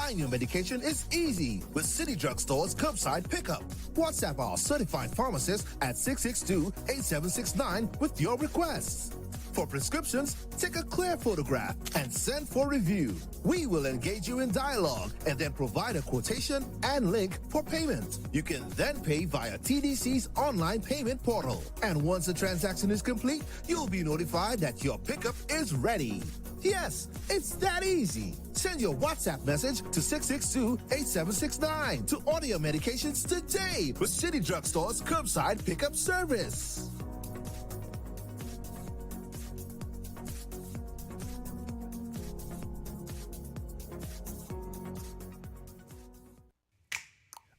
Buying your medication is easy with City Drugstore's curbside pickup. WhatsApp our certified pharmacist at 662-8769 with your requests. For prescriptions, take a clear photograph and send for review. We will engage you in dialogue and then provide a quotation and link for payment. You can then pay via TDC's online payment portal. And once the transaction is complete, you'll be notified that your pickup is ready. Yes, it's that easy. Send your WhatsApp message to 662-8769 to order your medications today with City Drugstore's curbside pickup service.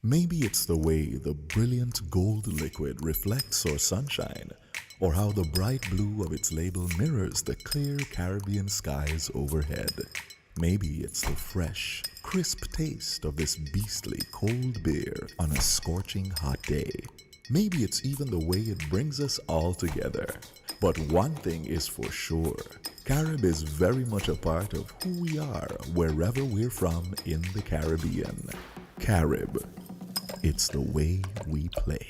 Maybe it's the way the brilliant gold liquid reflects our sunshine, or how the bright blue of its label mirrors the clear Caribbean skies overhead. Maybe it's the fresh, crisp taste of this beastly cold beer on a scorching hot day. Maybe it's even the way it brings us all together. But one thing is for sure, Carib is very much a part of who we are wherever we're from in the Caribbean. Carib. It's the way we play.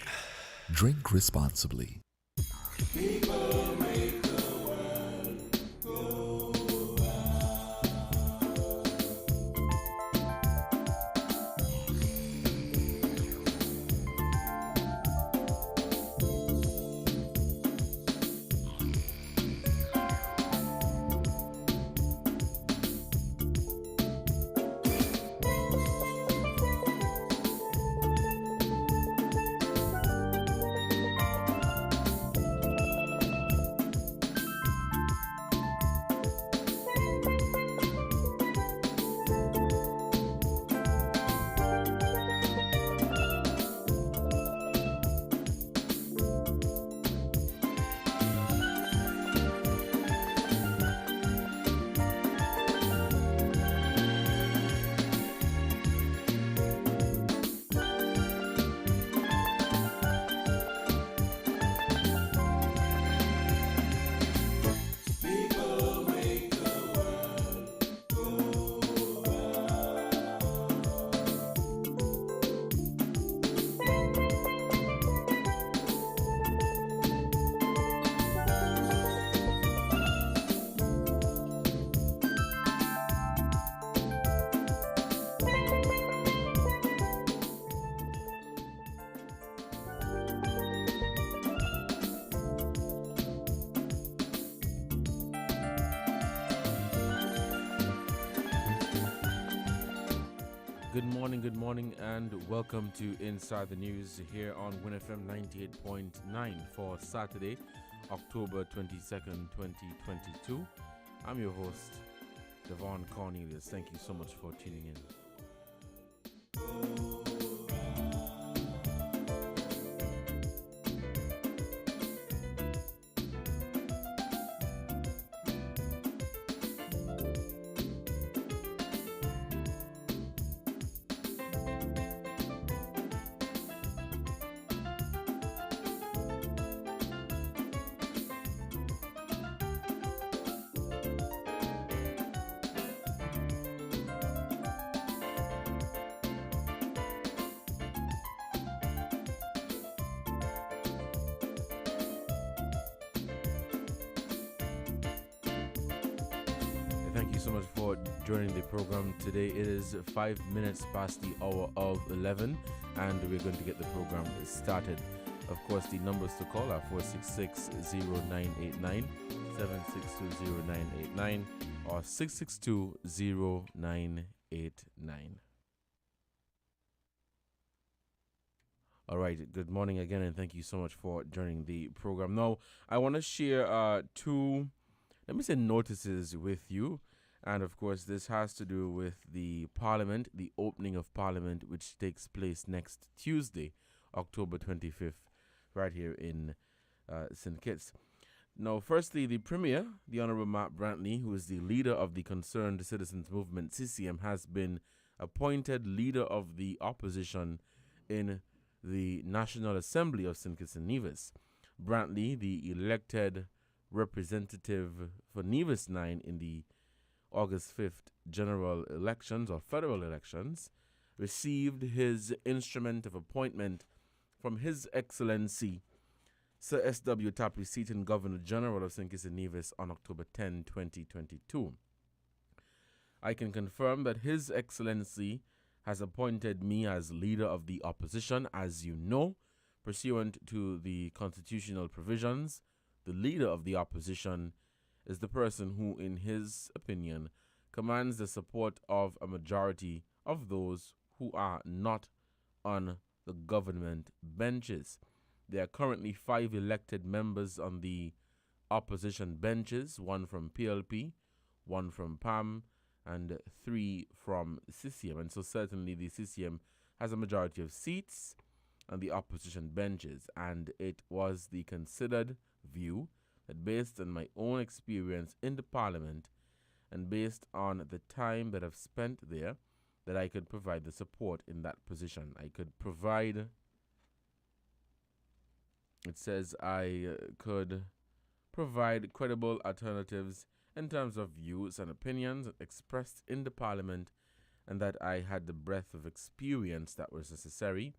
Drink responsibly. People make the world go Good morning, and welcome to Inside the News here on WinFM 98.9 for Saturday, October 22nd, 2022. I'm your host, Devon Cornelius. Thank you so much for tuning in. Thank you so much for joining the program today. It is 5 minutes past the hour of 11, and we're going to get the program started. Of course, the numbers to call are 466-0989, 762-0989, or 662-0989. All right, good morning again, and thank you so much for joining the program. Now, I want to share two, notices with you. And of course, this has to do with the Parliament, the opening of Parliament, which takes place next Tuesday, October 25th, right here in St. Kitts. Now, firstly, the Premier, the Honourable Mark Brantley, who is the leader of the Concerned Citizens Movement, CCM, has been appointed leader of the opposition in the National Assembly of St. Kitts and Nevis. Brantley, the elected representative for Nevis 9 in the August 5th general elections or federal elections, received his instrument of appointment from His Excellency Sir S.W. Tapley Seaton, Governor General of St. Kitts and Nevis, on October 10, 2022. I can confirm that His Excellency has appointed me as leader of the opposition. As you know, pursuant to the constitutional provisions, the leader of the opposition is the person who, in his opinion, commands the support of a majority of those who are not on the government benches. There are currently 5 elected members on the opposition benches, 1 from PLP, 1 from PAM, and 3 from CCM. And so certainly the CCM has a majority of seats on the opposition benches. And it was the considered view that, based on my own experience in the parliament and based on the time that I've spent there, that I could provide the support in that position. I could provide, it says I could provide credible alternatives in terms of views and opinions expressed in the parliament, and that I had the breadth of experience that was necessary,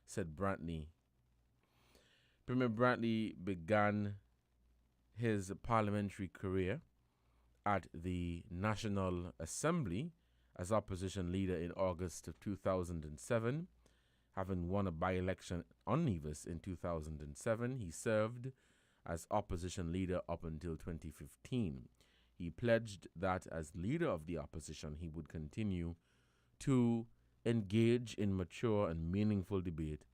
said Brantley. Premier Brantley began his parliamentary career at the National Assembly as opposition leader in August of 2007. Having won a by-election on Nevis in 2007, he served as opposition leader up until 2015. He pledged that as leader of the opposition, he would continue to engage in mature and meaningful debate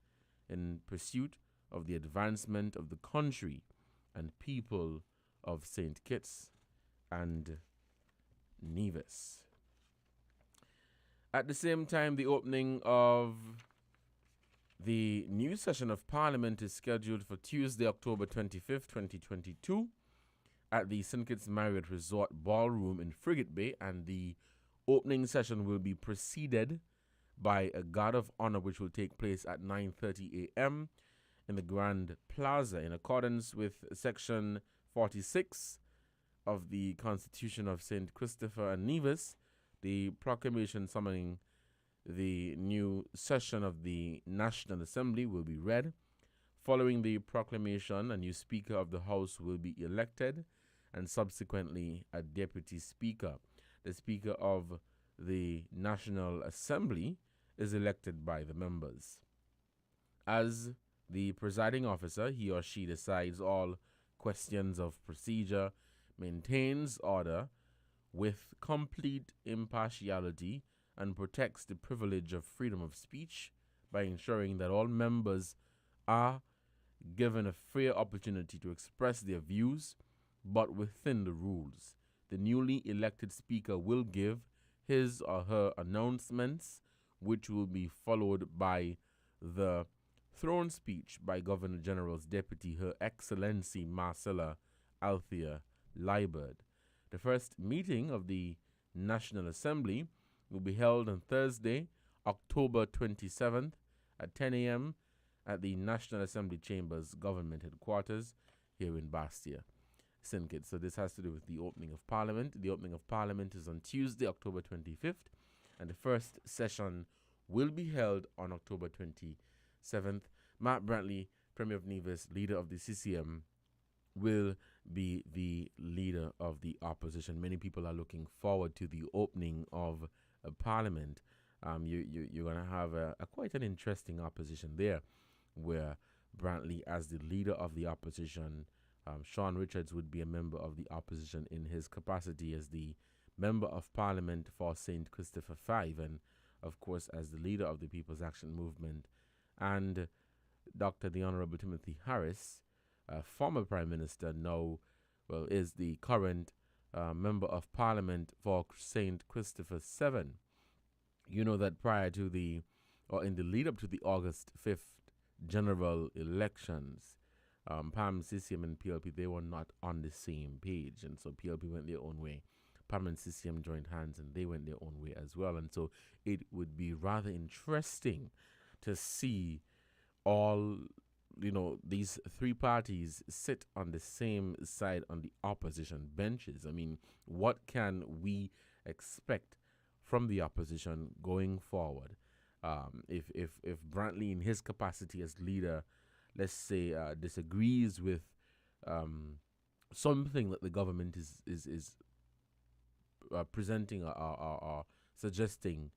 in pursuit of the advancement of the country and people of St. Kitts and Nevis. At the same time, the opening of the new session of Parliament is scheduled for Tuesday, October 25th, 2022, at the St. Kitts Marriott Resort Ballroom in Frigate Bay, and the opening session will be preceded by a guard of honor, which will take place at 9:30 a.m. in the Grand Plaza, in accordance with Section 46 of the Constitution of St. Christopher and Nevis. The proclamation summoning the new session of the National Assembly will be read. Following the proclamation, a new Speaker of the House will be elected, and subsequently a Deputy Speaker. The Speaker of the National Assembly is elected by the members. As the presiding officer, he or she decides all questions of procedure, maintains order with complete impartiality, and protects the privilege of freedom of speech by ensuring that all members are given a fair opportunity to express their views, but within the rules. The newly elected Speaker will give his or her announcements, which will be followed by the throne speech by Governor General's Deputy, Her Excellency Marcella Althea Liburd. The first meeting of the National Assembly will be held on Thursday, October 27th at 10 a.m. at the National Assembly Chambers Government Headquarters here in Bastia, St. Kitts. So this has to do with the opening of Parliament. The opening of Parliament is on Tuesday, October 25th, and the first session will be held on October 27th. Mark Brantley, Premier of Nevis, leader of the CCM, will be the leader of the opposition. Many people are looking forward to the opening of Parliament. You're going to have a quite an interesting opposition there, where Brantley, as the leader of the opposition, Sean Richards would be a member of the opposition in his capacity as the Member of Parliament for St. Christopher 5, and of course as the leader of the People's Action Movement, and Dr. the Honorable Timothy Harris, former Prime Minister, is the current Member of Parliament for St. Christopher 7. You know that in the lead up to the August 5th general elections, PAM, CCM, and PLP, they were not on the same page, and so PLP went their own way. PAM and CCM joined hands, and they went their own way as well, and so it would be rather interesting to see all these three parties sit on the same side on the opposition benches. I mean, what can we expect from the opposition going forward? If Brantley, in his capacity as leader, let's say, disagrees with something that the government is presenting or suggesting,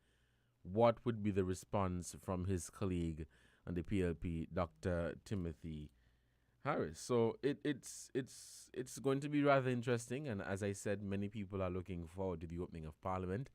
what would be the response from his colleague on the PLP, Dr. Timothy Harris? So it's going to be rather interesting, and as I said, many people are looking forward to the opening of Parliament,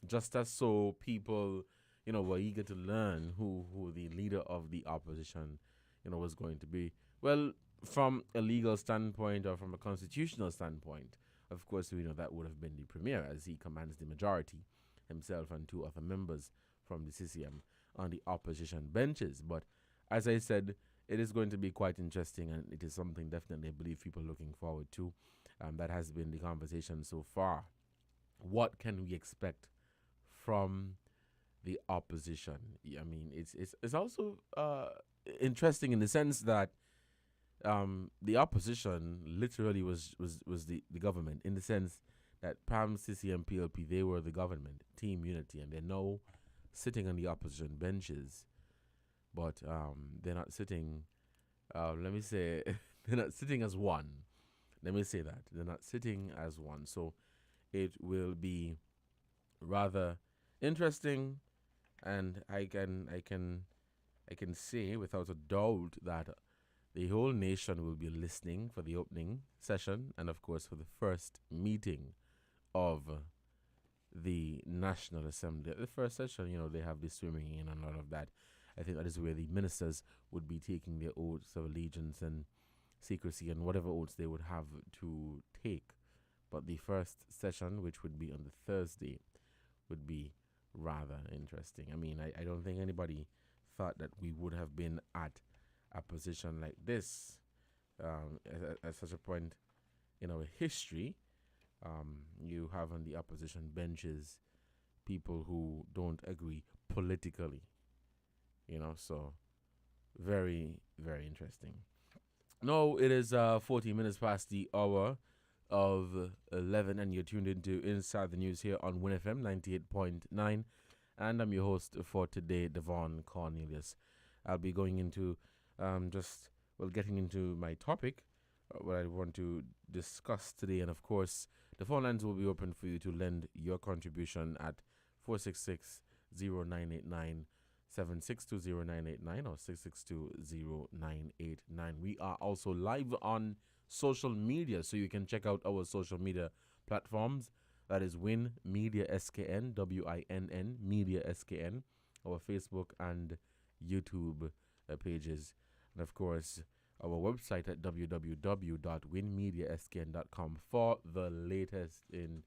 just as so people were eager to learn who the leader of the opposition was going to be. Well, from a legal standpoint or from a constitutional standpoint, of course, we know that would have been the Premier, as he commands the majority, himself and two other members from the CCM on the opposition benches. But as I said, it is going to be quite interesting, and it is something definitely I believe people are looking forward to. That has been the conversation so far. What can we expect from the opposition? I mean, it's also interesting in the sense that the opposition literally was the government, in the sense that PAM, CCM, PLP, they were the government, Team Unity, and they're now sitting on the opposition benches, but they're not sitting, let me say, they're not sitting as one. Let me say that. They're not sitting as one. So it will be rather interesting, and I can say without a doubt that the whole nation will be listening for the opening session and, of course, for the first meeting of the National Assembly. The first session, they have the swimming in and all of that. I think that is where the ministers would be taking their oaths of allegiance and secrecy and whatever oaths they would have to take. But the first session, which would be on the Thursday, would be rather interesting. I mean, I don't think anybody thought that we would have been at a position like this at such a point in our history. You have on the opposition benches people who don't agree politically, so very, very interesting. No, it is 40 minutes past the hour of 11, and you're tuned into Inside the News here on Win FM 98.9, and I'm your host for today, Devon Cornelius. I'll be going into getting into my topic, what I want to discuss today, and of course, the phone lines will be open for you to lend your contribution at 466-0989, 762-0989, or 662-0989. We are also live on social media, so you can check out our social media platforms. That is Win Media SKN, WINN Media SKN, our Facebook and YouTube pages, and of course our website at www.winmediaskn.com for the latest in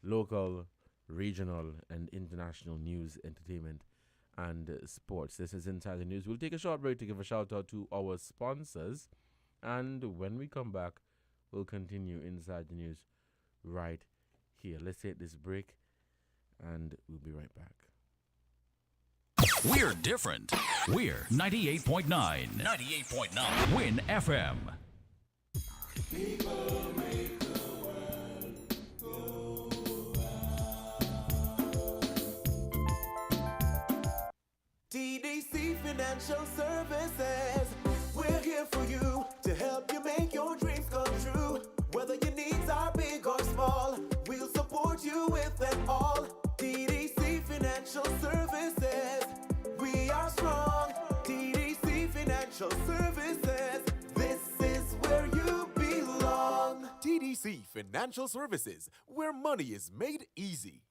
local, regional, and international news, entertainment, and sports. This is Inside the News. We'll take a short break to give a shout out to our sponsors, and when we come back, we'll continue Inside the News right here. Let's take this break, and we'll be right back. We're different. We're 98.9. 98.9. Win FM. People make the world go round. TDC Financial Services. We're here for you to help you make your dreams come true. Whether your needs are big or small, we'll support you with them all. TDC Financial Services. We are strong. TDC Financial Services. This is where you belong. TDC Financial Services, where money is made easy.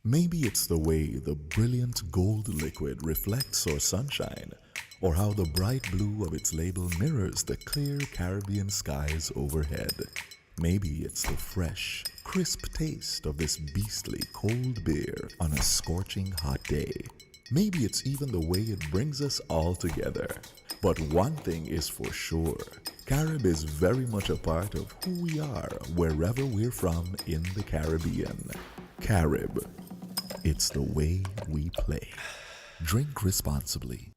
Maybe it's the way the brilliant gold liquid reflects or sunshine, or how the bright blue of its label mirrors the clear Caribbean skies overhead. Maybe it's the fresh, crisp taste of this beastly cold beer on a scorching hot day. Maybe it's even the way it brings us all together. But one thing is for sure, Carib is very much a part of who we are wherever we're from in the Caribbean. Carib, it's the way we play. Drink responsibly.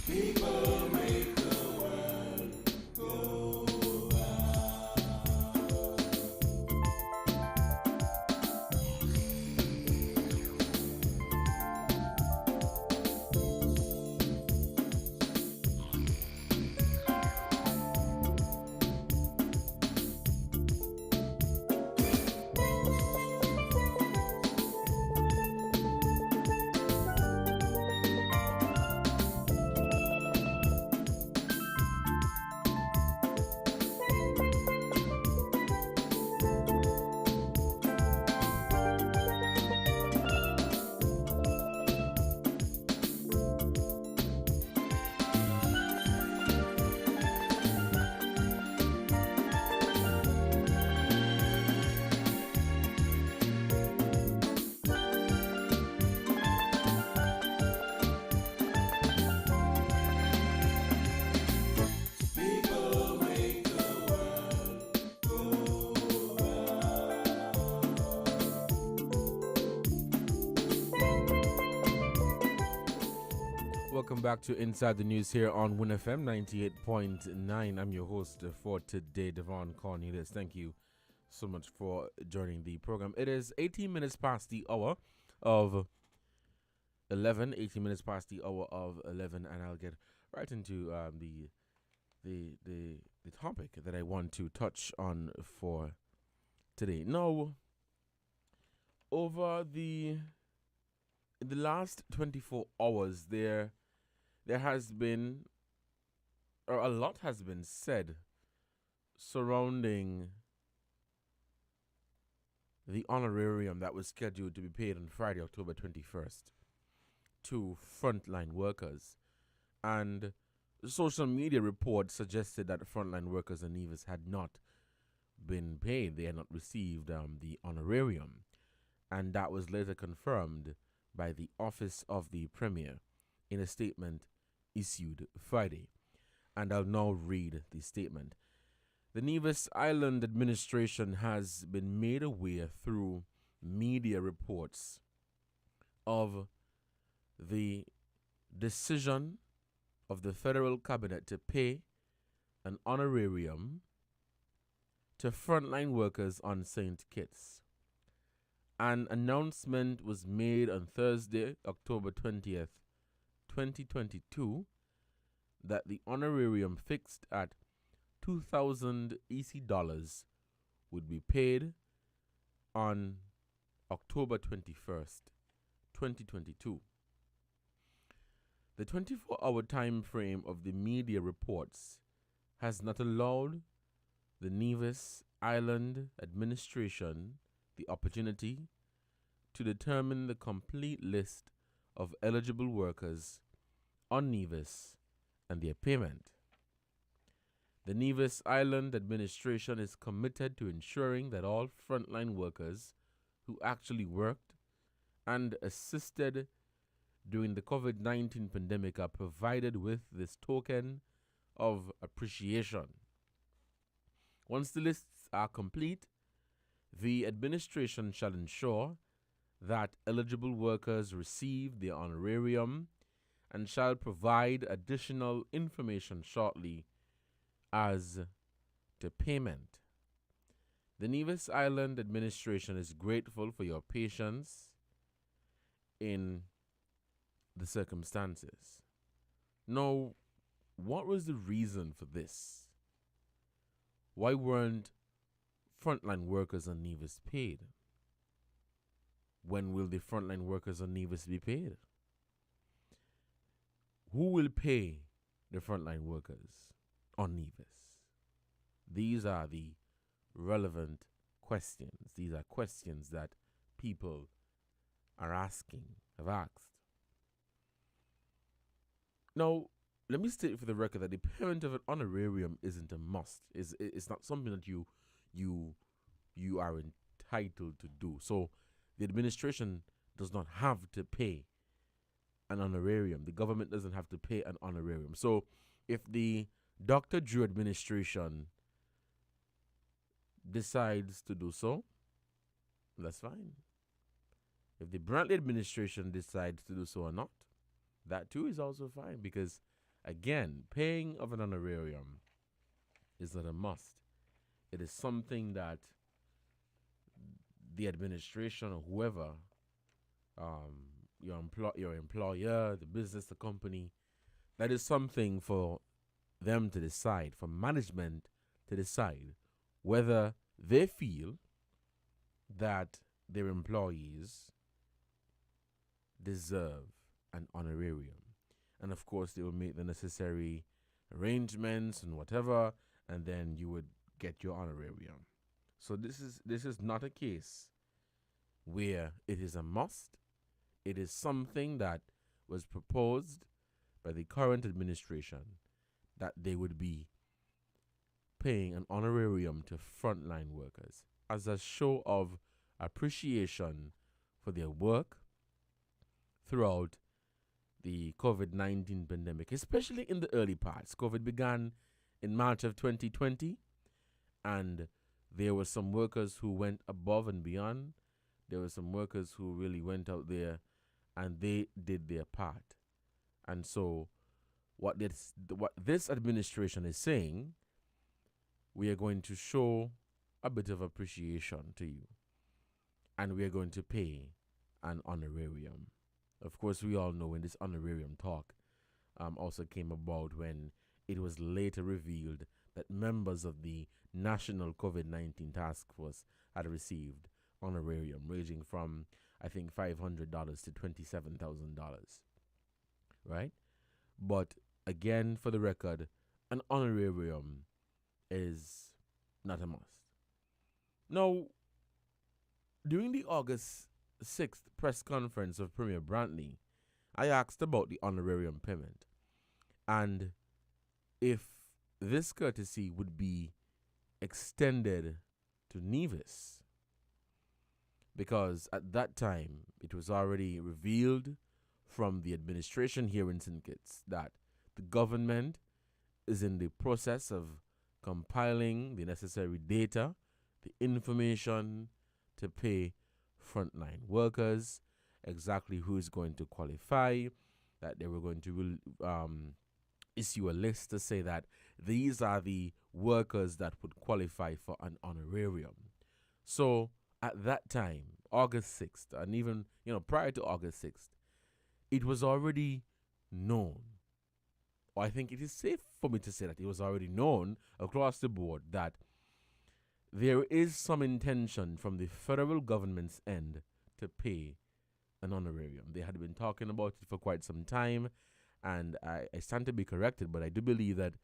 People make the world go People make the world go Welcome back to Inside the News here on Win FM 98.9. I'm your host for today, Devon Cornelius. Thank you so much for joining the program. It is 18 minutes past the hour of 11. 18 minutes past the hour of 11, and I'll get right into the topic that I want to touch on for today. Now, in the last 24 hours, there has been, or a lot has been said surrounding the honorarium that was scheduled to be paid on Friday, October 21st, to frontline workers. And social media reports suggested that frontline workers in Nevis had not been paid. They had not received the honorarium. And that was later confirmed by the Office of the Premier in a statement issued Friday. And I'll now read the statement. The Nevis Island administration has been made aware through media reports of the decision of the federal cabinet to pay an honorarium to frontline workers on St. Kitts. An announcement was made on Thursday, October 20th, 2022, that the honorarium fixed at 2,000 EC dollars would be paid on October 21st, 2022. The 24-hour time frame of the media reports has not allowed the Nevis Island administration the opportunity to determine the complete list of eligible workers on Nevis and their payment. The Nevis Island administration is committed to ensuring that all frontline workers who actually worked and assisted during the COVID-19 pandemic are provided with this token of appreciation. Once the lists are complete, the administration shall ensure that eligible workers receive their honorarium and shall provide additional information shortly as to payment. The Nevis Island administration is grateful for your patience in the circumstances. Now, what was the reason for this? Why weren't frontline workers on Nevis paid? When will the frontline workers on Nevis be paid? Who will pay the frontline workers on Nevis? These are the relevant questions. These are questions that people are asking, have asked. Now, let me state for the record that the payment of an honorarium isn't a must. It's not something that you are entitled to do. So the administration does not have to pay an honorarium. The government doesn't have to pay an honorarium. So if the Dr. Drew administration decides to do so, that's fine. If the Brantley administration decides to do so or not, that too is also fine, because Again, paying of an honorarium is not a must. It is something that the administration or whoever, your employer, the business, the company, that is something for them to decide, for management to decide whether they feel that their employees deserve an honorarium. And of course, they will make the necessary arrangements and whatever, and then you would get your honorarium. So this is not a case where it is a must. It is something that was proposed by the current administration, that they would be paying an honorarium to frontline workers as a show of appreciation for their work throughout the COVID-19 pandemic, especially in the early parts. COVID began in March of 2020, and there were some workers who went above and beyond. There were some workers who really went out there and they did their part. And so what this administration is saying, we are going to show a bit of appreciation to you, and we are going to pay an honorarium. Of course, we all know when this honorarium talk also came about when it was later revealed that members of the National COVID-19 Task Force had received honorarium ranging from, I think, $500 to $27,000, right? But again, for the record, an honorarium is not a must. Now, during the August 6th press conference of Premier Brantley, I asked about the honorarium payment and if this courtesy would be extended to Nevis, because at that time it was already revealed from the administration here in St. Kitts that the government is in the process of compiling the necessary data, the information to pay frontline workers, exactly who is going to qualify, that they were going to issue a list to say that these are the workers that would qualify for an honorarium. So at that time, August 6th, and even prior to August 6th, it was already known, or I think it is safe for me to say that it was already known across the board that there is some intention from the federal government's end to pay an honorarium. They had been talking about it for quite some time, and I stand to be corrected, but I do believe that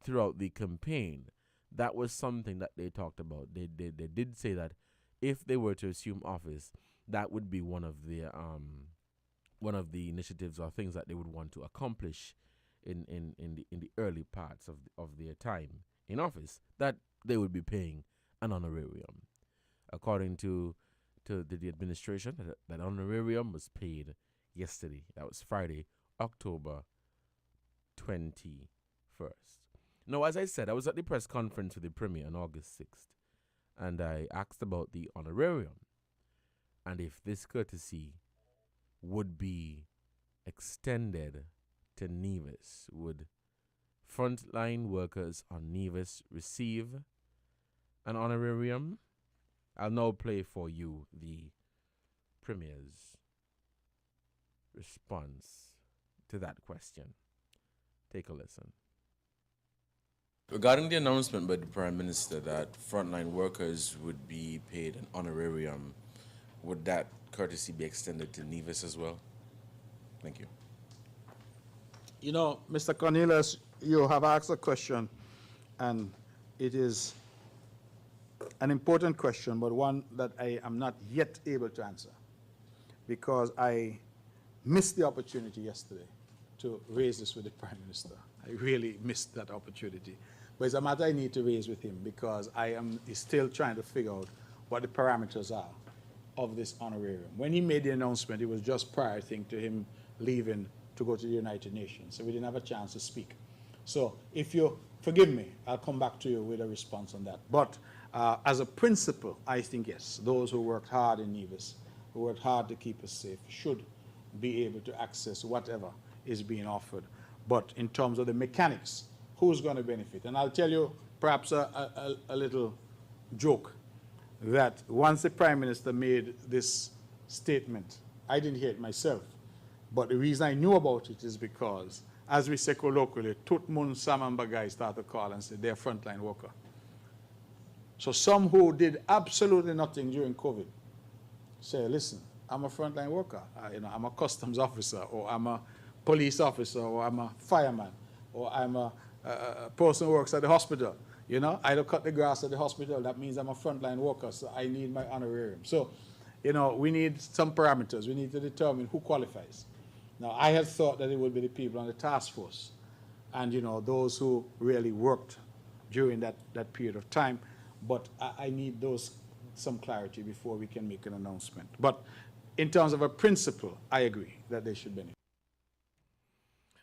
throughout the campaign, that was something that they talked about. They did say that if they were to assume office, that would be one of the initiatives or things that they would want to accomplish in the early parts of their time in office, that they would be paying an honorarium. According to the administration, that honorarium was paid yesterday. That was Friday, October 21st. Now, as I said, I was at the press conference with the Premier on August 6th, and I asked about the honorarium and if this courtesy would be extended to Nevis. Would frontline workers on Nevis receive an honorarium? I'll now play for you the Premier's response to that question. Take a listen. Regarding the announcement by the Prime Minister that frontline workers would be paid an honorarium, would that courtesy be extended to Nevis as well? Thank you. Mr. Cornelius, you have asked a question, and it is an important question, but one that I am not yet able to answer because I missed the opportunity yesterday to raise this with the Prime Minister. I really missed that opportunity. But it's a matter I need to raise with him because he's still trying to figure out what the parameters are of this honorarium. When he made the announcement, it was just prior, I think, to him leaving to go to the United Nations, so we didn't have a chance to speak. So if you forgive me, I'll come back to you with a response on that. But as a principle, I think yes, those who worked hard in Nevis, who worked hard to keep us safe, should be able to access whatever is being offered But in terms of the mechanics, who's going to benefit? And I'll tell you perhaps a little joke that once the Prime Minister made this statement, I didn't hear it myself, but the reason I knew about it is because, as we say colloquially, Tut Mun Saman Bagay start to call and say they're frontline worker. So some who did absolutely nothing during COVID say, listen, I'm a frontline worker. I'm a customs officer, or I'm a police officer, or I'm a fireman, or I'm a person who works at the hospital. I don't cut the grass at the hospital. That means I'm a frontline worker, so I need my honorarium. So, we need some parameters. We need to determine who qualifies. Now, I had thought that it would be the people on the task force and, those who really worked during that period of time. But I need some clarity before we can make an announcement. But in terms of a principle, I agree that they should benefit.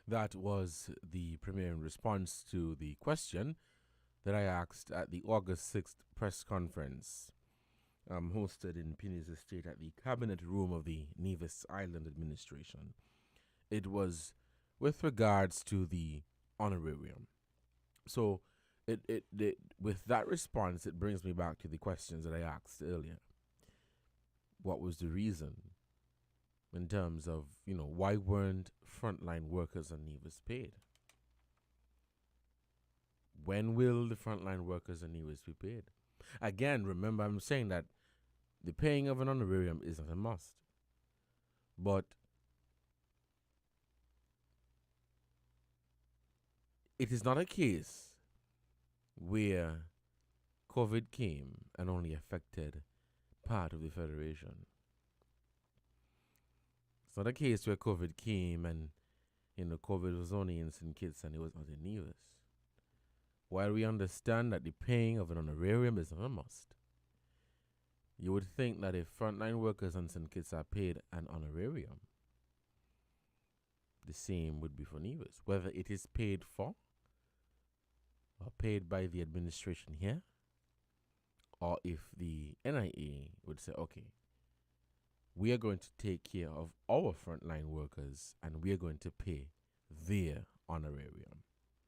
That was the Premier in response to the question that I asked at the August 6th press conference hosted in Piney's Estate at the Cabinet Room of the Nevis Island Administration. It was with regards to the honorarium. So with that response, it brings me back to the questions that I asked earlier. What was the reason in terms of, why weren't frontline workers on Nevis paid? When will the frontline workers on Nevis be paid? Again, remember, I'm saying that the paying of an honorarium isn't a must. But it is not a case where COVID came and only affected part of the Federation. It's not a case where COVID came and, COVID was only in St. Kitts and it was not in Nevis. While we understand that the paying of an honorarium is not a must, you would think that if frontline workers on St. Kitts are paid an honorarium, the same would be for Nevis. Whether it is paid for or paid by the administration here, or if the NIA would say, okay, we are going to take care of our frontline workers and we are going to pay their honorarium.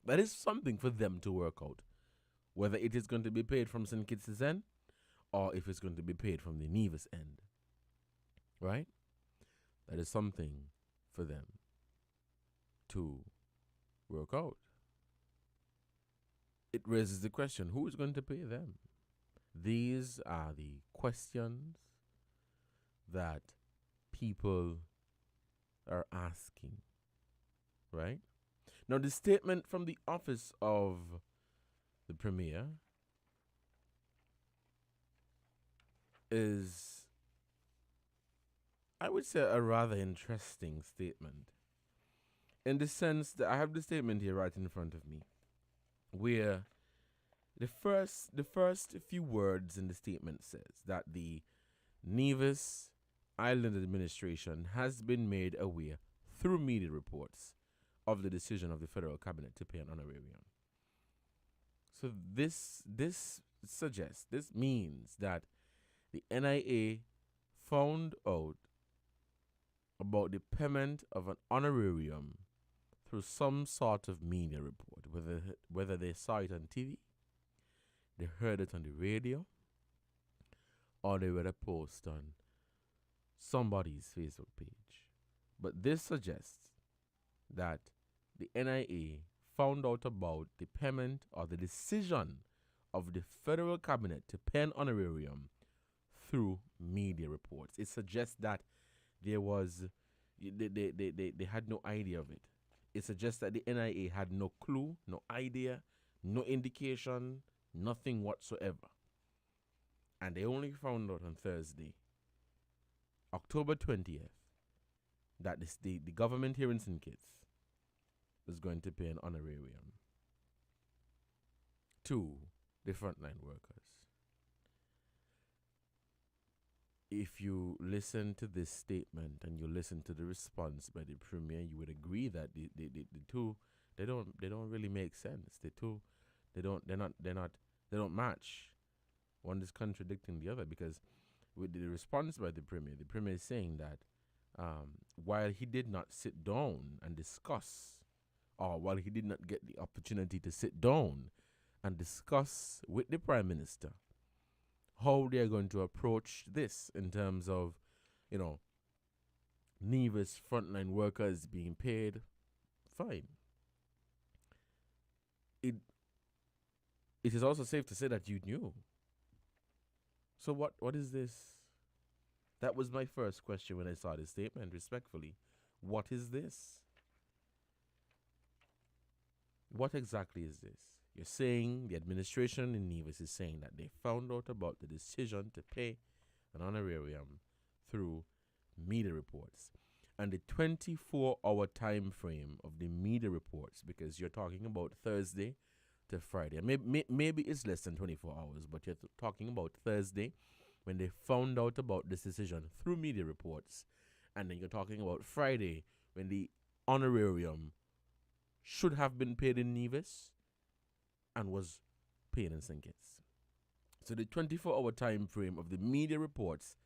That is something for them to work out, whether it is going to be paid from St. Kitts' end or if it's going to be paid from the Nevis end. Right? That is something for them to work out. It raises the question, who is going to pay them? These are the questions that people are asking, right? Now, the statement from the office of the Premier is, I would say, a rather interesting statement, in the sense that I have the statement here right in front of me, where the first few words in the statement says that the Nevis Island Administration has been made aware through media reports of the decision of the federal cabinet to pay an honorarium. So this means that the NIA found out about the payment of an honorarium through some sort of media report, whether they saw it on TV, they heard it on the radio, or they read a post on somebody's Facebook page. But this suggests that the NIA found out about the payment or the decision of the federal cabinet to pay an honorarium through media reports. It suggests that they had no idea of it. It suggests that the NIA had no clue, no idea, no indication, nothing whatsoever. And they only found out on Thursday, October 20th, that the government here in St. Kitts is going to pay an honorarium to the frontline workers. If you listen to this statement and you listen to the response by the Premier, you would agree that the two they don't really make sense. They don't match. One is contradicting the other, because with the response by the Premier is saying that while he did not sit down and discuss or while he did not get the opportunity to sit down and discuss with the Prime Minister how they are going to approach this in terms of, Nevis frontline workers being paid, fine. It is also safe to say that you knew. So what is this? That was my first question when I saw this statement, respectfully. What is this? What exactly is this? You're saying the administration in Nevis is saying that they found out about the decision to pay an honorarium through media reports. And the 24-hour time frame of the media reports, because you're talking about Thursday to Friday. Maybe it's less than 24 hours, but you're talking about Thursday when they found out about this decision through media reports. And then you're talking about Friday when the honorarium should have been paid in Nevis and was paid in St. Kitts. So the 24-hour time frame of the media reports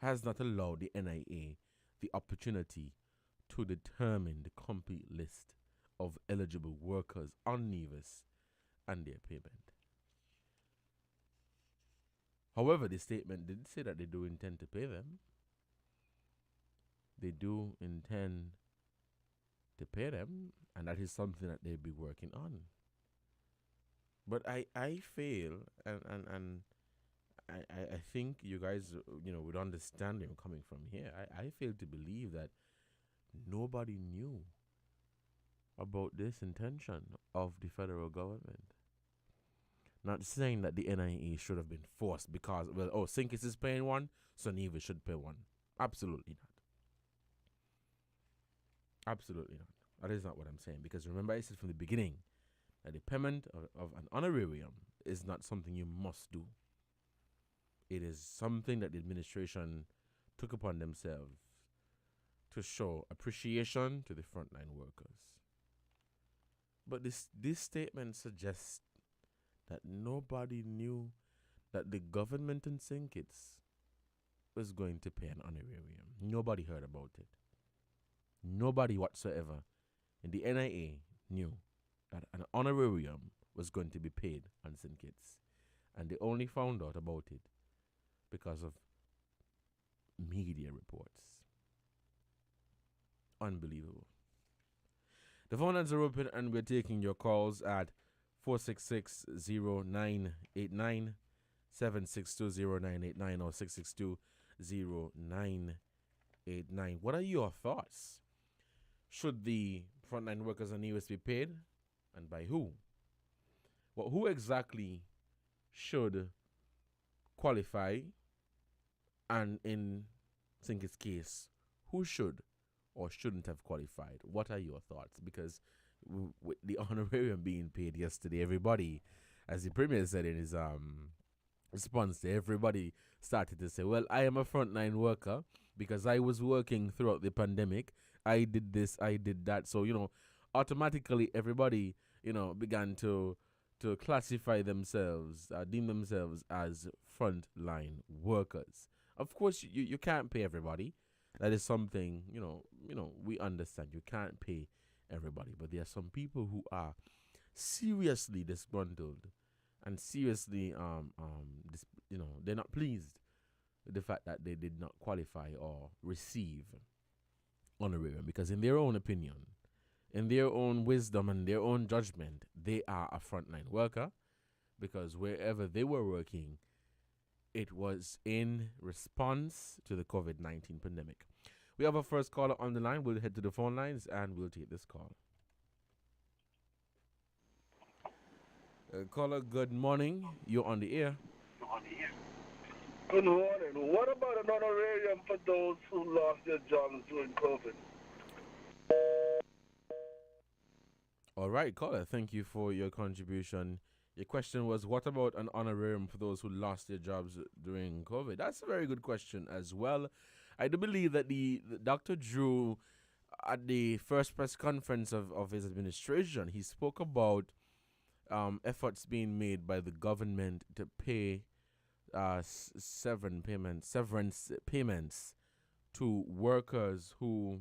has not allowed the NIA the opportunity to determine the complete list of eligible workers on Nevis and their payment. However, the statement did say that they do intend to pay them. They do intend to pay them, and that is something that they'll be working on. But I feel, and I think you guys, would understand where I'm coming from here. I fail to believe that nobody knew about this intention of the federal government. Not saying that the NIA should have been forced because, St. Kitts is paying one, so Nevis should pay one. Absolutely not. Absolutely not. That is not what I'm saying. Because remember, I said from the beginning that the payment of an honorarium is not something you must do. It is something that the administration took upon themselves to show appreciation to the frontline workers. But this statement suggests that nobody knew that the government in St. Kitts was going to pay an honorarium. Nobody heard about it. Nobody whatsoever in the NIA knew that an honorarium was going to be paid on St. Kitts. And they only found out about it because of media reports. Unbelievable. The phone lines are open and we're taking your calls at 466-0989, 762-0989 or 662-0989. What are your thoughts? Should the frontline workers in Nevis be paid, and by who? Well, who exactly should qualify, and in St. Kitts' case, who should or shouldn't have qualified? What are your thoughts? Because with the honorarium being paid yesterday, everybody, as the Premier said in his response to everybody, started to say, well, I am a frontline worker because I was working throughout the pandemic. I did this, I did that. So, automatically everybody, began to classify themselves, deem themselves as frontline workers. Of course, you can't pay everybody. That is something, we understand. You can't pay everybody. But there are some people who are seriously disgruntled and seriously, they're not pleased with the fact that they did not qualify or receive honorarium, because in their own opinion, in their own wisdom and their own judgment, they are a frontline worker, because wherever they were working, it was in response to the COVID-19 pandemic. We have our first caller on the line. We'll head to the phone lines and we'll take this call. Caller, good morning. You're on the air. Good morning. What about an honorarium for those who lost their jobs during COVID? All right, caller, thank you for your contribution. Your question was, what about an honorarium for those who lost their jobs during COVID? That's a very good question as well. I do believe that the Dr. Drew, at the first press conference of his administration, he spoke about efforts being made by the government to pay severance payments to workers who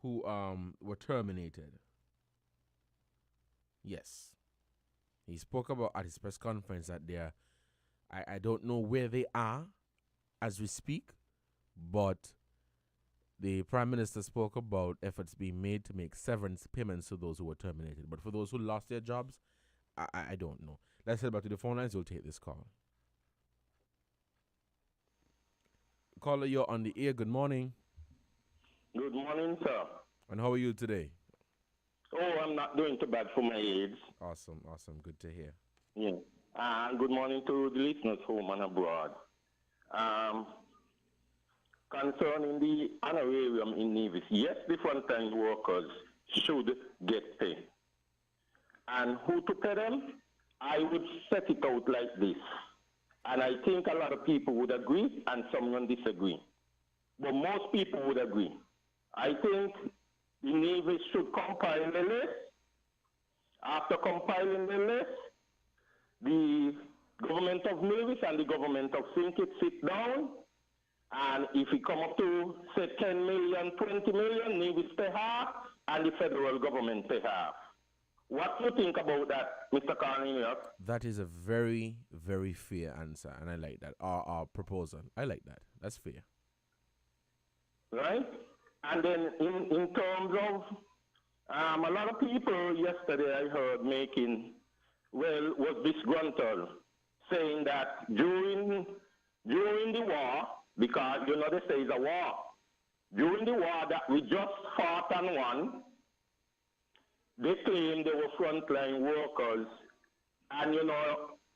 who were terminated. Yes. He spoke about at his press conference that I don't know where they are as we speak, but the Prime Minister spoke about efforts being made to make severance payments to those who were terminated. But for those who lost their jobs, I don't know. Let's head back to the phone lines. We'll take this call. Caller, you're on the air. Good morning. Good morning, sir. And how are you today? Oh, I'm not doing too bad for my age. Awesome. Good to hear. Yeah. And good morning to the listeners home and abroad. Concerning the honorarium in Nevis, yes, the frontline workers should get pay. And who to pay them? I would set it out like this. And I think a lot of people would agree and some would disagree. But most people would agree. I think the Navy should compile the list. After compiling the list, the government of Nevis and the government of St. Kitts sit down, and if we come up to, say, 10 million, 20 million, Nevis pay half, and the federal government pay half. What do you think about that, Mr. Cornelius? That is a very, very fair answer, and I like that. Our proposal. I like that. That's fair. Right? And then in terms of, a lot of people yesterday I heard was disgruntled, saying that during the war, because, they say it's a war, during the war that we just fought and won, they claimed they were frontline workers, and,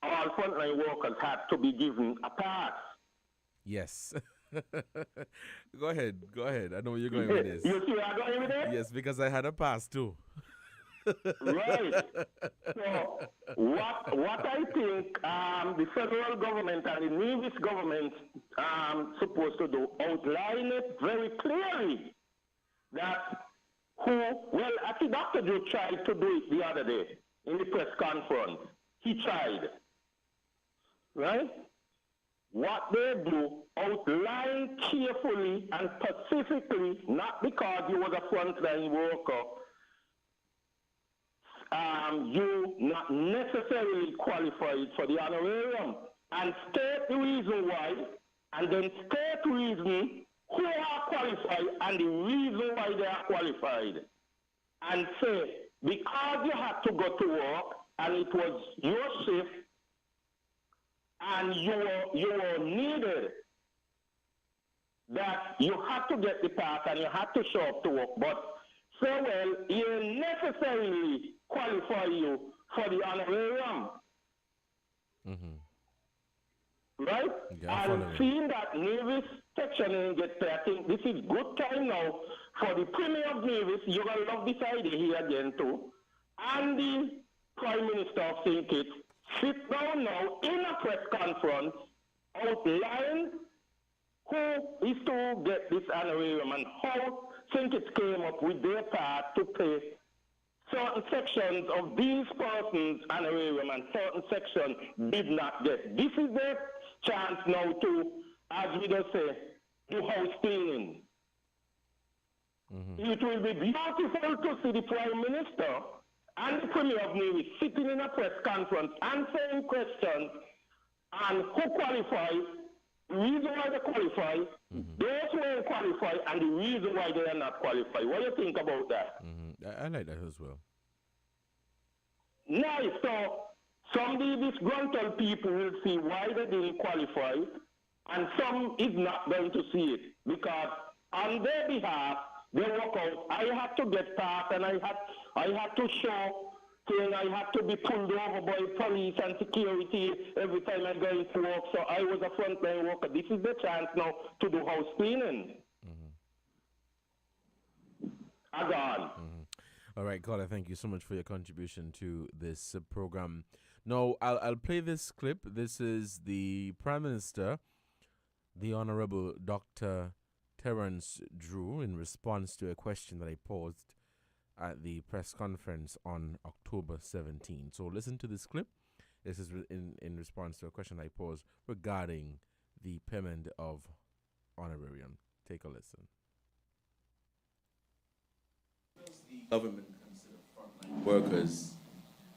all frontline workers had to be given a pass. Yes. Go ahead. I know where you're going with this. You see where I'm going with this? Yes, because I had a pass too. Right. So what I think the federal government and the Nevis government supposed to do, outline it very clearly that actually Dr. Joe tried to do it the other day in the press conference. He tried. Right? What they do, outline carefully and specifically, not because you was a frontline worker, you not necessarily qualified for the honorarium, and state the reason why, and then state reason who are qualified and the reason why they are qualified, and say, because you had to go to work and it was your shift and you were needed, that you had to get the pass and you had to show up to work, but you necessarily qualify you for the honorarium. Mm-hmm. Right? Yeah, and seeing that Nevis section get paid, I think this is good time now for the Premier of Nevis. You're going to love this idea here again too. And the Prime Minister of St. Kitts sit down now in a press conference, outline who is to get this honorarium and how St. Kitts came up with their part to pay certain sections of these persons' honorarium and certain sections did not get. This is their chance now to, as we just say, do house cleaning. Mm-hmm. It will be beautiful to see the Prime Minister and the Premier of Nevis sitting in a press conference answering questions on who qualifies, the reason why they qualify, those who are qualified, and the reason why they are not qualified. What do you think about that? I like that as well. Nice. So some of these disgruntled people will see why they didn't qualify, and some is not going to see it because on their behalf they work out. I had to get past, and I had to show. I had to be pulled over by police and security every time I go into work. So I was a frontline worker. This is the chance now to do house cleaning. Again. All right, caller, thank you so much for your contribution to this program. Now, I'll play this clip. This is the Prime Minister, the Honorable Dr. Terence Drew, in response to a question that I posed at the press conference on October 17. So listen to this clip. This is in response to a question I posed regarding the payment of honorarium. Take a listen. Government consider frontline workers,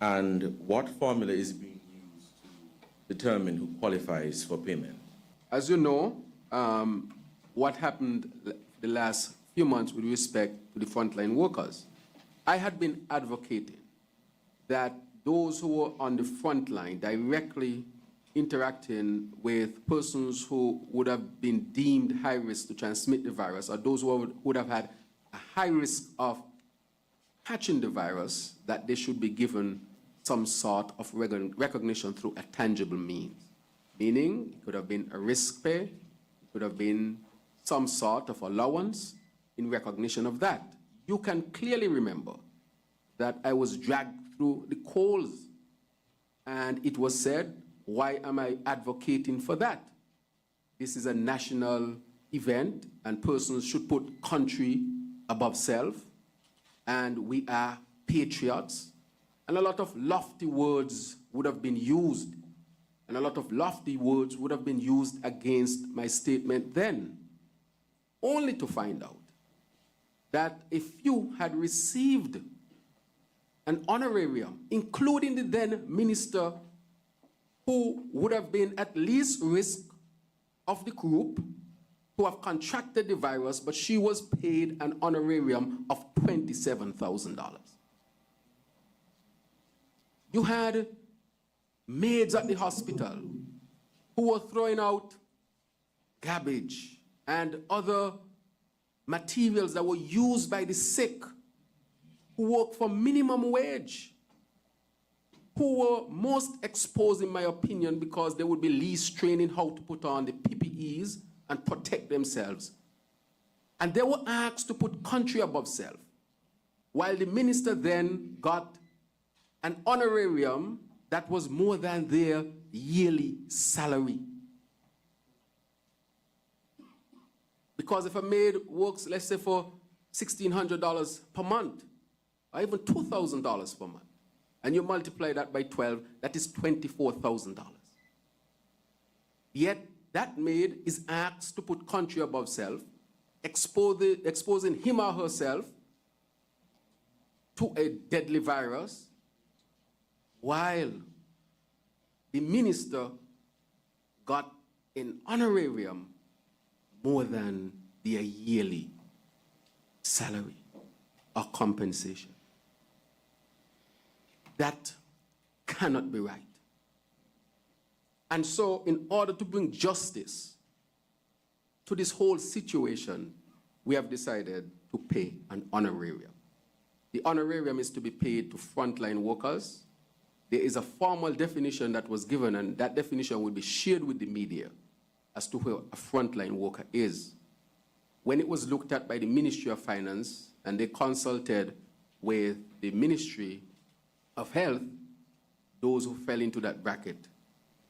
and what formula is being used to determine who qualifies for payment? As you know, what happened the last few months with respect to the frontline workers, I had been advocating that those who were on the front line directly interacting with persons who would have been deemed high risk to transmit the virus, or those who would have had a high risk of catching the virus, that they should be given some sort of recognition through a tangible means. Meaning, it could have been a risk pay, it could have been some sort of allowance in recognition of that. You can clearly remember that I was dragged through the coals, and it was said, why am I advocating for that? This is a national event, and persons should put country above self, and we are patriots. And a lot of lofty words would have been used, and a lot of lofty words would have been used against my statement then, only to find out that a few had received an honorarium, including the then minister, who would have been at least risk of the group who have contracted the virus, but she was paid an honorarium of $27,000. You had maids at the hospital who were throwing out garbage and other materials that were used by the sick, who work for minimum wage, who were most exposed, in my opinion, because they would be least trained in how to put on the PPEs and protect themselves. And they were asked to put country above self, while the minister then got an honorarium that was more than their yearly salary. Because if a maid works, let's say, for $1,600 per month, or even $2,000 per month, and you multiply that by 12, that is $24,000. Yet that maid is asked to put country above self, exposing him or herself to a deadly virus, while the minister got an honorarium more than their yearly salary or compensation. That cannot be right. And so, in order to bring justice to this whole situation, we have decided to pay an honorarium. The honorarium is to be paid to frontline workers. There is a formal definition that was given, and that definition will be shared with the media as to who a frontline worker is. When it was looked at by the Ministry of Finance, and they consulted with the Ministry of Health, those who fell into that bracket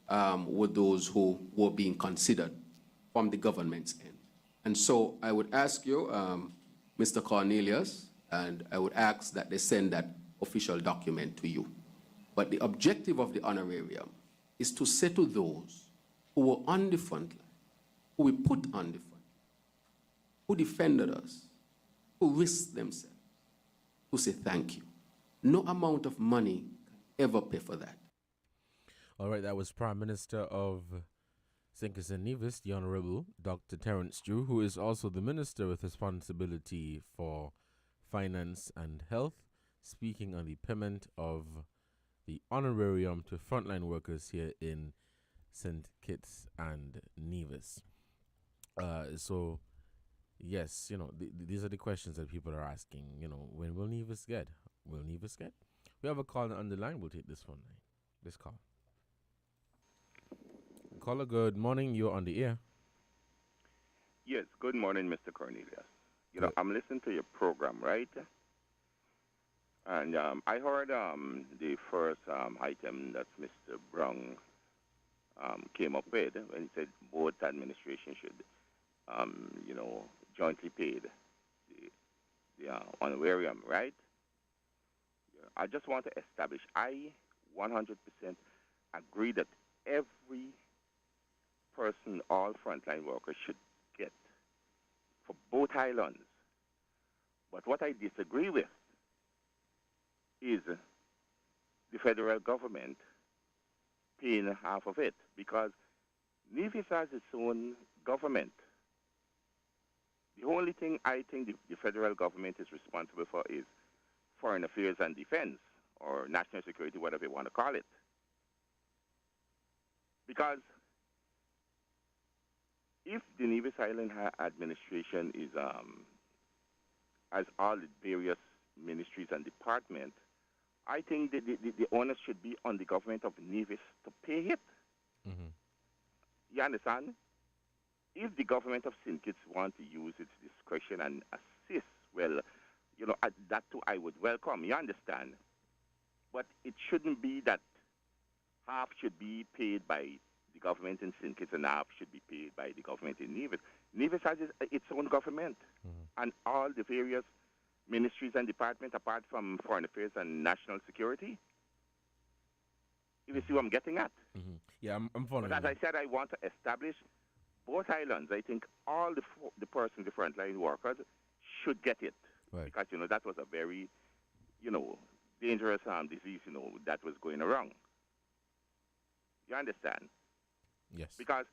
were those who were being considered from the government's end. And so I would ask you, Mr. Cornelius, and I would ask that they send that official document to you. But the objective of the honorarium is to say to those who were on the front line, who we put on the front line, who defended us, who risked themselves, to say thank you. No amount of money can ever pay for that. All right, that was Prime Minister of St. Kitts and Nevis, the Honorable Dr. Terence Drew, who is also the Minister with responsibility for Finance and Health, speaking on the payment of the honorarium to frontline workers here in St. Kitts and Nevis. So, yes, you know, these are the questions that people are asking. You know, when will Nevis get? Will Nevis get? We have a caller on the line. We'll take this one. This call. Caller, good morning. You're on the air. Yes, good morning, Mr. Cornelius. You know, I'm listening to your program, right? And I heard the first item that Mr. Brown came up with when he said both administrations should, you know, jointly pay the honorarium, right? I just want to establish, I 100% agree that every person, all frontline workers should get for both islands. But what I disagree with is the federal government paying half of it, because Nevis has its own government. The only thing I think the federal government is responsible for is foreign affairs and defense, or national security, whatever you want to call it. Because if the Nevis Island administration is has all the various ministries and departments, I think the onus should be on the government of Nevis to pay it. Mm-hmm. You understand? If the government of St. Kitts want to use its discretion and assist, well, you know, that too I would welcome. You understand? But it shouldn't be that half should be paid by the government in St. Kitts and half should be paid by the government in Nevis. Nevis has its own government, and all the various ministries and departments apart from foreign affairs and national security. If you see what I'm getting at. Mm-hmm. Yeah, I'm following. But as I said, I want to establish both islands. I think all the persons, the frontline workers, should get it. Right. Because, you know, that was a very, you know, dangerous disease, you know, that was going around. You understand? Yes. Because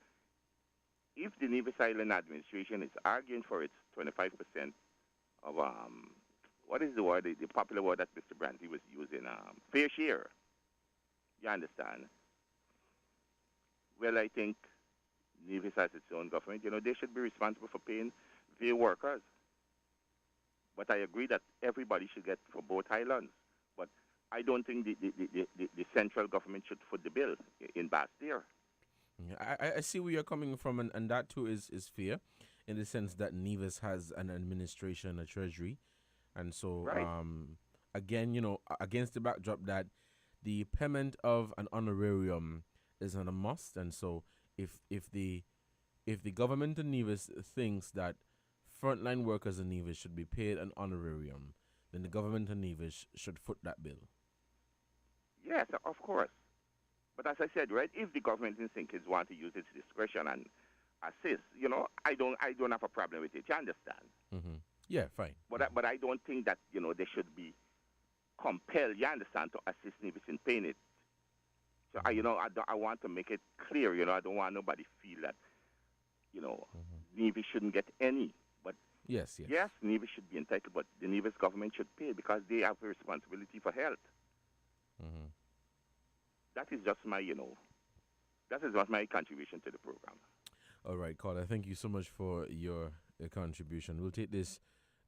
if the Nevis Island administration is arguing for its 25% of, what is the word, the popular word that Mr. Branty was using, fair share. You understand? Well, I think Nevis has its own government. You know, they should be responsible for paying their workers. But I agree that everybody should get for both islands. But I don't think the central government should foot the bill in Bastille. I see where you're coming from, and that too is fair, in the sense that Nevis has an administration, a treasury, and so Right. Again, you know, against the backdrop that the payment of an honorarium is not a must, and so if the government in Nevis thinks that frontline workers in Nevis should be paid an honorarium, then the government in Nevis should foot that bill. Yes, of course. But as I said, right, if the government in St. Kitts want to use its discretion and assist, you know, I don't have a problem with it. You understand? Mm-hmm. Yeah, fine. But I don't think that, you know, they should be compelled, you understand, to assist Nevis in paying it. So, I want to make it clear, you know, I don't want nobody feel that, you know, Nevis shouldn't get any. But yes, Nevis should be entitled, but the Nevis government should pay because they have a responsibility for health. Mm-hmm. That is just my, you know, that is just my contribution to the program. All right, caller, thank you so much for your contribution. We'll take this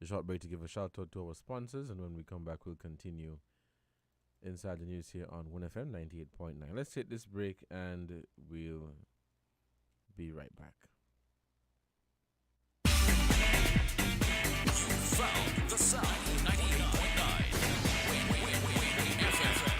short break to give a shout out to our sponsors, and when we come back, we'll continue Inside the News here on 1FM 98.9. Let's take this break, and we'll be right back. Found the sound 98.9 Win FM.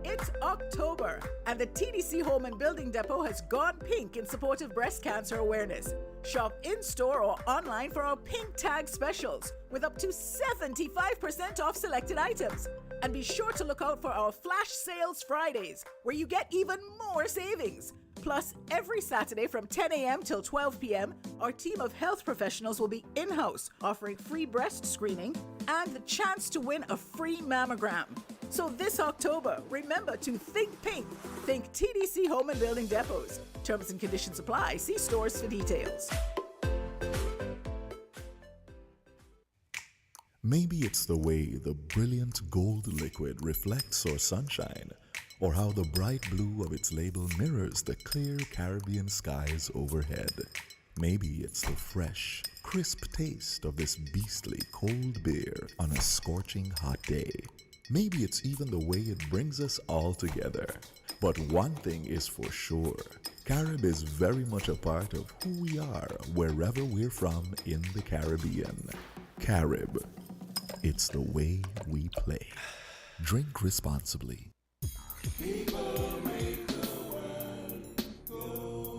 It's October, and the TDC Home and Building Depot has gone pink in support of breast cancer awareness. Shop in-store or online for our pink tag specials with up to 75% off selected items. And be sure to look out for our Flash Sales Fridays, where you get even more savings. Plus, every Saturday from 10 a.m. till 12 p.m., our team of health professionals will be in-house, offering free breast screening and the chance to win a free mammogram. So this October, remember to think pink. Think TDC Home and Building Depots. Terms and conditions apply. See stores for details. Maybe it's the way the brilliant gold liquid reflects our sunshine, or how the bright blue of its label mirrors the clear Caribbean skies overhead. Maybe it's the fresh, crisp taste of this beastly cold beer on a scorching hot day. Maybe it's even the way it brings us all together. But one thing is for sure, Carib is very much a part of who we are wherever we're from in the Caribbean. Carib, it's the way we play. Drink responsibly. People make the world go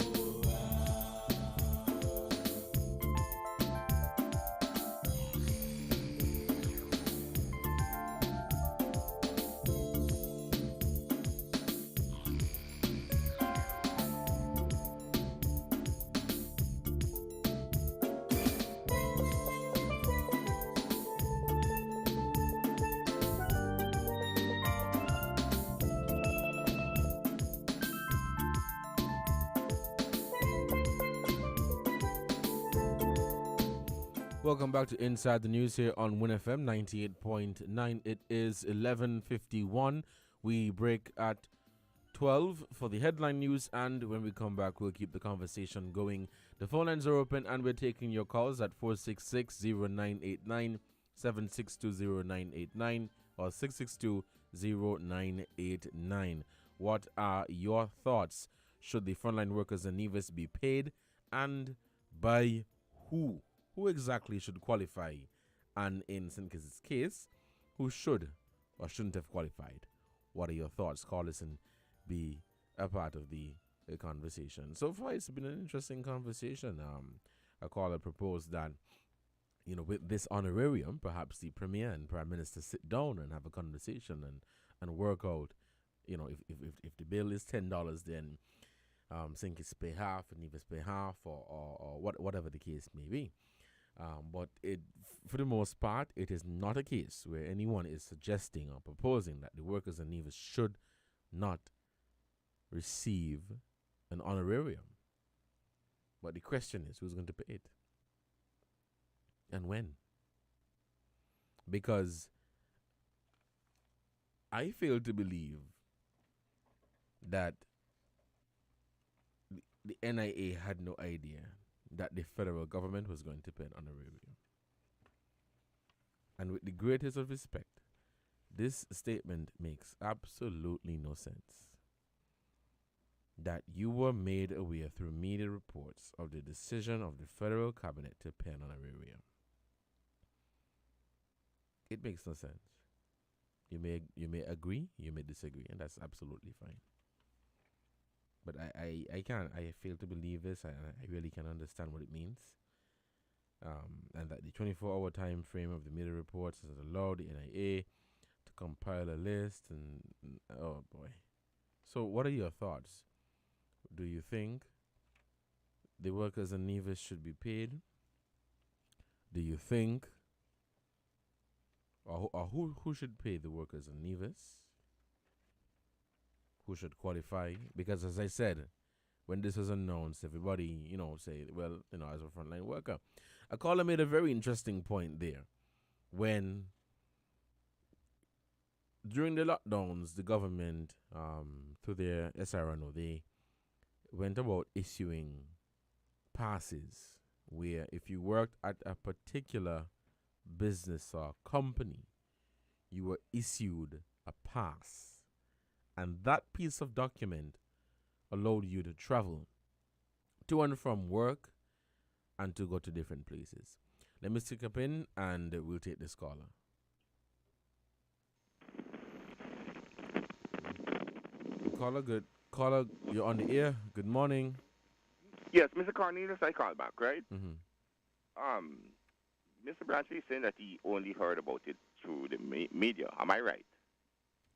Welcome back to Inside the News here on WinFM 98.9. It is 11:51. We break at 12 for the headline news, and when we come back, we'll keep the conversation going. The phone lines are open, and we're taking your calls at 466-0989, 762-0989, or 662-0989. What are your thoughts? Should the frontline workers in Nevis be paid, and by who? Who exactly should qualify? And in St. Kitts' case, who should or shouldn't have qualified? What are your thoughts? Call us and be a part of the conversation. So far, it's been an interesting conversation. A caller proposed that, with this honorarium, perhaps the Premier and Prime Minister sit down and have a conversation and work out, if the bill is $10, then St. Kitts pay half and Nevis pay half, or whatever the case may be. But for the most part, it is not a case where anyone is suggesting or proposing that the workers in Nevis should not receive an honorarium. But the question is, who's going to pay it? And when? Because I fail to believe that the NIA had no idea that the federal government was going to pay an honorarium. And with the greatest of respect, this statement makes absolutely no sense. That you were made aware through media reports of the decision of the federal cabinet to pay an honorarium. It makes no sense. You may agree, you may disagree, and that's absolutely fine. But I fail to believe this. I really can't understand what it means. And that the 24-hour time frame of the media reports has allowed the NIA to compile a list, and oh boy. So what are your thoughts? Do you think the workers in Nevis should be paid? Do you think, or who should pay the workers in Nevis? Who should qualify? Because as I said, when this was announced, everybody, say, well, as a frontline worker. A caller made a very interesting point there. When, during the lockdowns, the government, through their SRNO, they went about issuing passes where if you worked at a particular business or company, you were issued a pass. And that piece of document allowed you to travel to and from work and to go to different places. Let me stick up in and we'll take this caller. Caller, you're on the air. Good morning. Yes, Mr. Cornelius, I called back, right? Mm-hmm. Mr. Branchley is saying that he only heard about it through the media. Am I right?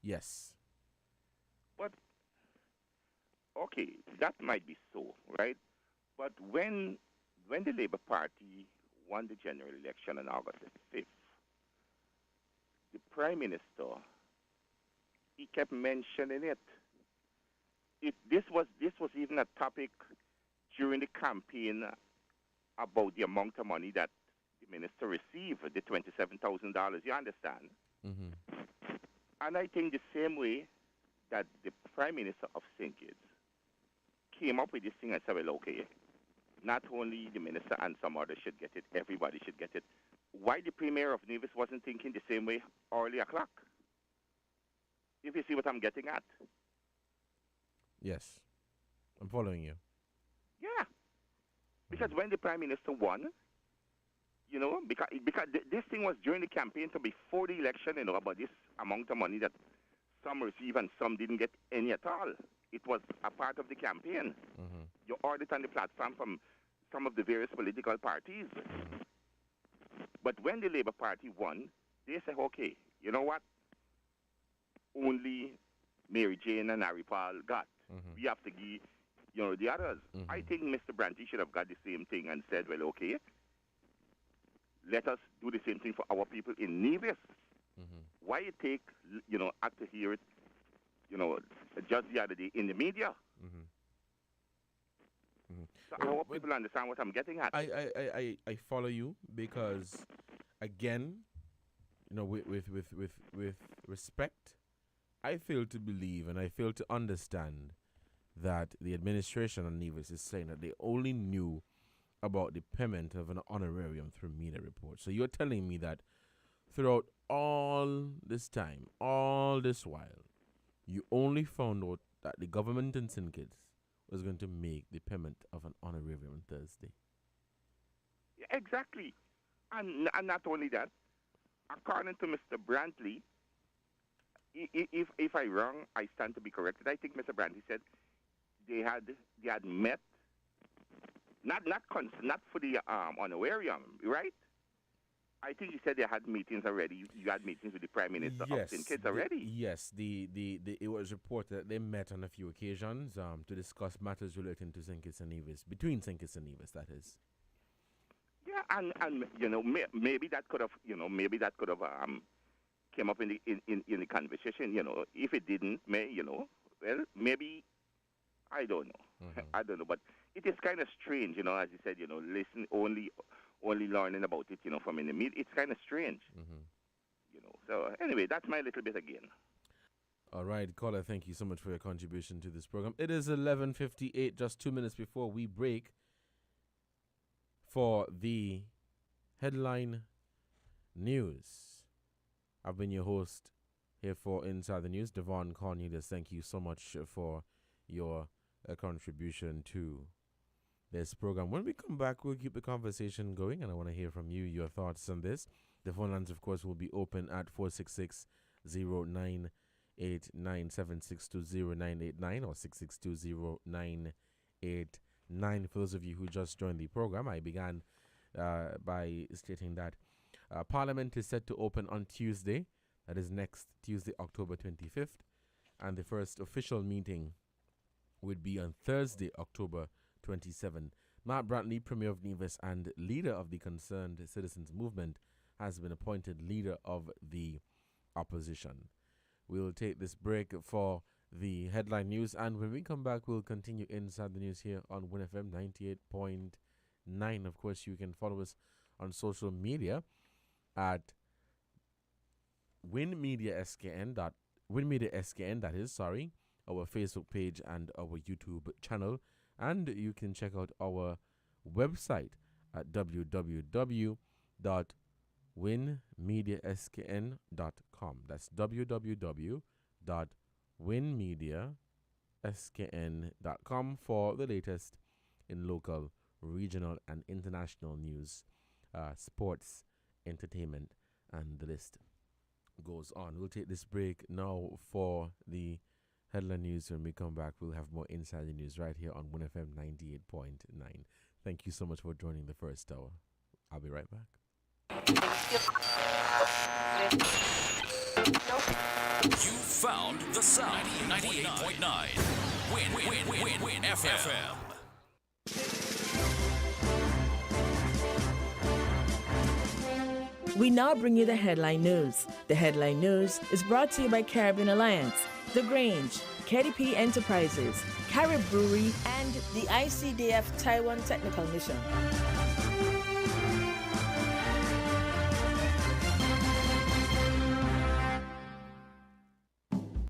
Yes. But, okay, that might be so, right? But when the Labour Party won the general election on August 5th, the Prime Minister, he kept mentioning it. This was even a topic during the campaign about the amount of money that the minister received, the $27,000. You understand? Mm-hmm. And I think the same way that the Prime Minister of St. Kitts came up with this thing and said, well, okay, not only the minister and some others should get it, everybody should get it. Why the Premier of Nevis wasn't thinking the same way early o'clock? If you see what I'm getting at. Yes. I'm following you. Yeah. Because when the Prime Minister won, because this thing was during the campaign, so before the election, about this amount of money that some received and some didn't get any at all. It was a part of the campaign. Mm-hmm. You heard it on the platform from some of the various political parties. Mm-hmm. But when the Labour Party won, they said, okay, you know what? Only Mary Jane and Harry Paul got. Mm-hmm. We have to give, the others. Mm-hmm. I think Mr. Branty should have got the same thing and said, well, okay, let us do the same thing for our people in Nevis. Mm-hmm. Why it take, had to hear it, just the other day in the media. Mm-hmm. Mm-hmm. So I hope people understand what I'm getting at. I follow you because, again, you know, with respect, I fail to believe and I fail to understand that the administration on Nevis is saying that they only knew about the payment of an honorarium through media reports. So you're telling me that throughout all this time, all this while, you only found out that the government in St. Kitts was going to make the payment of an honorarium on Thursday. Yeah, exactly. And not only that, according to Mr. Brantley, if I'm wrong, I stand to be corrected. I think Mr. Brantley said they had met, not for the honorarium, right? I think he said they had meetings already. You had meetings with the Prime Minister of St. Kitts already. It was reported that they met on a few occasions to discuss matters relating to St. Kitts and Nevis, between St. Kitts and Nevis, that is. Yeah, and you know, maybe that could have came up in the conversation. You know, if it didn't, maybe I don't know. Mm-hmm. I don't know, but it is kind of strange, you know, as you said, you know, listen only learning about it, you know, from in the media. It's kind of strange, you know. So anyway, that's my little bit again. All right, caller, thank you so much for your contribution to this program. It is 11:58, just 2 minutes before we break for the headline news. I've been your host here for Inside the News, Devon Cornelius. Thank you so much for your contribution to this program. When we come back, we'll keep the conversation going, and I want to hear from you, your thoughts on this. The phone lines, of course, will be open at 466-0989, 7620989, or 6620989. For those of you who just joined the program, I began by stating that Parliament is set to open on Tuesday, that is next Tuesday, October 25th, and the first official meeting would be on Thursday, October 27. Mark Brantley, Premier of Nevis and leader of the Concerned Citizens Movement, has been appointed leader of the opposition. We'll take this break for the headline news, and when we come back, we'll continue Inside the News here on WinFM 98.9. Of course, you can follow us on social media at WinMediaSKN, that is, our Facebook page and our YouTube channel. And you can check out our website at www.winmediaskn.com. That's www.winmediaskn.com for the latest in local, regional, and international news, sports, entertainment, and the list goes on. We'll take this break now for the headline news. When we come back, we'll have more Inside the News right here on 1FM 98.9. Thank you so much for joining the first hour. I'll be right back. You found the sound. 98.9. Win FM. We now bring you the headline news. The headline news is brought to you by Caribbean Alliance, The Grange, KDP Enterprises, Carib Brewery, and the ICDF Taiwan Technical Mission.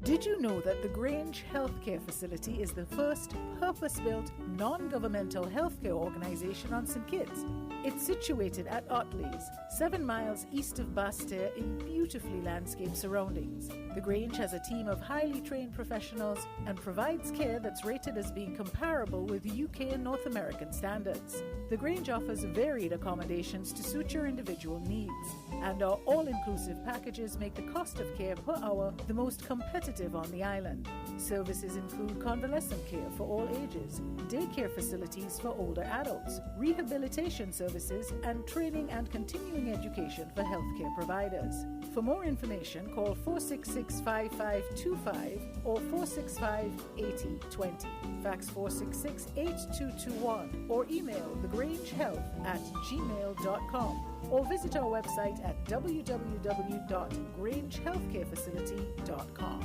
Did you know that the Grange Healthcare Facility is the first purpose-built, non-governmental healthcare organization on St. Kitts? It's situated at Otley's, 7 miles east of Basseterre in beautifully landscaped surroundings. The Grange has a team of highly trained professionals and provides care that's rated as being comparable with UK and North American standards. The Grange offers varied accommodations to suit your individual needs, and our all-inclusive packages make the cost of care per hour the most competitive on the island. Services include convalescent care for all ages, daycare facilities for older adults, rehabilitation services, and training and continuing education for healthcare providers. For more information, call 466-5525 or 465-8020. Fax 466-8221 or email thegrangehealth@gmail.com or visit our website at www.grangehealthcarefacility.com.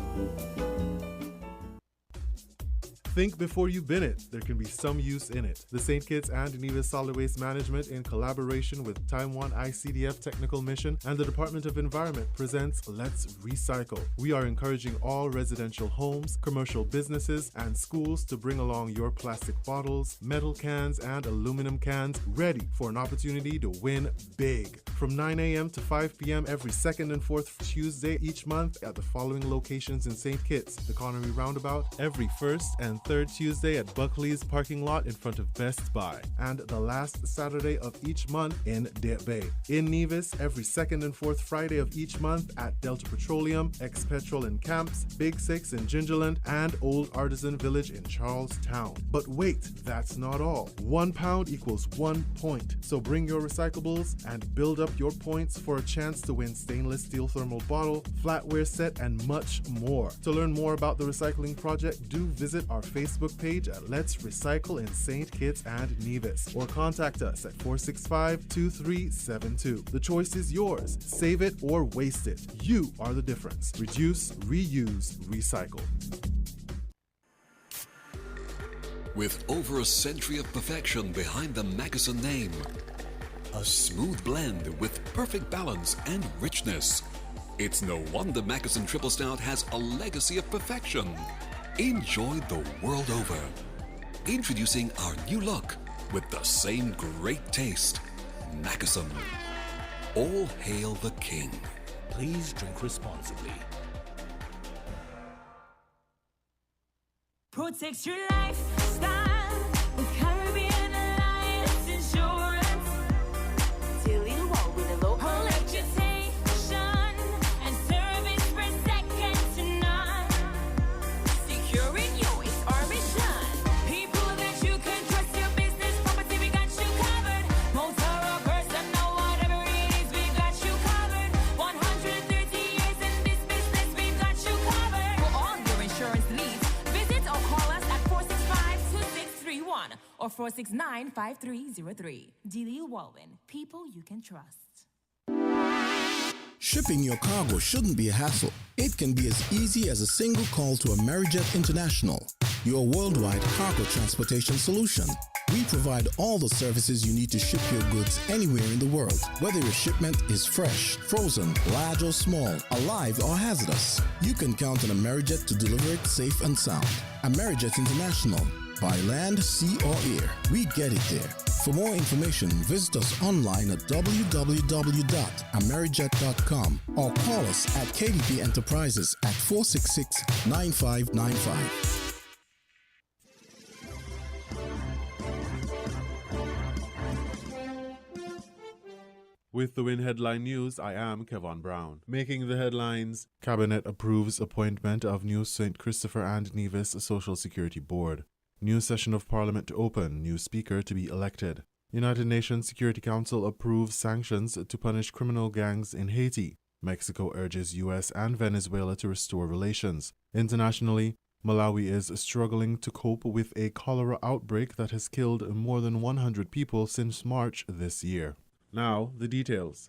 Think before you bin it. There can be some use in it. The St. Kitts and Nevis Solid Waste Management, in collaboration with Taiwan ICDF Technical Mission and the Department of Environment, presents Let's Recycle. We are encouraging all residential homes, commercial businesses, and schools to bring along your plastic bottles, metal cans, and aluminum cans ready for an opportunity to win big. From 9 a.m. to 5 p.m. every second and fourth Tuesday each month at the following locations in St. Kitts: the Connery Roundabout, every first and third Tuesday at Buckley's parking lot in front of Best Buy, and the last Saturday of each month in Deep Bay. In Nevis, every second and fourth Friday of each month at Delta Petroleum, Ex-Petrol in Camps, Big Six in Gingerland, and Old Artisan Village in Charlestown. But wait, that's not all. 1 pound equals 1 point. So bring your recyclables and build up your points for a chance to win stainless steel thermal bottle, flatware set, and much more. To learn more about the recycling project, do visit our Facebook page at Let's Recycle in St. Kitts and Nevis, or contact us at 465-2372. The choice is yours. Save it or waste it. You are the difference. Reduce, reuse, recycle. With over a century of perfection behind the Mackeson name, a smooth blend with perfect balance and richness, it's no wonder Mackeson Triple Stout has a legacy of perfection. Enjoyed the world over. Introducing our new look with the same great taste. Mackeson. All hail the king. Please drink responsibly. Protect your lifestyle with Caribbean Alliance Insurance. Dealing well with a low reputation and service for second to none. Securing you is our mission. People that you can trust, your business, property, we got you covered. Motor or personal, whatever it is, we got you covered. 130 years in this business, we got you covered. For all your insurance needs, visit or call us at 465-2631 or 469-5303. Dealey Walwyn, people you can trust. Shipping your cargo shouldn't be a hassle. It can be as easy as a single call to Amerijet International, your worldwide cargo transportation solution. We provide all the services you need to ship your goods anywhere in the world, whether your shipment is fresh, frozen, large or small, alive or hazardous. You can count on Amerijet to deliver it safe and sound. Amerijet International, by land, sea or air, we get it there. For more information, visit us online at www.amerijet.com or call us at KDP Enterprises at 466-9595. With the WIN headline news, I am Kevon Brown. Making the headlines, Cabinet approves appointment of new St. Christopher and Nevis Social Security Board. New session of Parliament to open, new speaker to be elected. United Nations Security Council approves sanctions to punish criminal gangs in Haiti. Mexico urges U.S. and Venezuela to restore relations. Internationally, Malawi is struggling to cope with a cholera outbreak that has killed more than 100 people since March this year. Now, the details.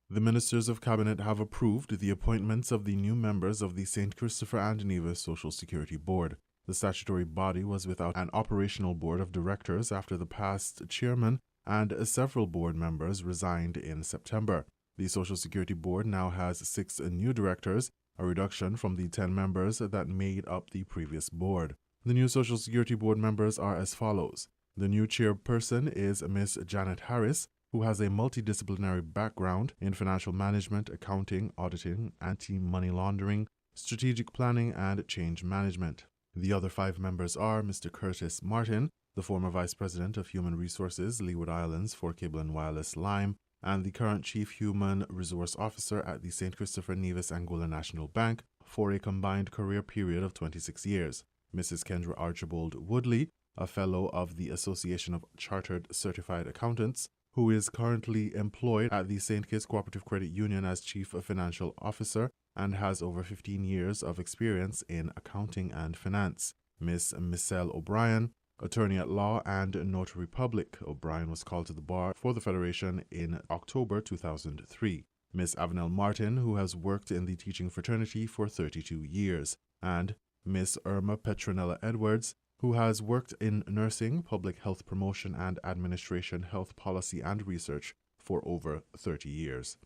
The Ministers of Cabinet have approved the appointments of the new members of the St. Christopher and Nevis Social Security Board. The statutory body was without an operational board of directors after the past chairman and several board members resigned in September. The Social Security Board now has 6 new directors, a reduction from the 10 members that made up the previous board. The new Social Security Board members are as follows. The new chairperson is Ms. Janet Harris, who has a multidisciplinary background in financial management, accounting, auditing, anti-money laundering, strategic planning, and change management. The other 5 members are Mr. Curtis Martin, the former Vice President of Human Resources, Leeward Islands for Cable and Wireless Lime, and the current Chief Human Resource Officer at the St. Christopher Nevis Angola National Bank for a combined career period of 26 years. Mrs. Kendra Archibald Woodley, a Fellow of the Association of Chartered Certified Accountants, who is currently employed at the St. Kitts Cooperative Credit Union as Chief Financial Officer and has over 15 years of experience in accounting and finance. Miss Michelle O'Brien, Attorney at Law and Notary Public. O'Brien was called to the bar for the Federation in October 2003. Miss Avenel Martin, who has worked in the teaching fraternity for 32 years, and Miss Irma Petronella Edwards, who has worked in nursing, public health promotion and administration, health policy and research for over 30 years.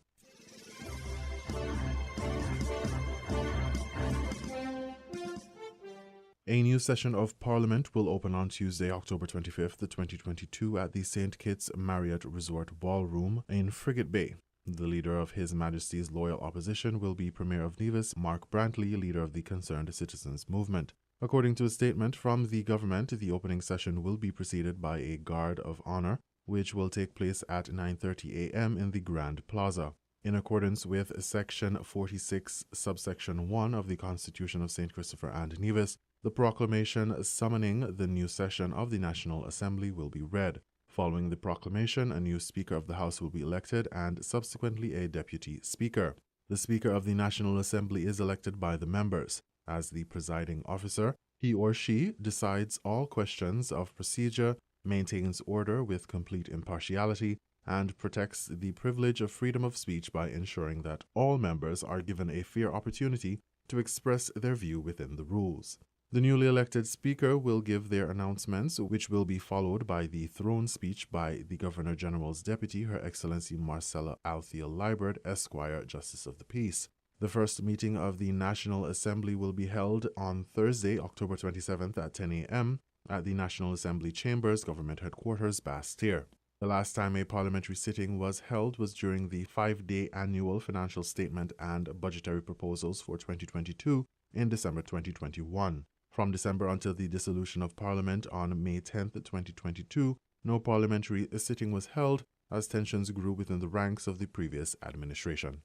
A new session of Parliament will open on Tuesday, October 25th, 2022 at the St. Kitts Marriott Resort Ballroom in Frigate Bay. The leader of His Majesty's Loyal Opposition will be Premier of Nevis, Mark Brantley, leader of the Concerned Citizens Movement. According to a statement from the government, the opening session will be preceded by a Guard of Honor, which will take place at 9:30 a.m. in the Grand Plaza. In accordance with Section 46, subsection 1 of the Constitution of St. Christopher and Nevis, the proclamation summoning the new session of the National Assembly will be read. Following the proclamation, a new Speaker of the House will be elected and subsequently a Deputy Speaker. The Speaker of the National Assembly is elected by the members. As the presiding officer, he or she decides all questions of procedure, maintains order with complete impartiality, and protects the privilege of freedom of speech by ensuring that all members are given a fair opportunity to express their view within the rules. The newly elected Speaker will give their announcements, which will be followed by the throne speech by the Governor-General's Deputy, Her Excellency Marcella Althea Liburd, Esquire, Justice of the Peace. The first meeting of the National Assembly will be held on Thursday, October 27th at 10 a.m. at the National Assembly Chambers, Government Headquarters, Bastille. The last time a parliamentary sitting was held was during the 5-day annual financial statement and budgetary proposals for 2022 in December 2021. From December until the dissolution of Parliament on May 10, 2022, no parliamentary sitting was held as tensions grew within the ranks of the previous administration.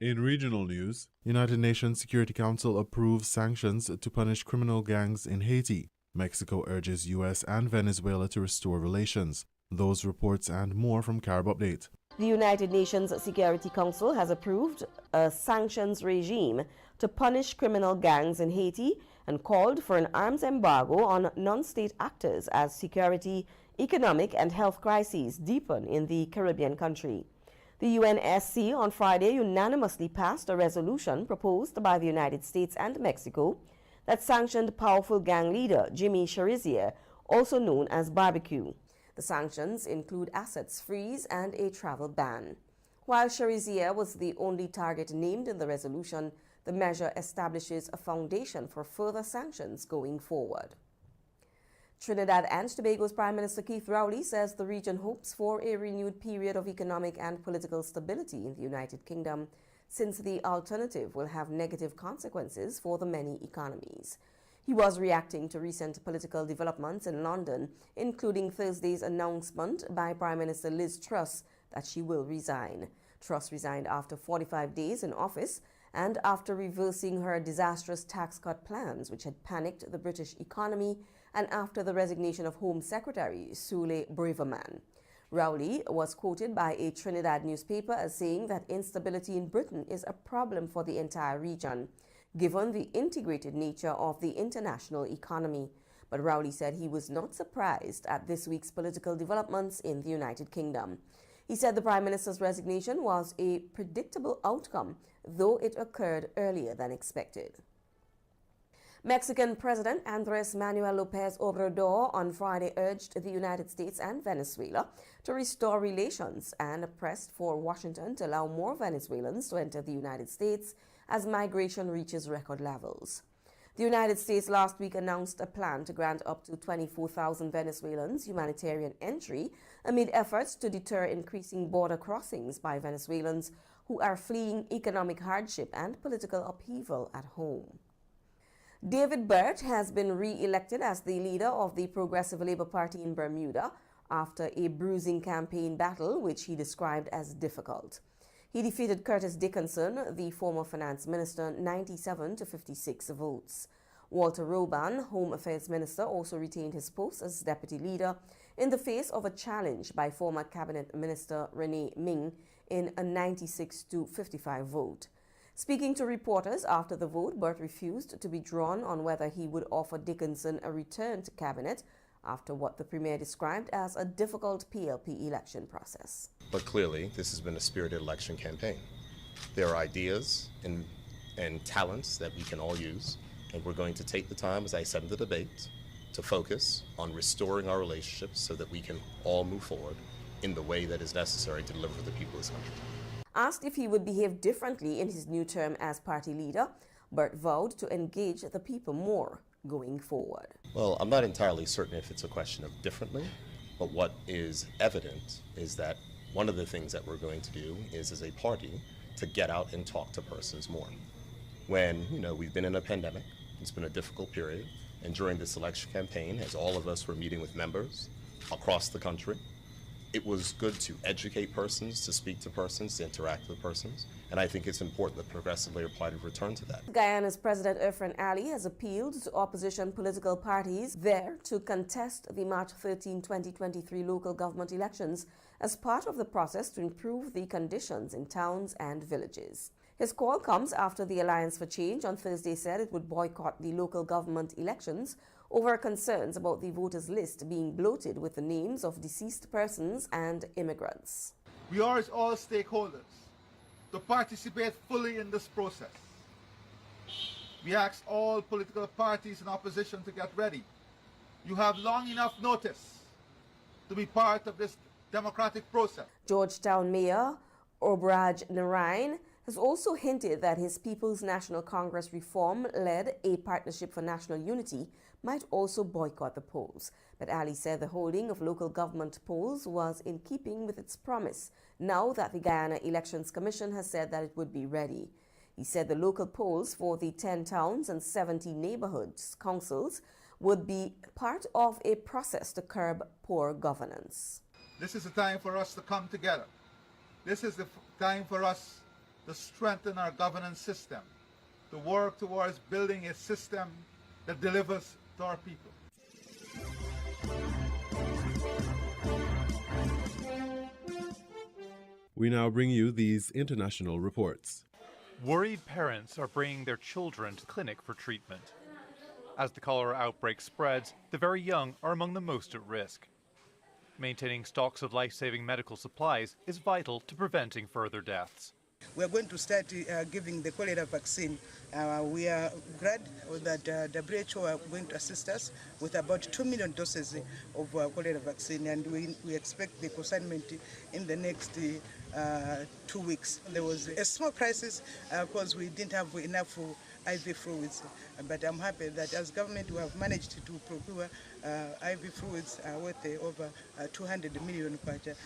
In regional news, United Nations Security Council approves sanctions to punish criminal gangs in Haiti. Mexico urges U.S. and Venezuela to restore relations. Those reports and more from Carib Update. The United Nations Security Council has approved a sanctions regime to punish criminal gangs in Haiti and called for an arms embargo on non-state actors as security, economic, and health crises deepen in the Caribbean country. The UNSC on Friday unanimously passed a resolution proposed by the United States and Mexico that sanctioned powerful gang leader Jimmy Cherizier, also known as Barbecue. The sanctions include assets freeze and a travel ban. While Cherizier was the only target named in the resolution, the measure establishes a foundation for further sanctions going forward. Trinidad and Tobago's Prime Minister Keith Rowley says the region hopes for a renewed period of economic and political stability in the United Kingdom, since the alternative will have negative consequences for the many economies. He was reacting to recent political developments in London, including Thursday's announcement by Prime Minister Liz Truss that she will resign. Truss resigned after 45 days in office and after reversing her disastrous tax cut plans, which had panicked the British economy, and after the resignation of Home Secretary Sule Braverman. Rowley was quoted by a Trinidad newspaper as saying that instability in Britain is a problem for the entire region, given the integrated nature of the international economy. But Rowley said he was not surprised at this week's political developments in the United Kingdom. He said the Prime Minister's resignation was a predictable outcome, though it occurred earlier than expected. Mexican President Andrés Manuel López Obrador on Friday urged the United States and Venezuela to restore relations and pressed for Washington to allow more Venezuelans to enter the United States as migration reaches record levels. The United States last week announced a plan to grant up to 24,000 Venezuelans humanitarian entry amid efforts to deter increasing border crossings by Venezuelans who are fleeing economic hardship and political upheaval at home. David Burt has been re-elected as the leader of the Progressive Labour Party in Bermuda after a bruising campaign battle which he described as difficult. He defeated Curtis Dickinson, the former finance minister, 97 to 56 votes. Walter Roban, Home Affairs Minister, also retained his post as deputy leader in the face of a challenge by former cabinet minister Renee Ming in a 96 to 55 vote. Speaking to reporters after the vote, Burt refused to be drawn on whether he would offer Dickinson a return to cabinet after what the Premier described as a difficult PLP election process. But clearly, this has been a spirited election campaign. There are ideas and talents that we can all use, and we're going to take the time, as I said in the debate, to focus on restoring our relationships so that we can all move forward in the way that is necessary to deliver for the people of this country. Asked if he would behave differently in his new term as party leader, Burt vowed to engage the people more going forward. Well, I'm not entirely certain if it's a question of differently, but what is evident is that one of the things that we're going to do is, as a party, to get out and talk to persons more. When, we've been in a pandemic, it's been a difficult period, and during this election campaign, as all of us were meeting with members across the country, it was good to educate persons, to speak to persons, to interact with persons, and I think it's important that Progressive Labour Party return to that. Guyana's President Irfan Ali has appealed to opposition political parties there to contest the March 13, 2023 local government elections as part of the process to improve the conditions in towns and villages. His call comes after the Alliance for Change on Thursday said it would boycott the local government elections over concerns about the voters' list being bloated with the names of deceased persons and immigrants. We urge all stakeholders to participate fully in this process. We ask all political parties in opposition to get ready. You have long enough notice to be part of this democratic process. Georgetown Mayor Obraj Narain has also hinted that his People's National Congress reform-led A Partnership for National Unity might also boycott the polls. But Ali said the holding of local government polls was in keeping with its promise, now that the Guyana Elections Commission has said that it would be ready. He said the local polls for the 10 towns and 70 neighborhoods councils would be part of a process to curb poor governance. This is the time for us to come together. This is the time for us to strengthen our governance system, to work towards building a system that delivers to our people. We now bring you these international reports. Worried parents are bringing their children to clinic for treatment. As the cholera outbreak spreads, the very young are among the most at risk. Maintaining stocks of life-saving medical supplies is vital to preventing further deaths. We are going to start giving the cholera vaccine. We are glad that WHO are going to assist us with about 2 million doses of cholera vaccine, and we expect the consignment in the next 2 weeks. There was a small crisis because we didn't have enough IV fluids, but I'm happy that as government we have managed to procure IV fluids worth over 200 million kwacha.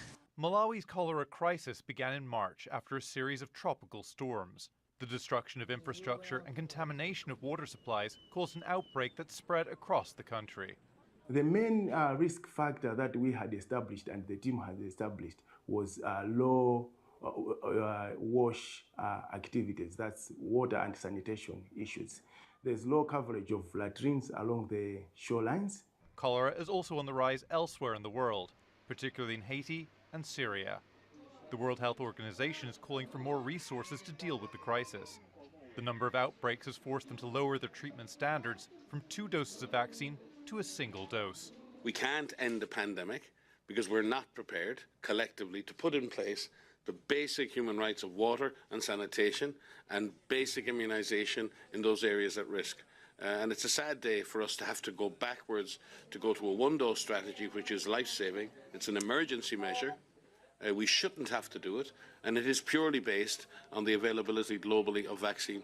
Malawi's cholera crisis began in March after a series of tropical storms. The destruction of infrastructure and contamination of water supplies caused an outbreak that spread across the country. The main risk factor that we had established and the team had established was low wash activities, that's water and sanitation issues. There's low coverage of latrines along the shorelines. Cholera is also on the rise elsewhere in the world, particularly in Haiti and Syria. The World Health Organization is calling for more resources to deal with the crisis. The number of outbreaks has forced them to lower their treatment standards from 2 doses of vaccine to a single dose. We can't end the pandemic because we're not prepared collectively to put in place the basic human rights of water and sanitation and basic immunization in those areas at risk. And it's a sad day for us to have to go backwards to go to a one-dose strategy, which is life-saving. It's an emergency measure. We shouldn't have to do it, and it is purely based on the availability globally of vaccine.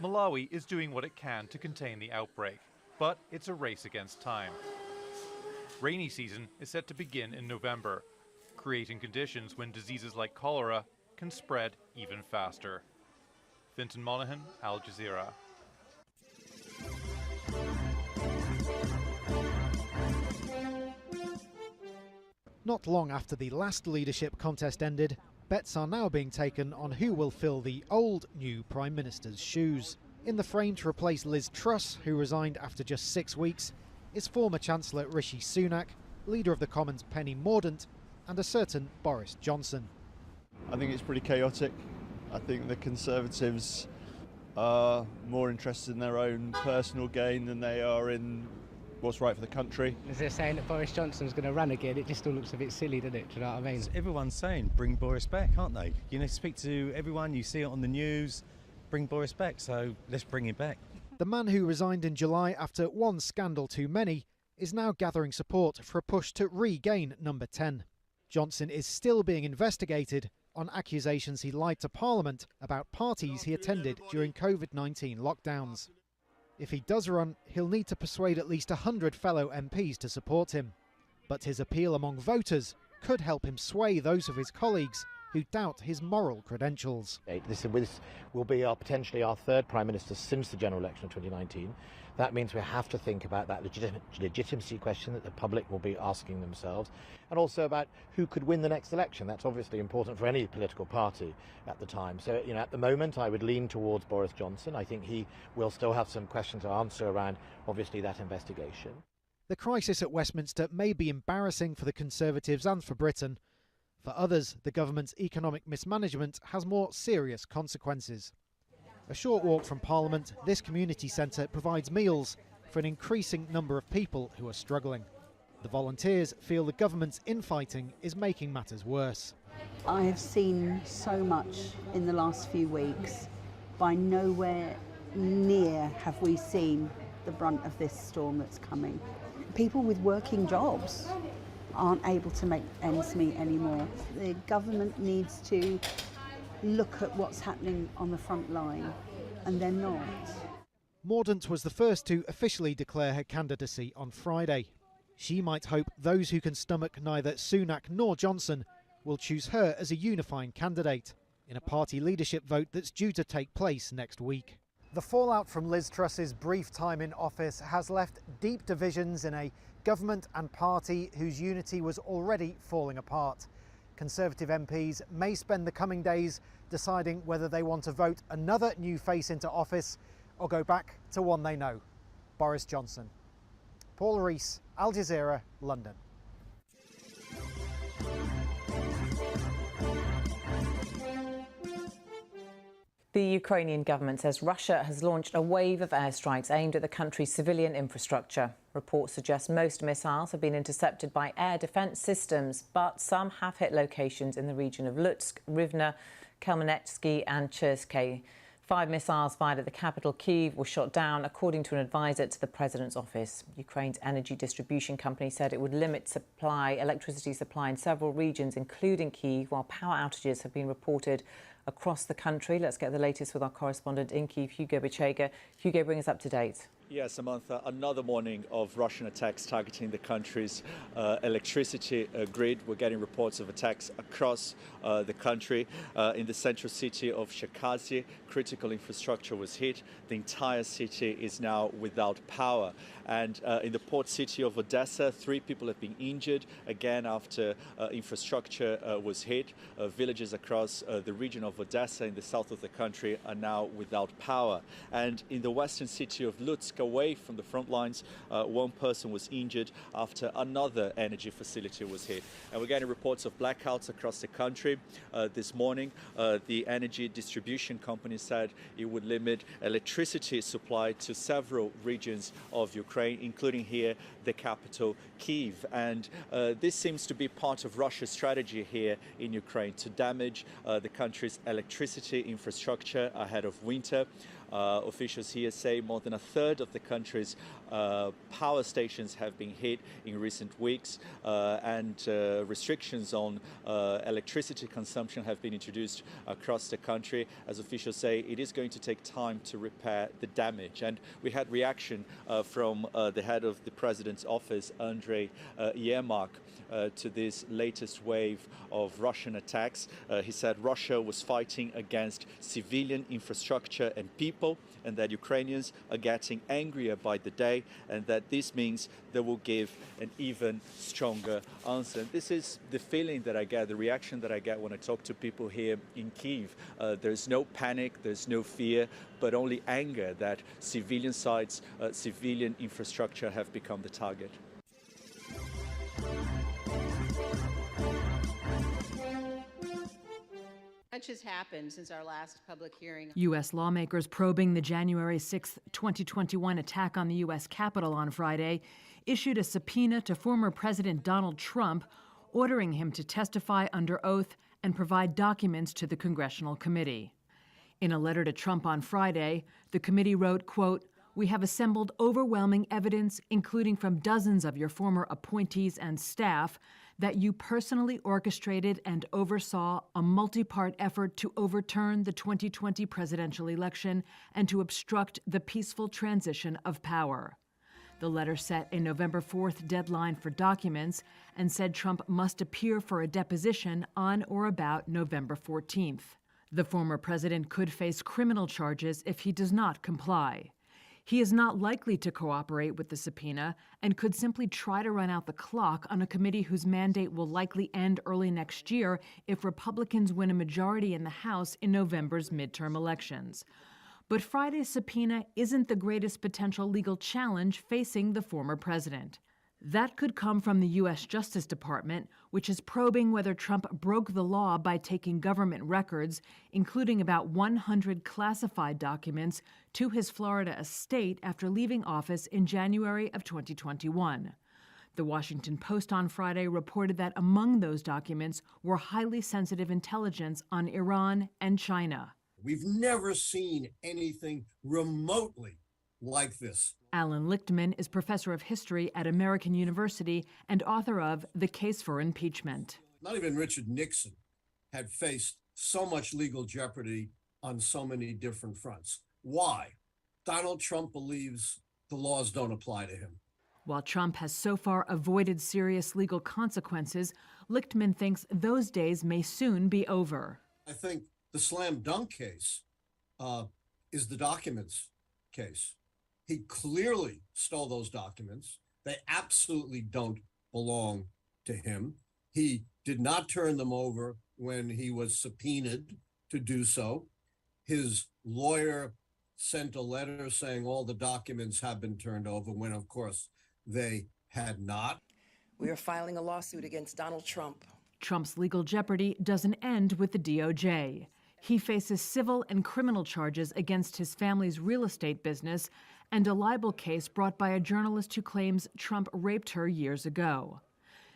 Malawi is doing what it can to contain the outbreak, but it's a race against time. Rainy season is set to begin in November, creating conditions when diseases like cholera can spread even faster. Fintan Monaghan, Al Jazeera. Not long after the last leadership contest ended, bets are now being taken on who will fill the old new Prime Minister's shoes. In the frame to replace Liz Truss, who resigned after just 6 weeks, is former Chancellor Rishi Sunak, Leader of the Commons Penny Mordaunt, and a certain Boris Johnson. I think it's pretty chaotic. I think the Conservatives are more interested in their own personal gain than they are in what's right for the country. As they're saying that Boris Johnson's going to run again, it just all looks a bit silly, doesn't it? Do you know what I mean? Everyone's saying bring Boris back, aren't they? You know, speak to everyone, you see it on the news, bring Boris back, so let's bring him back. The man who resigned in July after one scandal too many is now gathering support for a push to regain number 10. Johnson is still being investigated on accusations he lied to Parliament about parties he attended during COVID-19 lockdowns. If he does run, he'll need to persuade at least 100 fellow MPs to support him. But his appeal among voters could help him sway those of his colleagues who doubt his moral credentials. This will be potentially our third Prime Minister since the general election of 2019. That means we have to think about that legitimacy question that the public will be asking themselves, and also about who could win the next election. That's obviously important for any political party at the time. So, you know, at the moment I would lean towards Boris Johnson. I think he will still have some questions to answer around, obviously, that investigation. The crisis at Westminster may be embarrassing for the Conservatives and for Britain. For others, the government's economic mismanagement has more serious consequences. A short walk from Parliament, this community centre provides meals for an increasing number of people who are struggling. The volunteers feel the government's infighting is making matters worse. I have seen so much in the last few weeks. By nowhere near have we seen the brunt of this storm that's coming. People with working jobs aren't able to make ends meet anymore. The government needs to look at what's happening on the front line, and they're not. Mordaunt was the first to officially declare her candidacy on Friday. She might hope those who can stomach neither Sunak nor Johnson will choose her as a unifying candidate in a party leadership vote that's due to take place next week. The fallout from Liz Truss's brief time in office has left deep divisions in a government and party whose unity was already falling apart. Conservative MPs may spend the coming days deciding whether they want to vote another new face into office or go back to one they know, Boris Johnson. Paul Rees, Al Jazeera, London. The Ukrainian government says Russia has launched a wave of airstrikes aimed at the country's civilian infrastructure. Reports suggest most missiles have been intercepted by air defense systems, but some have hit locations in the region of Lutsk, Rivne, Khmelnytsky and Chersk. 5 missiles fired at the capital, Kyiv, were shot down, according to an advisor to the president's office. Ukraine's energy distribution company said it would limit electricity supply in several regions, including Kyiv, while power outages have been reported across the country. Let's get the latest with our correspondent in Kyiv, Hugo Bichega. Hugo, bring us up to date. Yes, Samantha, another morning of Russian attacks targeting the country's electricity grid. We're getting reports of attacks across the country. In the central city of Cherkasy, critical infrastructure was hit. The entire city is now without power. And in the port city of Odessa, 3 people have been injured, again after infrastructure was hit. Villages across the region of Odessa in the south of the country are now without power. And in the western city of Lutsk, away from the front lines, 1 person was injured after another energy facility was hit. And we're getting reports of blackouts across the country. This morning, the energy distribution company said it would limit electricity supply to several regions of Ukraine, including here, the capital, Kyiv. And this seems to be part of Russia's strategy here in Ukraine to damage the country's electricity infrastructure ahead of winter. Officials here say more than a third of the country's power stations have been hit in recent weeks, and restrictions on electricity consumption have been introduced across the country. As officials say, it is going to take time to repair the damage. And we had reaction from the head of the president's office, Andrei Yermak, to this latest wave of Russian attacks. He said Russia was fighting against civilian infrastructure and people, and that Ukrainians are getting angrier by the day, and that this means they will give an even stronger answer. And this is the feeling that I get, the reaction that I get when I talk to people here in Kyiv. There's no panic, there's no fear, but only anger that civilian sites, civilian infrastructure have become the target. Much has happened since our last public hearing. U.S. lawmakers probing the January 6, 2021 attack on the U.S. Capitol on Friday issued a subpoena to former President Donald Trump, ordering him to testify under oath and provide documents to the Congressional Committee. In a letter to Trump on Friday, the committee wrote, quote, "We have assembled overwhelming evidence, including from dozens of your former appointees and staff, that you personally orchestrated and oversaw a multi-part effort to overturn the 2020 presidential election and to obstruct the peaceful transition of power." The letter set a November 4th deadline for documents and said Trump must appear for a deposition on or about November 14th. The former president could face criminal charges if he does not comply. He is not likely to cooperate with the subpoena and could simply try to run out the clock on a committee whose mandate will likely end early next year if Republicans win a majority in the House in November's midterm elections. But Friday's subpoena isn't the greatest potential legal challenge facing the former president. That could come from the U.S. Justice Department, which is probing whether Trump broke the law by taking government records, including about 100 classified documents, to his Florida estate after leaving office in January of 2021. The Washington Post on Friday reported that among those documents were highly sensitive intelligence on Iran and China. We've never seen anything remotely like this. Alan Lichtman is professor of history at American University and author of The Case for Impeachment. Not even Richard Nixon had faced so much legal jeopardy on so many different fronts. Why? Donald Trump believes the laws don't apply to him. While Trump has so far avoided serious legal consequences, Lichtman thinks those days may soon be over. I think the slam dunk case is the documents case. He clearly stole those documents. They absolutely don't belong to him. He did not turn them over when he was subpoenaed to do so. His lawyer sent a letter saying all the documents have been turned over when, of course, they had not. We are filing a lawsuit against Donald Trump. Trump's legal jeopardy doesn't end with the DOJ. He faces civil and criminal charges against his family's real estate business and a libel case brought by a journalist who claims Trump raped her years ago.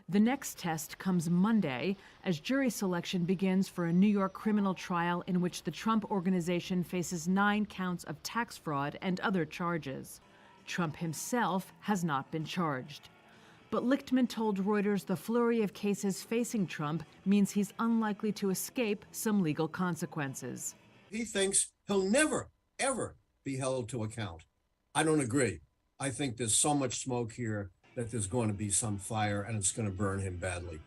The next test comes Monday as jury selection begins for a New York criminal trial in which the Trump Organization faces 9 counts of tax fraud and other charges. Trump himself has not been charged. But Lichtman told Reuters the flurry of cases facing Trump means he's unlikely to escape some legal consequences. He thinks he'll never, ever be held to account. I don't agree. I think there's so much smoke here that there's going to be some fire and it's going to burn him badly.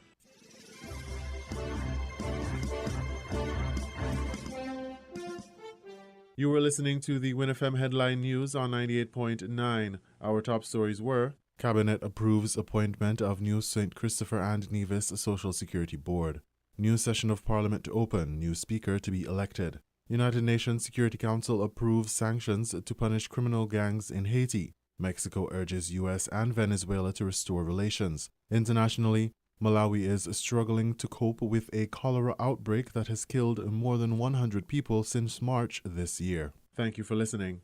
You were listening to the WinFM Headline News on 98.9. Our top stories were: Cabinet approves appointment of new St. Christopher and Nevis Social Security Board. New session of Parliament to open. New Speaker to be elected. United Nations Security Council approves sanctions to punish criminal gangs in Haiti. Mexico urges U.S. and Venezuela to restore relations. Internationally, Malawi is struggling to cope with a cholera outbreak that has killed more than 100 people since March this year. Thank you for listening.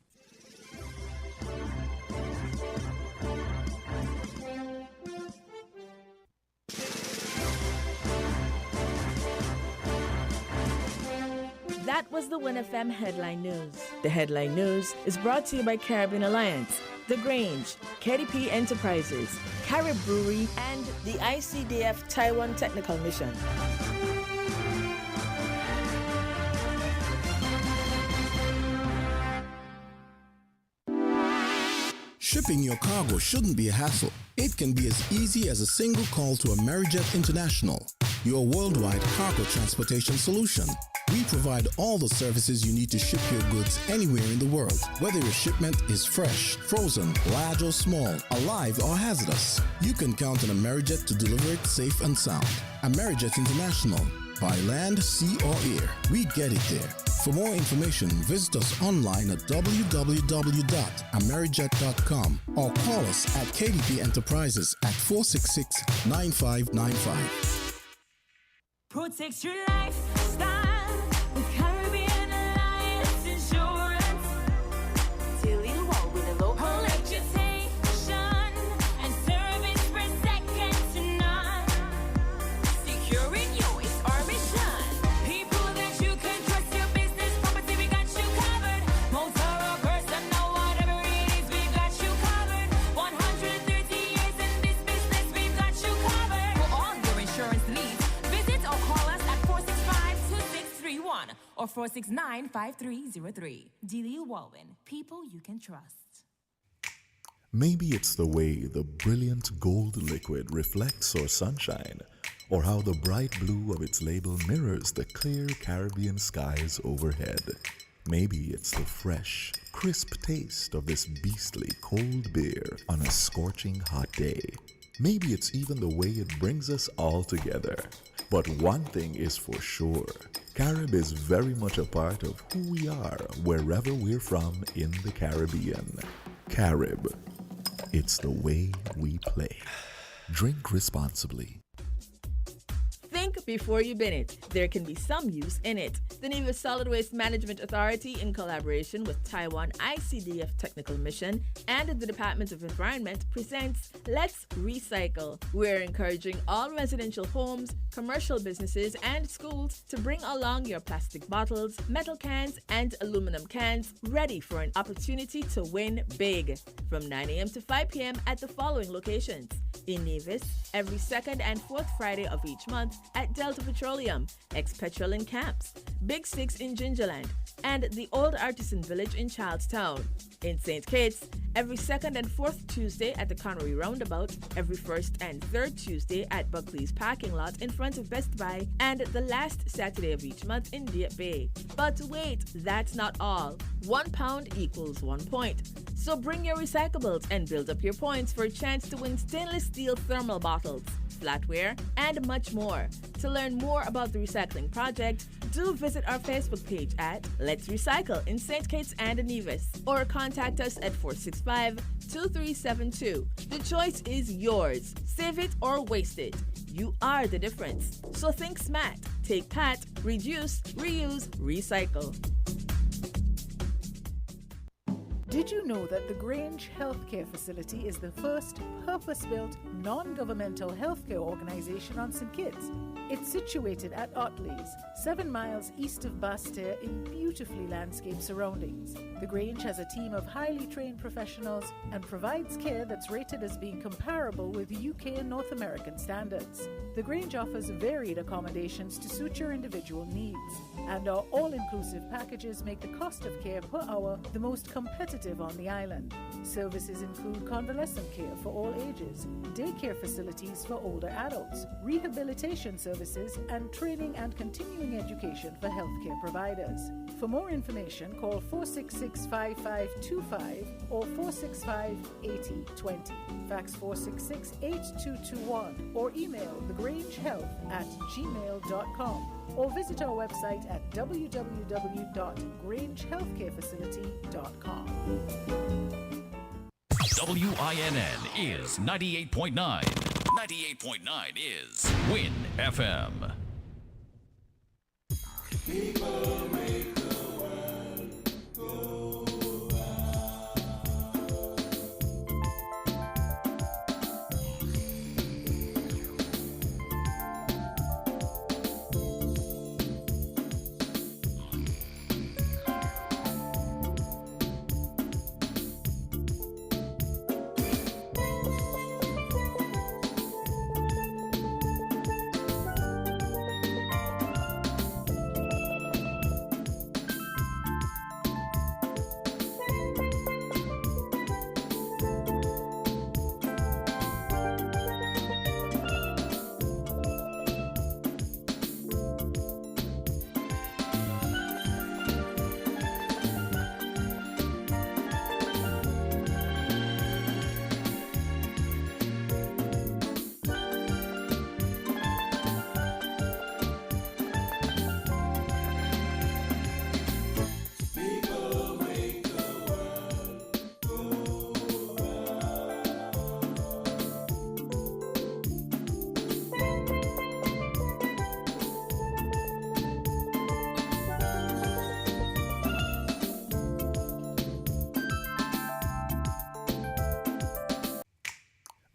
That was the WinFM Headline News. The Headline News is brought to you by Caribbean Alliance, The Grange, KDP Enterprises, Carib Brewery, and the ICDF Taiwan Technical Mission. Shipping your cargo shouldn't be a hassle. It can be as easy as a single call to Amerijet International, your worldwide cargo transportation solution. We provide all the services you need to ship your goods anywhere in the world, whether your shipment is fresh, frozen, large or small, alive or hazardous. You can count on Amerijet to deliver it safe and sound. Amerijet International, by land, sea or air, we get it there. For more information, visit us online at www.amerijet.com or call us at KDP Enterprises at 466-9595. Protect your lifestyle. The Caribbean Alliance Insurance. Till you walk with a local reputation and service for second to none. Securing you is our mission. People that you can trust, your business property, we got you covered. Motor or personal, whatever it is, we got you covered. 130 years in this business, we've got you covered. For all your insurance needs, visit or call us at 465-2631 or 469-5303. Delia Walwyn, people you can trust. Maybe it's the way the brilliant gold liquid reflects our sunshine, or how the bright blue of its label mirrors the clear Caribbean skies overhead. Maybe it's the fresh, crisp taste of this beastly cold beer on a scorching hot day. Maybe it's even the way it brings us all together. But one thing is for sure, Carib is very much a part of who we are wherever we're from in the Caribbean. Carib, it's the way we play. Drink responsibly. Think before you bin it. There can be some use in it. The Nevis Solid Waste Management Authority, in collaboration with Taiwan ICDF Technical Mission and the Department of Environment, presents Let's Recycle. We're encouraging all residential homes, commercial businesses, and schools to bring along your plastic bottles, metal cans, and aluminum cans ready for an opportunity to win big. From 9 a.m. to 5 p.m. at the following locations: in Nevis, every second and fourth Friday of each month at Delta Petroleum, ex-Petrol in Camps, Big Six in Gingerland, and the Old Artisan Village in Charlestown. In St. Kitts, every second and fourth Tuesday at the Connery Roundabout, every first and third Tuesday at Buckley's parking lot in front of Best Buy, and the last Saturday of each month in Dieppe Bay. But wait, that's not all. 1 pound equals 1 point. So bring your recyclables and build up your points for a chance to win stainless steel thermal bottles, flatware, and much more. To learn more about the recycling project, do visit our Facebook page at Let's Recycle in St. Kitts and Nevis, or contact us at 465-2372. The choice is yours. Save it or waste it. You are the difference. So think smart. Take PAT, reduce, reuse, recycle. Did you know that the Grange Healthcare Facility is the first purpose-built, non-governmental healthcare organization on St. Kitts? It's situated at Otley's, 7 miles east of Basseterre in beautifully landscaped surroundings. The Grange has a team of highly trained professionals and provides care that's rated as being comparable with UK and North American standards. The Grange offers varied accommodations to suit your individual needs, and our all-inclusive packages make the cost of care per hour the most competitive on the island. Services include convalescent care for all ages, daycare facilities for older adults, rehabilitation services, and training and continuing education for healthcare providers. For more information, call 466-5525 or 465-8020. Fax 466-8221 or email thegrangehealth@gmail.com or visit our website at www.grangehealthcarefacility.com. WINN is 98.9. 98.9 is Win FM. People make the world go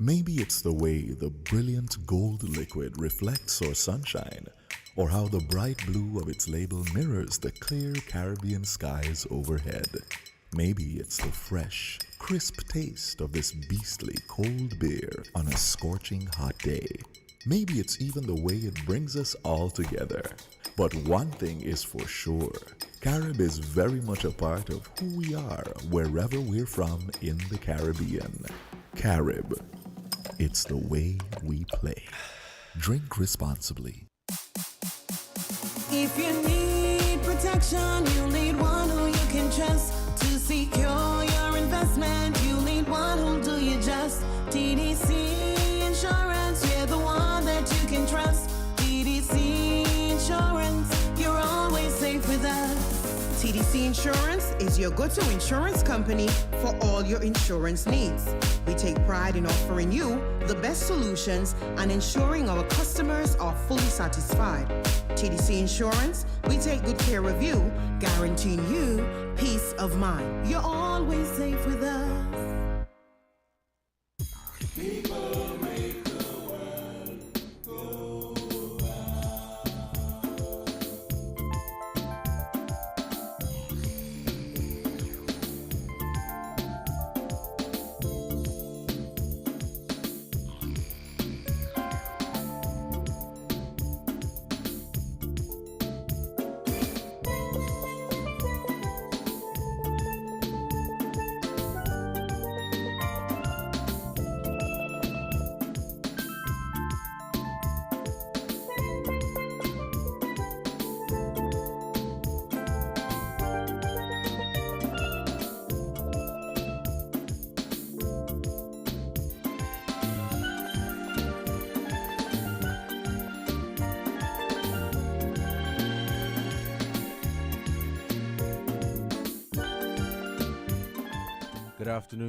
Maybe it's the way the brilliant gold liquid reflects our sunshine, or how the bright blue of its label mirrors the clear Caribbean skies overhead. Maybe it's the fresh, crisp taste of this beastly cold beer on a scorching hot day. Maybe it's even the way it brings us all together. But one thing is for sure, Carib is very much a part of who we are wherever we're from in the Caribbean. Carib, it's the way we play. Drink responsibly. If you need protection, you need one who you can trust. To secure your investment, you need one who'll do you just. TDC Insurance, we're the one that you can trust. TDC Insurance, you're always safe with us. TDC Insurance is your go-to insurance company for all your insurance needs. We take pride in offering you the best solutions and ensuring our customers are fully satisfied. TDC Insurance, we take good care of you, guaranteeing you peace of mind. You're always safe with us. People make the world go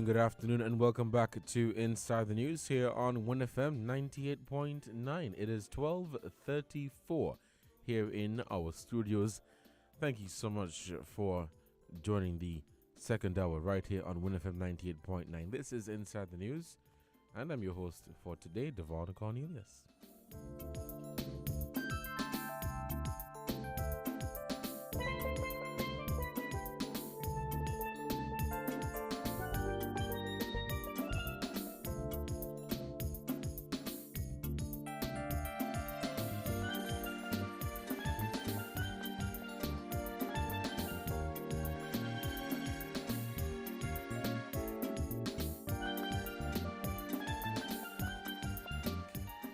Good afternoon, and welcome back to Inside the News here on 1FM 98.9. It is 12:34 here in our studios. Thank you so much for joining the second hour right here on 1FM 98.9. This is Inside the News, and I'm your host for today, Devon Cornelius.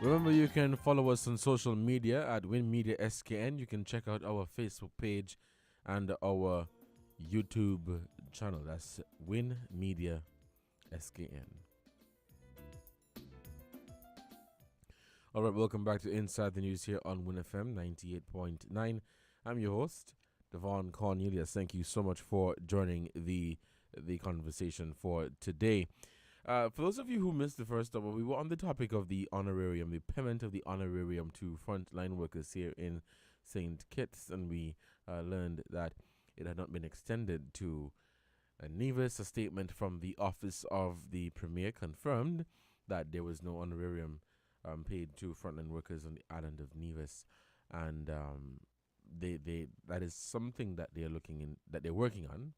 Remember, you can follow us on social media at WinMedia SKN. You can check out our Facebook page and our YouTube channel. That's WinMedia SKN. All right, welcome back to Inside the News here on WinFM 98.9. I'm your host, Devon Cornelius. Thank you so much for joining the conversation for today. For those of you who missed the first hour, we were on the topic of the honorarium, the payment of the honorarium to frontline workers here in St. Kitts, and we learned that it had not been extended to Nevis. A statement from the office of the Premier confirmed that there was no honorarium paid to frontline workers on the island of Nevis, and that is something that they're working on.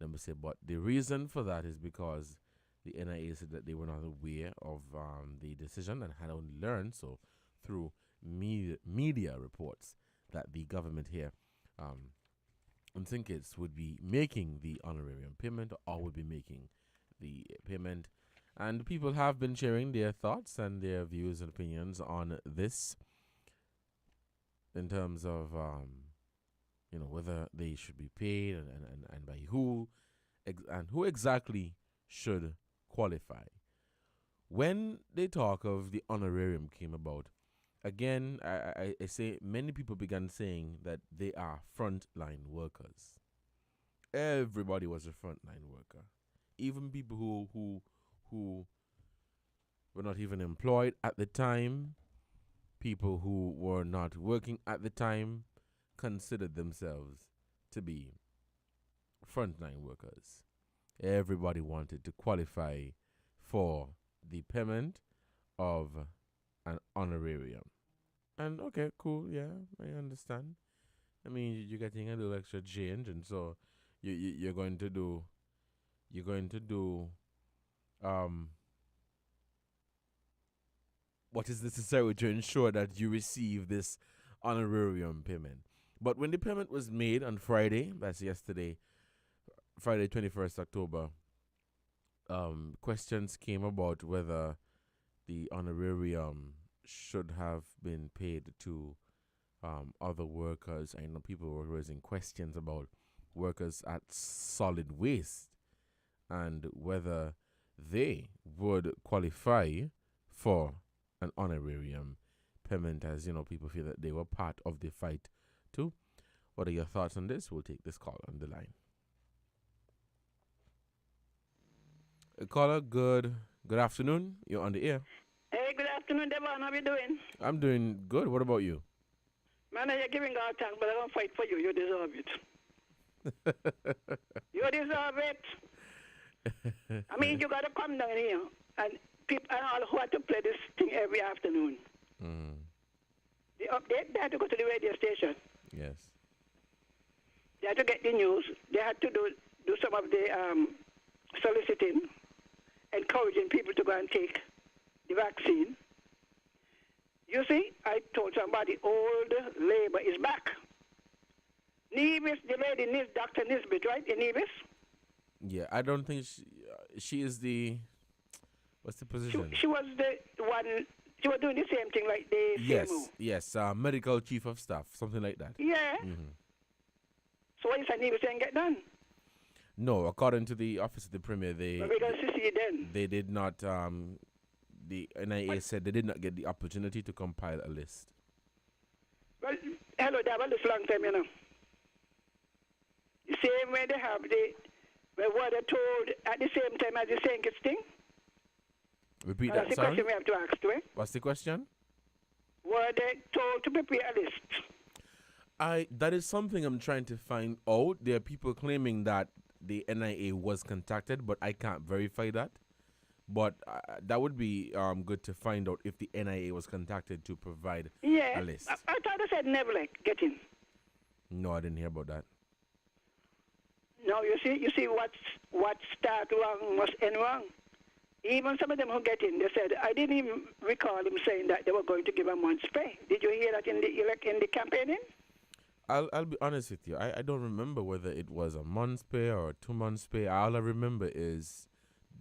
Let me say, but the reason for that is because the NIA said that they were not aware of the decision and had only learned so through media reports that the government here in St. Kitts would be making the honorarium payment or would be making the payment. And people have been sharing their thoughts and their views and opinions on this in terms of, whether they should be paid and by who, and who exactly should qualify. When they talk of the honorarium came about, again, I say many people began saying that they are frontline workers. Everybody was a frontline worker. Even people who were not even employed at the time, people who were not working at the time, considered themselves to be frontline workers. Everybody wanted to qualify for the payment of an honorarium. And okay, cool, yeah, I understand. I mean, you're getting a little extra change, and so you're going to do what is necessary to ensure that you receive this honorarium payment. But when the payment was made on Friday, that's yesterday, Friday 21st October, questions came about whether the honorarium should have been paid to other workers. I know people were raising questions about workers at Solid Waste and whether they would qualify for an honorarium payment, as people feel that they were part of the fight too. What are your thoughts on this? We'll take this call on the line. Caller, good afternoon. You're on the air. Hey, good afternoon, Devon. How you doing? I'm doing good. What about you? Man, you're giving our thanks, but I don't fight for you. You deserve it. You deserve it. I mean, you got to come down here and people and all who have to play this thing every afternoon. They had to go to the radio station. Yes. They had to get the news. They had to do some of the soliciting, encouraging people to go and take the vaccine. You see, I told somebody old labor is back. Nevis, the lady, Dr. Nisbet, right, in Nevis? Yeah, I don't think she is the... What's the position? She was the one... She was doing the same thing like the CMO. Yes, medical chief of staff, something like that. Yeah. So what you said Nevis didn't get done? No, according to the office of the premier, they did not... the NIA said they did not get the opportunity to compile a list. Well, hello, that was this long time, The same way they have what they told at the same time as the St. Kitts thing. Repeat That's that, the question we have to ask, too. What's the question? Were they told to prepare a list? That is something I'm trying to find out. There are people claiming that the NIA was contacted, but I can't verify that. But that would be good to find out if the NIA was contacted to provide a list. I thought they said never get in. No, I didn't hear about that. No, you see what start wrong must end wrong. Even some of them who get in, they said, I didn't even recall him saying that they were going to give a month's pay. Did you hear that in the campaigning? I'll be honest with you. I don't remember whether it was a month's pay or a 2 months pay. All I remember is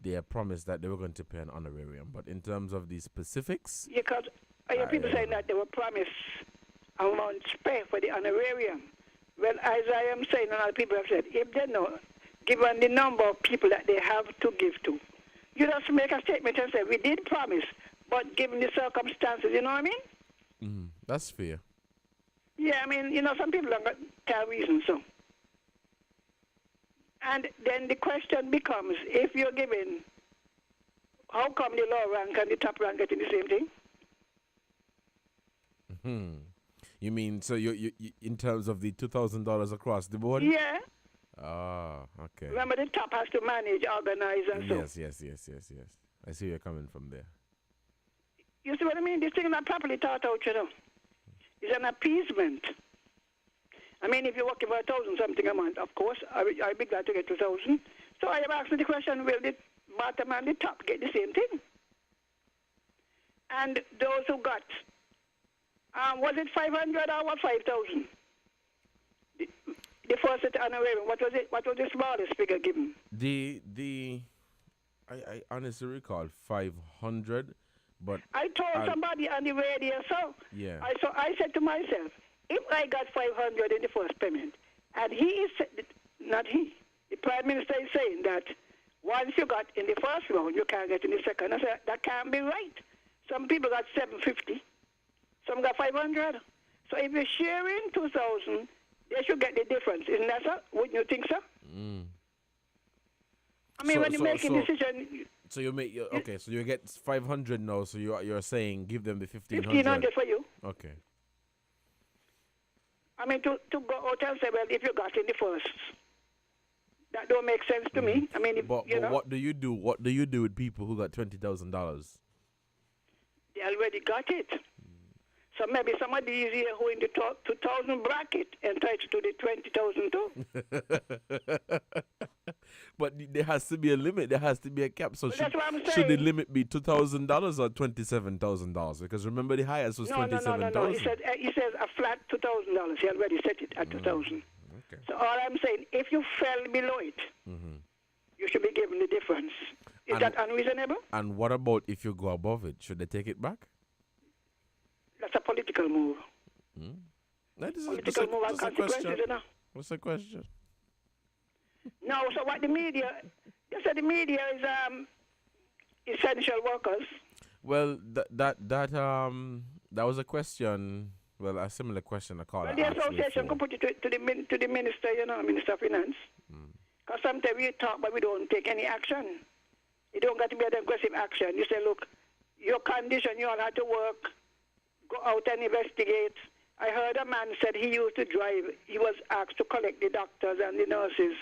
their promise that they were going to pay an honorarium. But in terms of the specifics... Because I hear people saying that they were promised a month's pay for the honorarium. Well, as I am saying, and other people have said, if they know, given the number of people that they have to give to, you just make a statement and say, we did promise, but given the circumstances, you know what I mean? That's fair. Yeah, I mean, some people have got reasons, so. And then the question becomes, if you're giving, how come the low rank and the top rank getting the same thing? You mean, so you in terms of the $2,000 across the board? Yeah. Ah, okay. Remember, the top has to manage, organize, and so. Yes. I see you're coming from there. You see what I mean? This thing is not properly thought out, It's an appeasement. I mean, if you're working for 1,000 something a month, of course, I'd be glad to get 2,000. So I am asking the question, will the bottom and the top get the same thing? And those who got, was it 500 or what, 5,000? The first honorarium, what was it? What was the smallest figure given? I honestly recall 500, but I told somebody on the radio, so yeah. I said to myself, if I got 500 in the first payment, and the Prime Minister is saying that once you got in the first round, you can't get in the second. I said, that can't be right. Some people got 750, some got 500. So if you're sharing 2,000, they should get the difference. Isn't that so? Wouldn't you think so? I mean, when you make a decision... So you make so you get 500 now. So you're saying give them the 1,500. 1,500 for you. Okay. I mean, to go out and say, well, if you got in the first That don't make sense to me. I mean, But what do you do? What do you do with people who got $20,000? they already got it. So maybe somebody is here who in the 2,000 bracket entitled to the 20,000 too. But there has to be a limit. There has to be a cap. So That's what I'm should the saying. limit be $2,000 or $27,000? Because remember the highest was $27,000. No. He says a flat $2,000. He already set it at 2,000. Okay. So all I'm saying, if you fell below it, you should be given the difference. Is that unreasonable? And what about if you go above it? Should they take it back? That's a political move. That is Political move and just a consequences, question. you know. What's the question? No, so what the media, they said the media is essential workers. Well, that was a question. Well, a similar question a caller Well, the asked me association for. could put it to the minister, you know, Minister of Finance. Because sometimes we talk, but we don't take any action. It don't got to be an aggressive action. You say, look, your condition, you all had to work, go out and investigate. I heard a man said he used to drive. He was asked to collect the doctors and the nurses,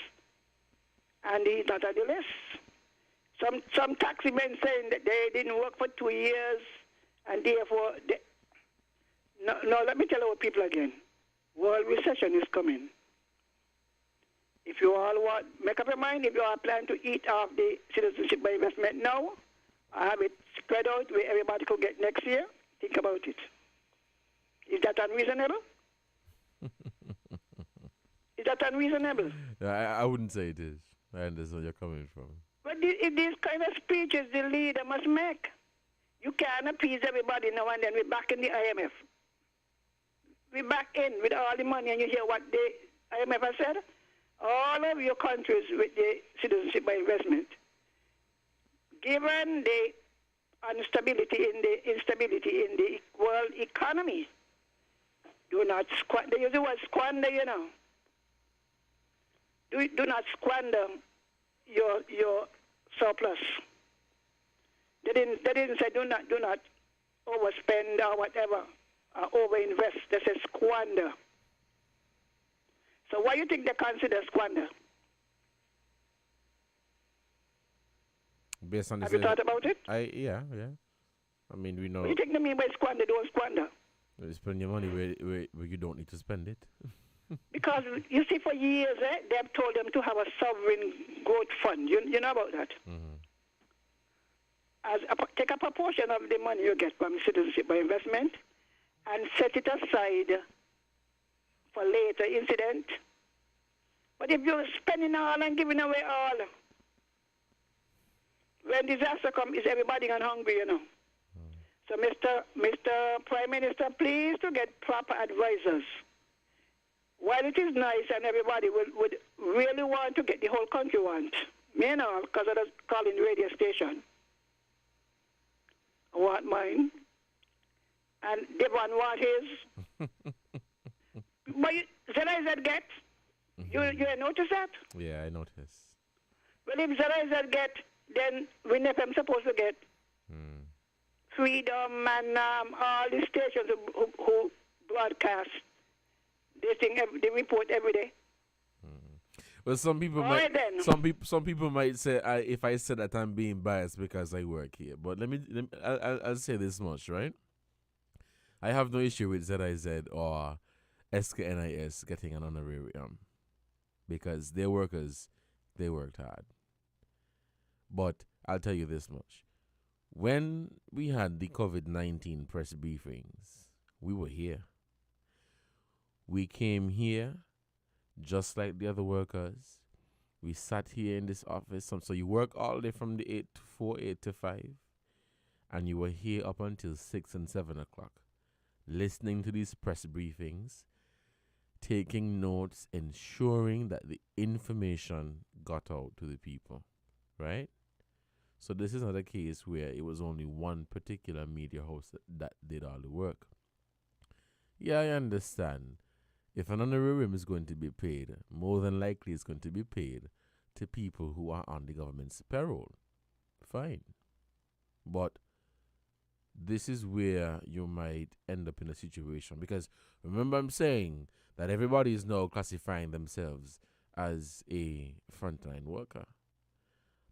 and he's not on the list. Some taxi men saying that they didn't work for 2 years, and therefore, no, let me tell our people again. World recession is coming. If you all want, make up your mind, if you are planning to eat off the citizenship by investment now, I have it spread out where everybody could get next year, think about it. Is that unreasonable? Is that unreasonable? I wouldn't say it is. I understand where you're coming from. But these kind of speeches the leader must make. You can't appease everybody now and then. We're back in the IMF. We're back in with all the money, and you hear what the IMF has said? All of your countries with the citizenship by investment, given the instability in the world economy, do not squander. They use the word squander, you know. Do not squander your surplus. They didn't say do not overspend or whatever, or overinvest. They said squander. So what do you think they consider squander? Based on Have you thought about it? Yeah. I mean, we know. What do you think they mean by squander? Don't squander. You spend your money where you don't need to spend it. Because you see, for years they've told them to have a sovereign growth fund. You know about that? Take a proportion of the money you get from citizenship by investment and set it aside for later incident. But if you're spending all and giving away all, when disaster comes, is everybody gone hungry, you know? So, Mr. Prime Minister, please to get proper advisors. While it is nice and everybody would really want to get the whole country want, me and all, because I was calling the radio station, I want mine, and Devon want his. But ZIZ get, you notice that? Yeah, I noticed. Well, if ZIZ get, then Win FM supposed to get Freedom and all the stations who broadcast. They report every day. Well, some people All might. right, then. Some people might say if I said that I'm being biased because I work here. But I'll say this much, right? I have no issue with ZIZ or SKNIS getting an honorarium because they're workers. They worked hard. But I'll tell you this much: when we had the COVID-19 press briefings, we were here. We came here just like the other workers. We sat here in this office. So you work all day from the 8 to 4, 8 to 5. And you were here up until 6 and 7 o'clock, listening to these press briefings, taking notes, ensuring that the information got out to the people, right? So this is not a case where it was only one particular media house that did all the work. Yeah, I understand. If an honorarium is going to be paid, more than likely it's going to be paid to people who are on the government's payroll. Fine. But this is where you might end up in a situation. Because remember I'm saying that everybody is now classifying themselves as a frontline worker.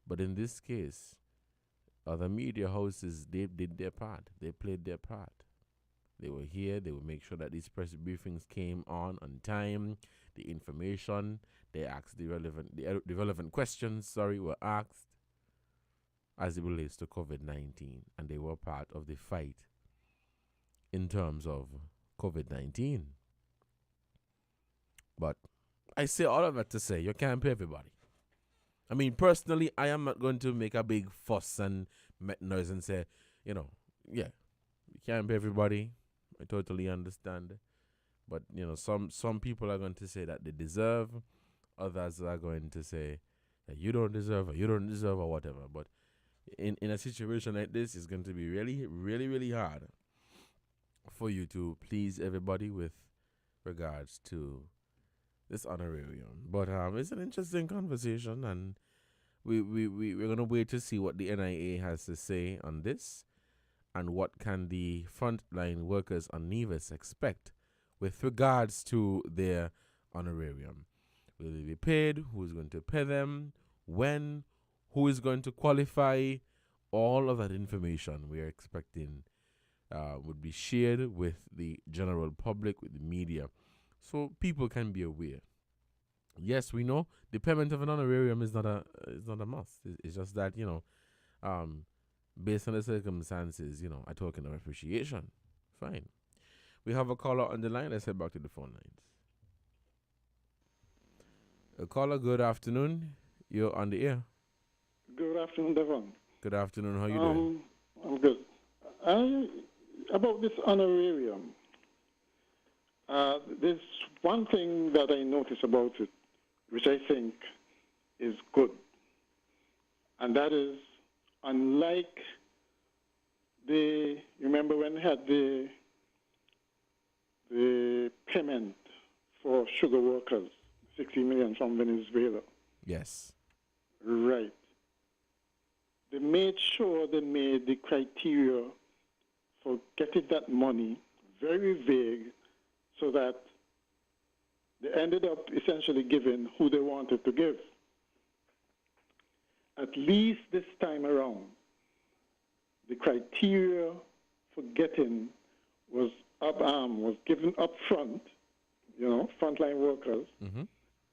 But in this case, other media houses, they did their part. They played their part. They were here. They would make sure that these press briefings came on time. The information, they asked the relevant questions, were asked as it relates to COVID-19. And they were part of the fight in terms of COVID-19. But I say all of that to say, you can't pay everybody. I mean, personally, I am not going to make a big fuss and make noise and say, you can't pay everybody. I totally understand. But, some people are going to say that they deserve. Others are going to say that you don't deserve or whatever. But in a situation like this, it's going to be really, really, really hard for you to please everybody with regards to this honorarium. But it's an interesting conversation, and we're going to wait to see what the NIA has to say on this and what can the frontline workers on Nevis expect with regards to their honorarium. Will they be paid? Who is going to pay them? When? Who is going to qualify? All of that information we're expecting would be shared with the general public, with the media, so people can be aware. Yes, we know the payment of an honorarium is not a must. It's just that, based on the circumstances, a token of appreciation. Fine. We have a caller on the line. Let's head back to the phone lines. A caller, good afternoon. You're on the air. Good afternoon, Devon. Good afternoon. How you doing? I'm good. About this honorarium, there's one thing that I notice about it, which I think is good, and that is, unlike remember when we had the payment for sugar workers, 60 million from Venezuela. Yes. Right. They made sure they made the criteria for getting that money very vague, so that they ended up essentially giving who they wanted to give. At least this time around, the criteria for getting was given up front, frontline workers,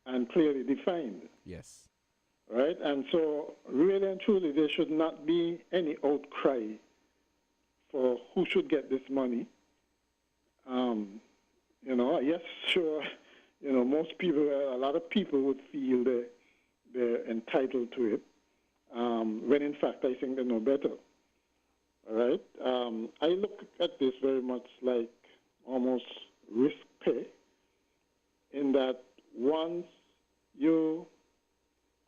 and clearly defined. Yes. Right? And so, really and truly, there should not be any outcry for who should get this money. Yes, sure, most people, a lot of people would feel they're entitled to it, when in fact I think they know better. All right? I look at this very much like almost risk pay, in that once you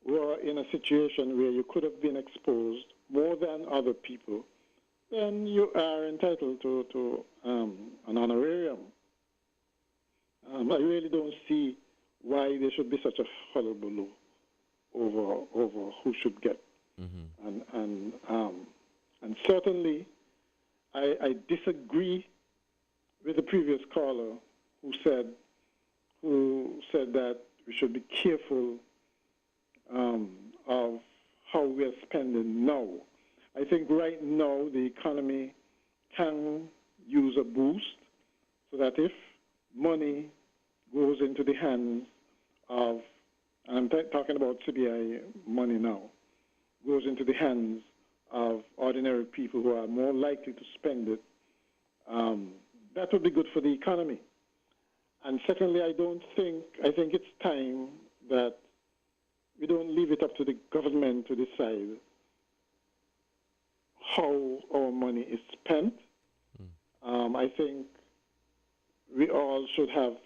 were in a situation where you could have been exposed more than other people, then you are entitled to an honorarium. I really don't see why there should be such a hullabaloo over who should get. And certainly, I disagree with the previous caller who said that we should be careful of how we are spending now. I think right now the economy can use a boost, so that if money goes into the hands of, and I'm talking about CBI money now, goes into the hands of ordinary people who are more likely to spend it, that would be good for the economy. And secondly, I think it's time that we don't leave it up to the government to decide how our money is spent. I think we all should have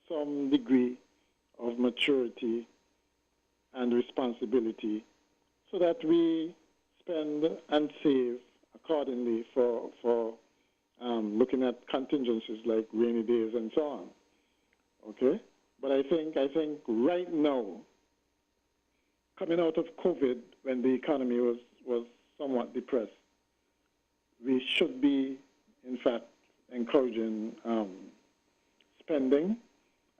some degree of maturity and responsibility, so that we spend and save accordingly for looking at contingencies like rainy days and so on. Okay? But I think right now, coming out of COVID, when the economy was somewhat depressed, we should be, in fact, encouraging spending.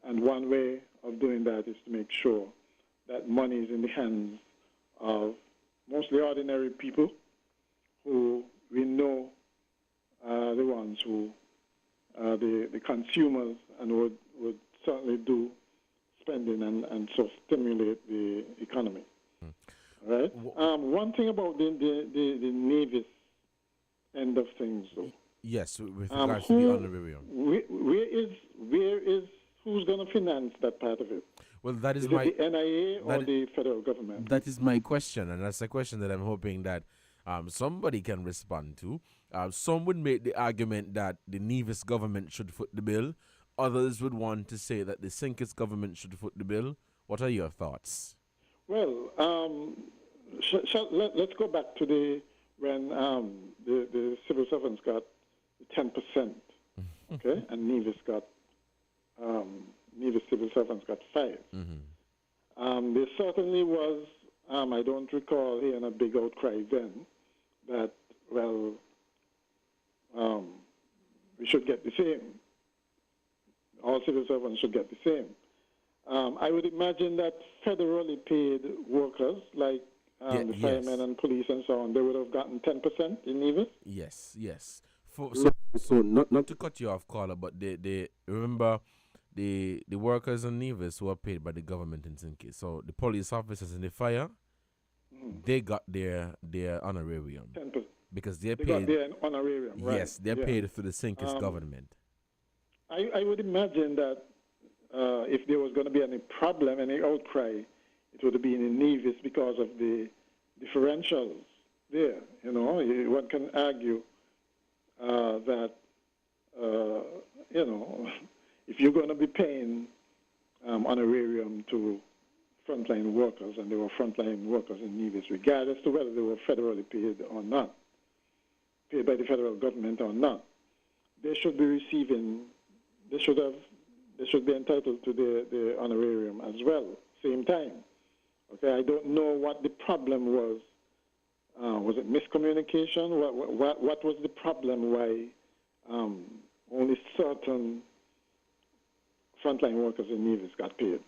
And one way of doing that is to make sure that money is in the hands of mostly ordinary people who we know are the ones who are the consumers and would certainly do spending and so stimulate the economy. Right? One thing about the Navy's end of things, though. Yes, with regards to the honorarium. Where is who's going to finance that part of it? Well, that is it my the NIA or the federal government? That is my question, and that's a question that I'm hoping that somebody can respond to. Some would make the argument that the Nevis government should foot the bill. Others would want to say that the Sinkis government should foot the bill. What are your thoughts? Well, let's go back to when the civil servants got 10%, okay, and Nevis civil servants got 5%. There certainly was, I don't recall hearing a big outcry then that, well, we should get the same. All civil servants should get the same. I would imagine that federally paid workers, like the firemen and police and so on, they would have gotten 10% in Nevis? Yes. So not to cut you off, caller, but they remember the workers in Nevis who are paid by the government in Sinki. So the police officers in the fire, they got their honorarium. 10%. Because they're they paid. Got their honorarium, right? Yes, they're paid through the Sinkis government. I would imagine that if there was going to be any problem, any outcry, it would have been in Nevis because of the differentials there. You know, one can argue that, you know, if you're going to be paying honorarium to frontline workers, and there were frontline workers in Nevis, regardless of whether they were federally paid or not, paid by the federal government or not, they should be receiving, they should be entitled to the honorarium as well, same time. Okay, I don't know what the problem was. Was it miscommunication? What was the problem? Why only certain frontline workers in Nevis got paid?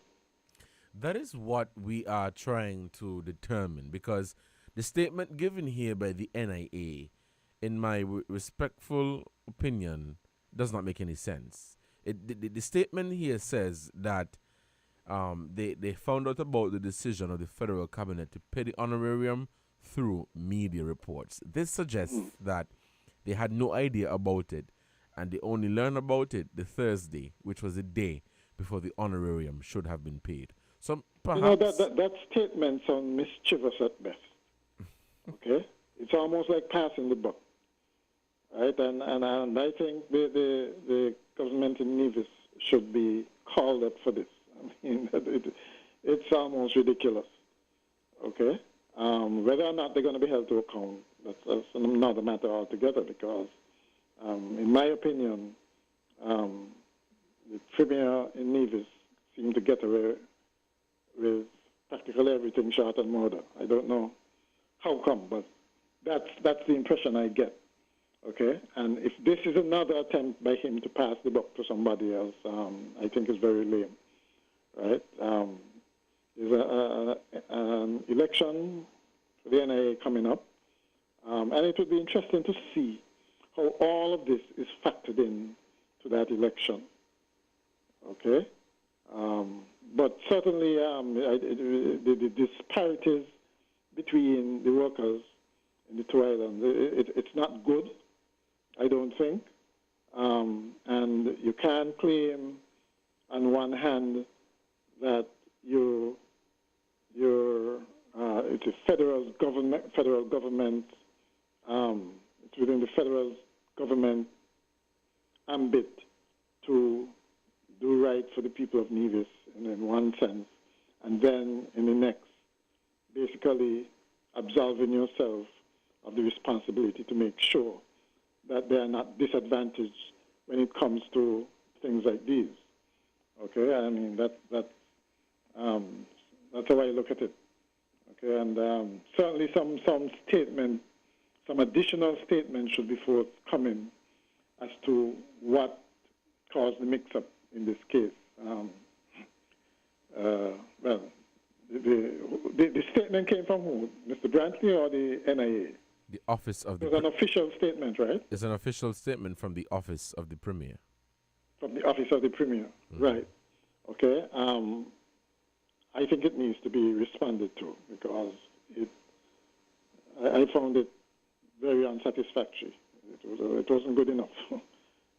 That is what we are trying to determine, because the statement given here by the NIA, in my respectful opinion, does not make any sense. The statement here says that they found out about the decision of the federal cabinet to pay the honorarium through media reports. This suggests that they had no idea about it, and they only learned about it the Thursday, which was the day before the honorarium should have been paid. So perhaps, you know, that statement sounds mischievous at best. Okay, it's almost like passing the buck, right? And I think the government in Nevis should be called up for this. I mean, it's almost ridiculous. Okay, whether or not they're going to be held to account, that's another matter altogether. Because, in my opinion, the premier in Nevis seemed to get away with practically everything short and murder. I don't know how come, but that's the impression I get. Okay, and if this is another attempt by him to pass the buck to somebody else, I think it's very lame. Right? There's an election for the NIA coming up, and it would be interesting to see how all of this is factored in to that election. Okay? But certainly the disparities between the workers in the two islands, it's not good, I don't think. And you can't claim on one hand that it's a federal government, it's within the federal government ambit to do right for the people of Nevis in one sense, and then in the next, basically absolving yourself of the responsibility to make sure that they are not disadvantaged when it comes to things like these. Okay, I mean that's how I look at it. Okay, and certainly some statement, some additional statement should be forthcoming as to what caused the mix-up in this case. well, the statement came from who? Mr. Brantley or the NIA? The office of the. It was an official statement, right? It's an official statement from the office of the Premier. From the office of the Premier, right? Okay. I think it needs to be responded to because I found it very unsatisfactory. It wasn't good enough.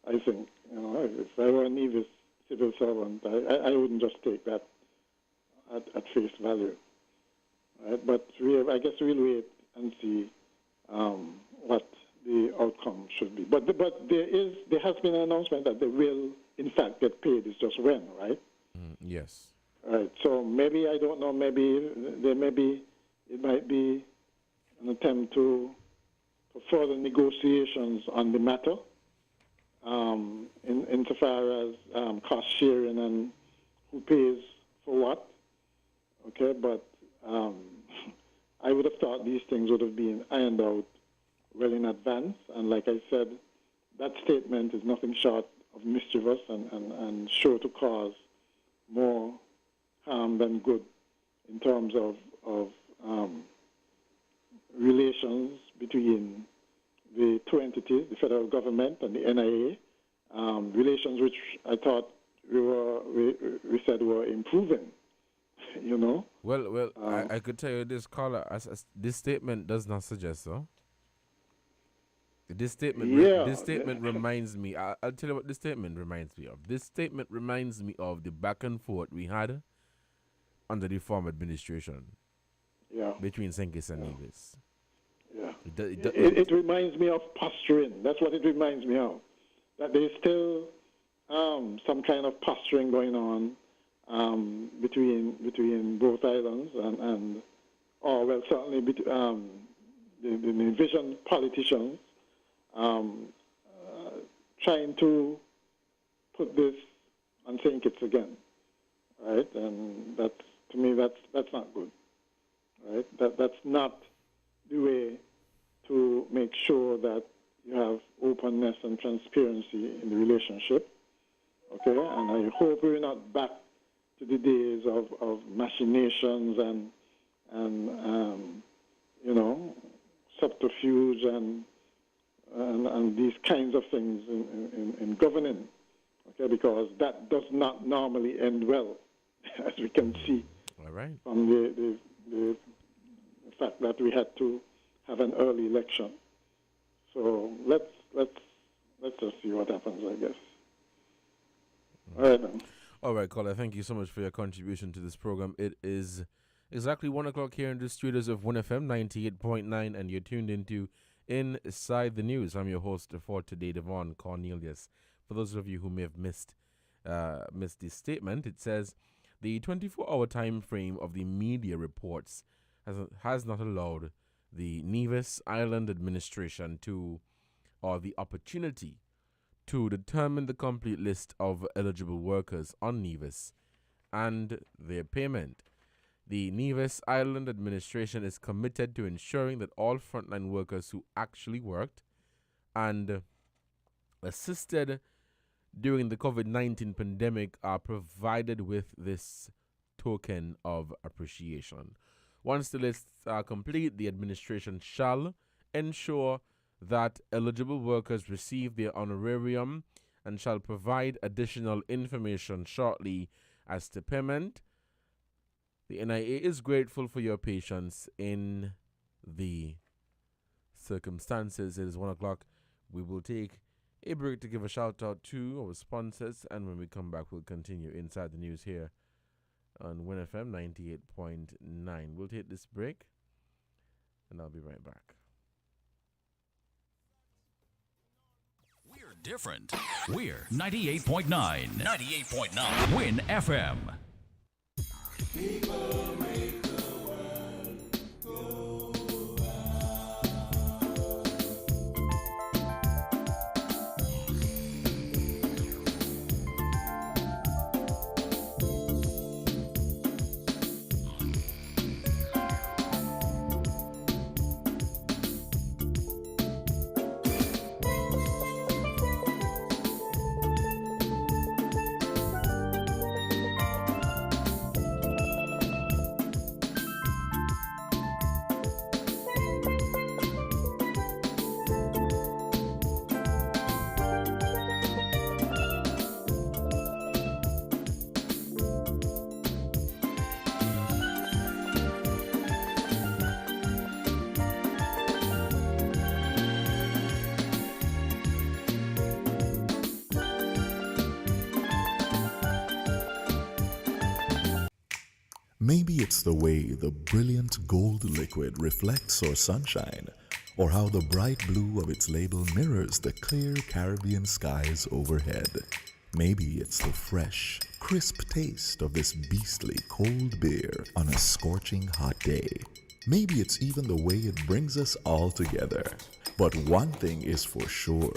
I think, if I were a Nevis civil servant, I wouldn't just take that at face value. Right? But I guess we'll wait and see what the outcome should be. But there has been an announcement that they will, in fact, get paid. It's just when, right? Yes. Right. So maybe, I don't know, it might be an attempt for further negotiations on the matter, insofar as cost sharing and who pays for what. Okay, but I would have thought these things would have been ironed out well in advance. And like I said, that statement is nothing short of mischievous and sure to cause more harm than good in terms of relations between the two entities, the federal government and the NIA, relations which I thought we said were improving. Well, I could tell you this, caller, as this statement does not suggest so. This statement reminds me. I'll tell you what this statement reminds me of. This statement reminds me of the back and forth we had under the former administration. Yeah. Between St. Kitts and Nevis. Yeah. It reminds me of posturing. That's what it reminds me of. That there's still some kind of posturing going on between both islands certainly the envisioned politicians trying to put this on St. Kitts again, right? And to me that's not good, right? That's not the way to make sure that you have openness and transparency in the relationship, okay? And I hope we're not back to the days of machinations and subterfuge and these kinds of things in governing, okay? Because that does not normally end well, as we can see. All right. From the fact that we had to have an early election. So let's just see what happens, I guess. All right, then. All right, caller, thank you so much for your contribution to this program. It is exactly 1 o'clock here in the studios of 1FM 98.9, and you're tuned into Inside the News. I'm your host for today, Devon Cornelius. For those of you who may have missed this statement, it says the 24-hour time frame of the media reports has not allowed the Nevis Island administration the opportunity to determine the complete list of eligible workers on Nevis and their payment. The Nevis Island administration is committed to ensuring that all frontline workers who actually worked and assisted during the COVID-19 pandemic are provided with this token of appreciation. Once the lists are complete, the administration shall ensure that eligible workers receive their honorarium and shall provide additional information shortly as to payment. The NIA is grateful for your patience in the circumstances. It is 1 o'clock. We will take a break to give a shout out to our sponsors, and when we come back, we'll continue Inside the News here on WinFM 98.9. We'll take this break, and I'll be right back. We're different. We're 98.9. 98.9. Win FM. People make the world go Maybe it's the way the brilliant gold liquid reflects our sunshine, or how the bright blue of its label mirrors the clear Caribbean skies overhead. Maybe it's the fresh, crisp taste of this beastly cold beer on a scorching hot day. Maybe it's even the way it brings us all together. But one thing is for sure,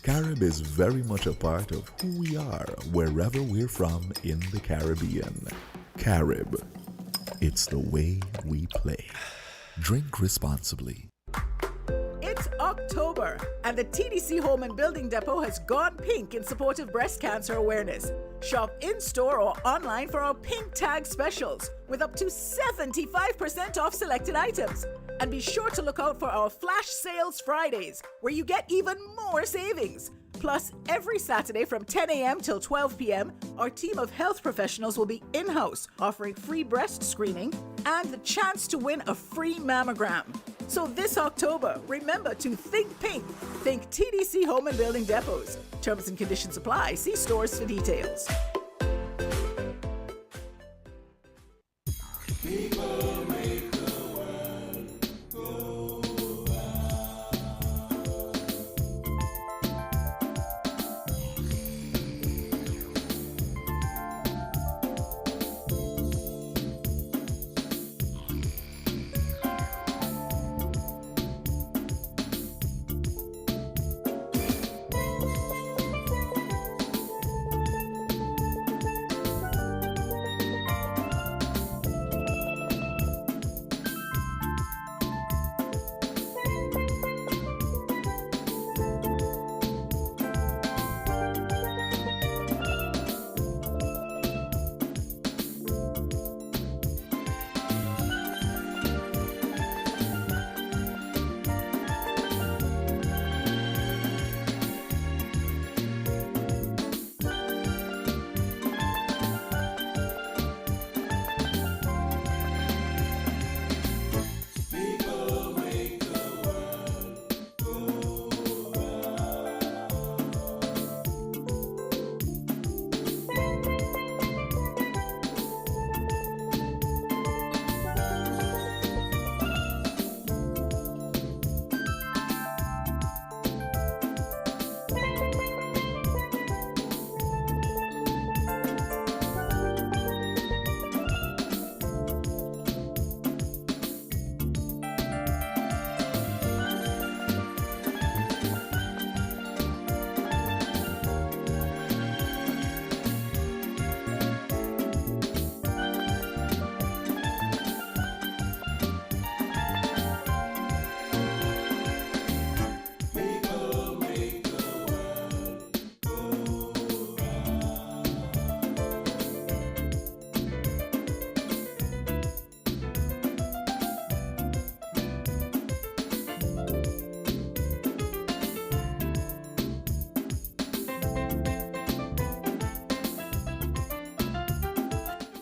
Carib is very much a part of who we are wherever we're from in the Caribbean. Carib, it's the way we play. Drink responsibly. It's October, and the TDC Home and Building Depot has gone pink in support of breast cancer awareness. Shop in-store or online for our pink tag specials with up to 75% off selected items. And be sure to look out for our Flash Sales Fridays, where you get even more savings. Plus, every Saturday from 10 a.m. till 12 p.m., our team of health professionals will be in-house, offering free breast screening and the chance to win a free mammogram. So this October, remember to think pink. Think TDC Home and Building Depots. Terms and conditions apply. See stores for details. People make the world go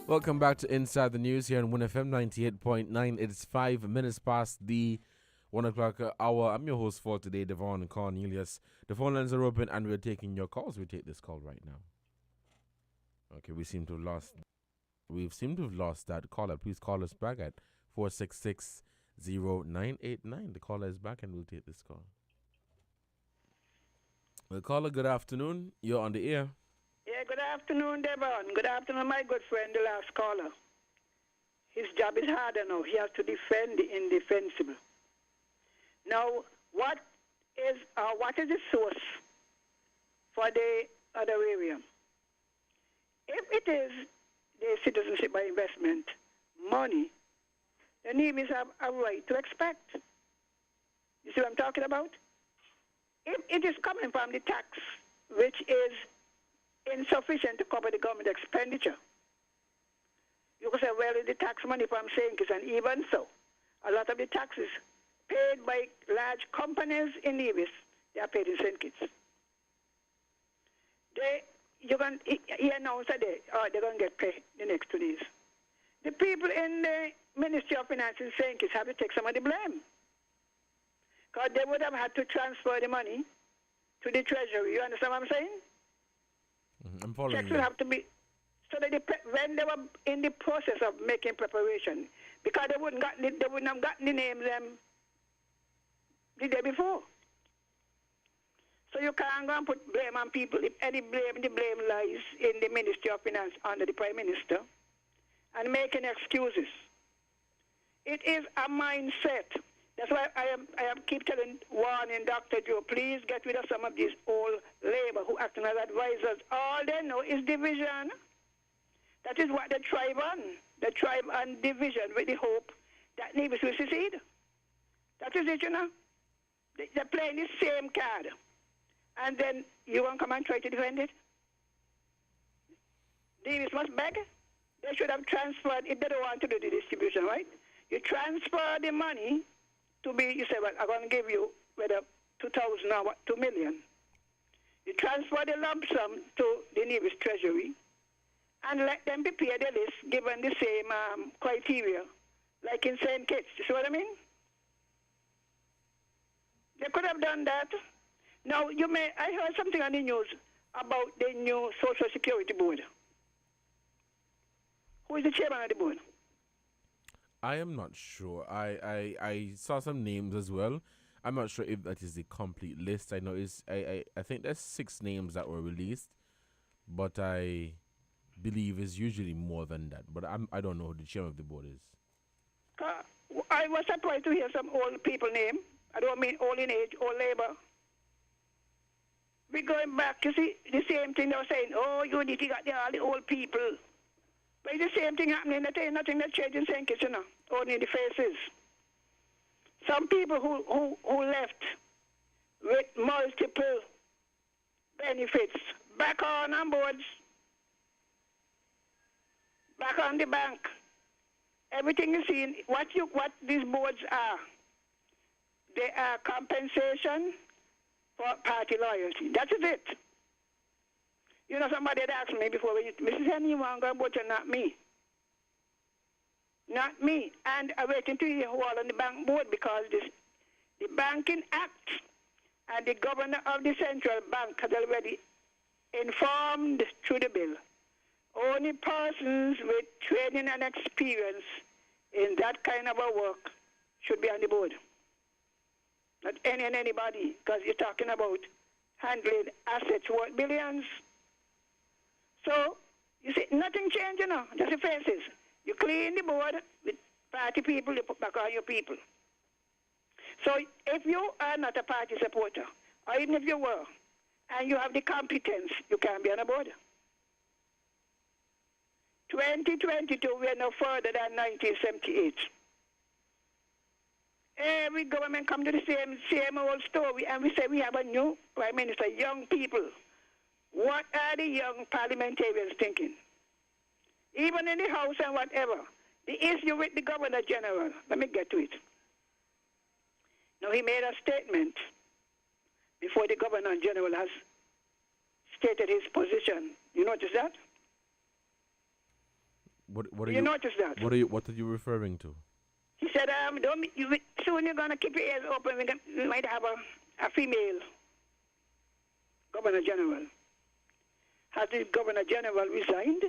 Welcome back to Inside the News here on WinFM 98.9. It's 5 minutes past the 1 o'clock hour. I'm your host for today, Devon Cornelius. The phone lines are open and we're taking your calls. We take this call right now. Okay, we seem to have lost that caller. Please call us back at 466-0989. The caller is back and we'll take this call. Well, caller, good afternoon. You're on the air. Yeah, good afternoon, Devon. Good afternoon, my good friend, the last caller. His job is harder now. He has to defend the indefensible. Now, what is the source for the other area? If it is the citizenship by investment money, then he must have a right to expect. You see what I'm talking about? If it is coming from the tax, which is insufficient to cover the government expenditure, you could say, well, the tax money from St. Kitts, and even so, a lot of the taxes paid by large companies in Nevis, they are paid in St. Kitts. He announced that they're going to get paid the next 2 days. The people in the Ministry of Finance in St. Kitts have to take some of the blame, because they would have had to transfer the money to the Treasury. You understand what I'm saying? I'm following Checks you. will have to be So that when they were in the process of making preparation, because they wouldn't have gotten the names the day before. So you can't go and put blame on people. If any blame, the blame lies in the Ministry of Finance under the Prime Minister and making excuses. It is a mindset. That's why I am keep warning Dr. Joe, please get rid of some of these old labor who acting as advisors. All they know is division. That is what they thrive on. They thrive on division with the hope that Nevis will secede. That is it, you know. They're playing the same card. And then you won't come and try to defend it? Nevis must beg. They should have transferred, if they don't want to do the distribution, right? You transfer the money to be, you say, well, I'm going to give you whether 2,000 or 2 million. You transfer the lump sum to the Nevis Treasury and let them prepare the list given the same criteria, like in St. Kitts. You see what I mean? They could have done that. Now, I heard something on the news about the new Social Security Board. Who is the chairman of the board? I am not sure. I saw some names as well. I'm not sure if that is the complete list. I know I think there's 6 names that were released, but I believe it's usually more than that. But I don't know who the chairman of the board is. I was surprised to hear some old people name. I don't mean old in age, old labor. We're going back, you see, the same thing they were saying, oh, you need to get all the old people. But it's the same thing happening. There ain't nothing that changed in St. Kitts, you know, only the faces. Some people who left with multiple benefits, back on boards, back on the bank. Everything you see, what these boards are, they are compensation for party loyalty. That is it. You know, somebody had asked me before, Mrs. Henry, you want to go vote, not me. Not me. And I'm waiting to hear who all on the bank board because the Banking Act and the governor of the central bank has already informed through the bill. Only persons with training and experience in that kind of a work should be on the board. Not anybody, because you're talking about handling assets worth billions. So, you see, nothing changed, you know, just the faces. You clean the board with party people, you put back on your people. So, if you are not a party supporter, or even if you were, and you have the competence, you can be on a board. 2022, we are no further than 1978. Every government come to the same old story, and we say we have a new Prime Minister, young people. What are the young parliamentarians thinking? Even in the House and whatever. The issue with the Governor General, let me get to it. Now, he made a statement before the Governor General has stated his position. You notice that? What are you notice that? What are you referring to? He said, soon you're going to keep your ears open. We might have a female Governor General. Has the Governor General resigned?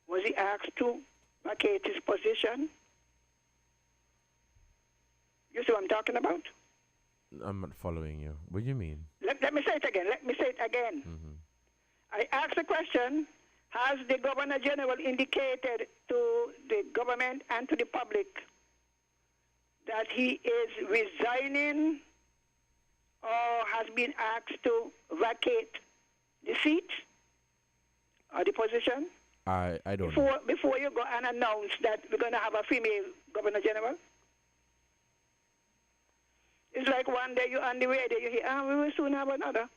Was he asked to vacate his position? You see what I'm talking about? I'm not following you. What do you mean? Let me say it again. Mm-hmm. I asked the question, has the Governor General indicated to the government and to the public that he is resigning or has been asked to vacate the seat or the position? I don't know. Before you go and announce that we're going to have a female Governor General? It's like one day you're on the radio, you hear, we will soon have another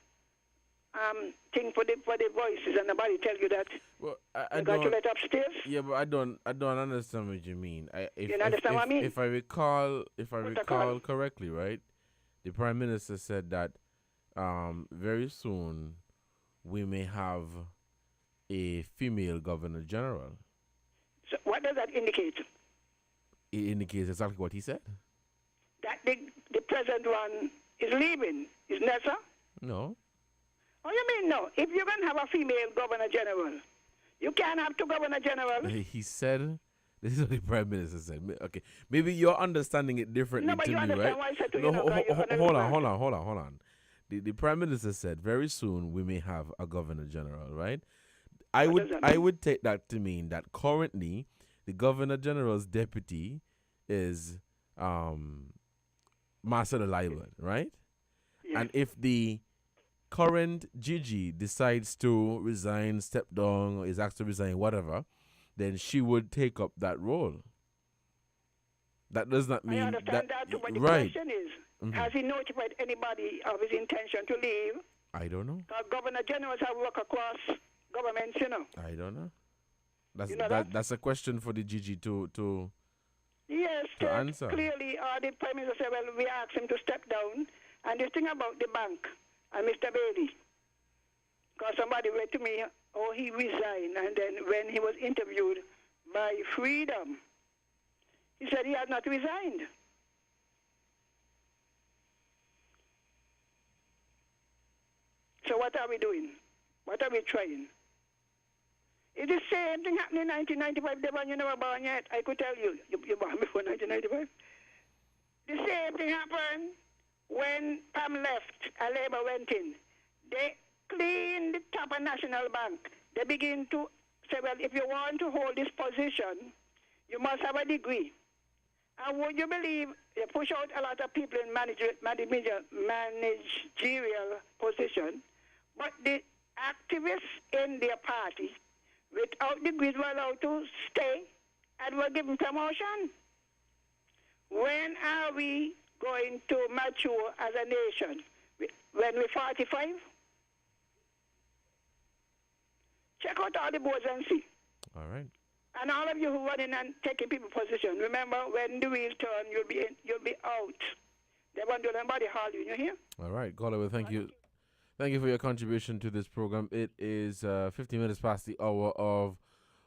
thing for the voices, and nobody tell you that. Well, you got to let upstairs. Yeah, but I don't understand what you mean. You don't understand what I mean? If I recall correctly, right? The Prime Minister said that very soon we may have a female Governor General. So what does that indicate? It indicates exactly what he said. That the present one is leaving, isn't that so? No. Oh, you mean no? If you're going to have a female governor general, you can't have two governor general. He said, this is what the Prime Minister said. Okay, maybe you're understanding it differently No, but to you me, understand right? why I said to No, you, no, 'cause you hold understand. on. The Prime Minister said very soon we may have a Governor General, right? I would take that to mean that currently the Governor General's deputy is Marcelo Liebert, right? Yeah. And if the current Gigi decides to resign, step down, or is asked to resign, whatever, then she would take up that role. That does not mean I understand that too, but the right. question is, Mhm. has he notified anybody of his intention to leave? I don't know. Because governor generals have worked across governments, you know. I don't know. That's You know that? that's a question for the Gigi to Yes, to answer. clearly, the Prime Minister said, well, we asked him to step down. And the thing about the bank and Mr. Bailey, because somebody read to me, oh, he resigned. And then when he was interviewed by Freedom, he said he had not resigned. So what are we doing? What are we trying? It's the same thing happened in 1995, Devon, you never born yet. I could tell you, you born before 1995. The same thing happened when Pam left and Labour went in. They cleaned the top of National Bank. They begin to say, well, if you want to hold this position, you must have a degree. And would you believe they push out a lot of people in managerial position, but the activists in their party without degrees were allowed to stay and were given promotion. When are we going to mature as a nation? When we're 45? Check out all the boards and see. All right. And all of you who run in and taking people position, remember when the wheel turn, you'll be out. They won't do nobody haul you. You hear? All right, caller, well, thank you. Thank you for your contribution to this program. It is 50 minutes past the hour of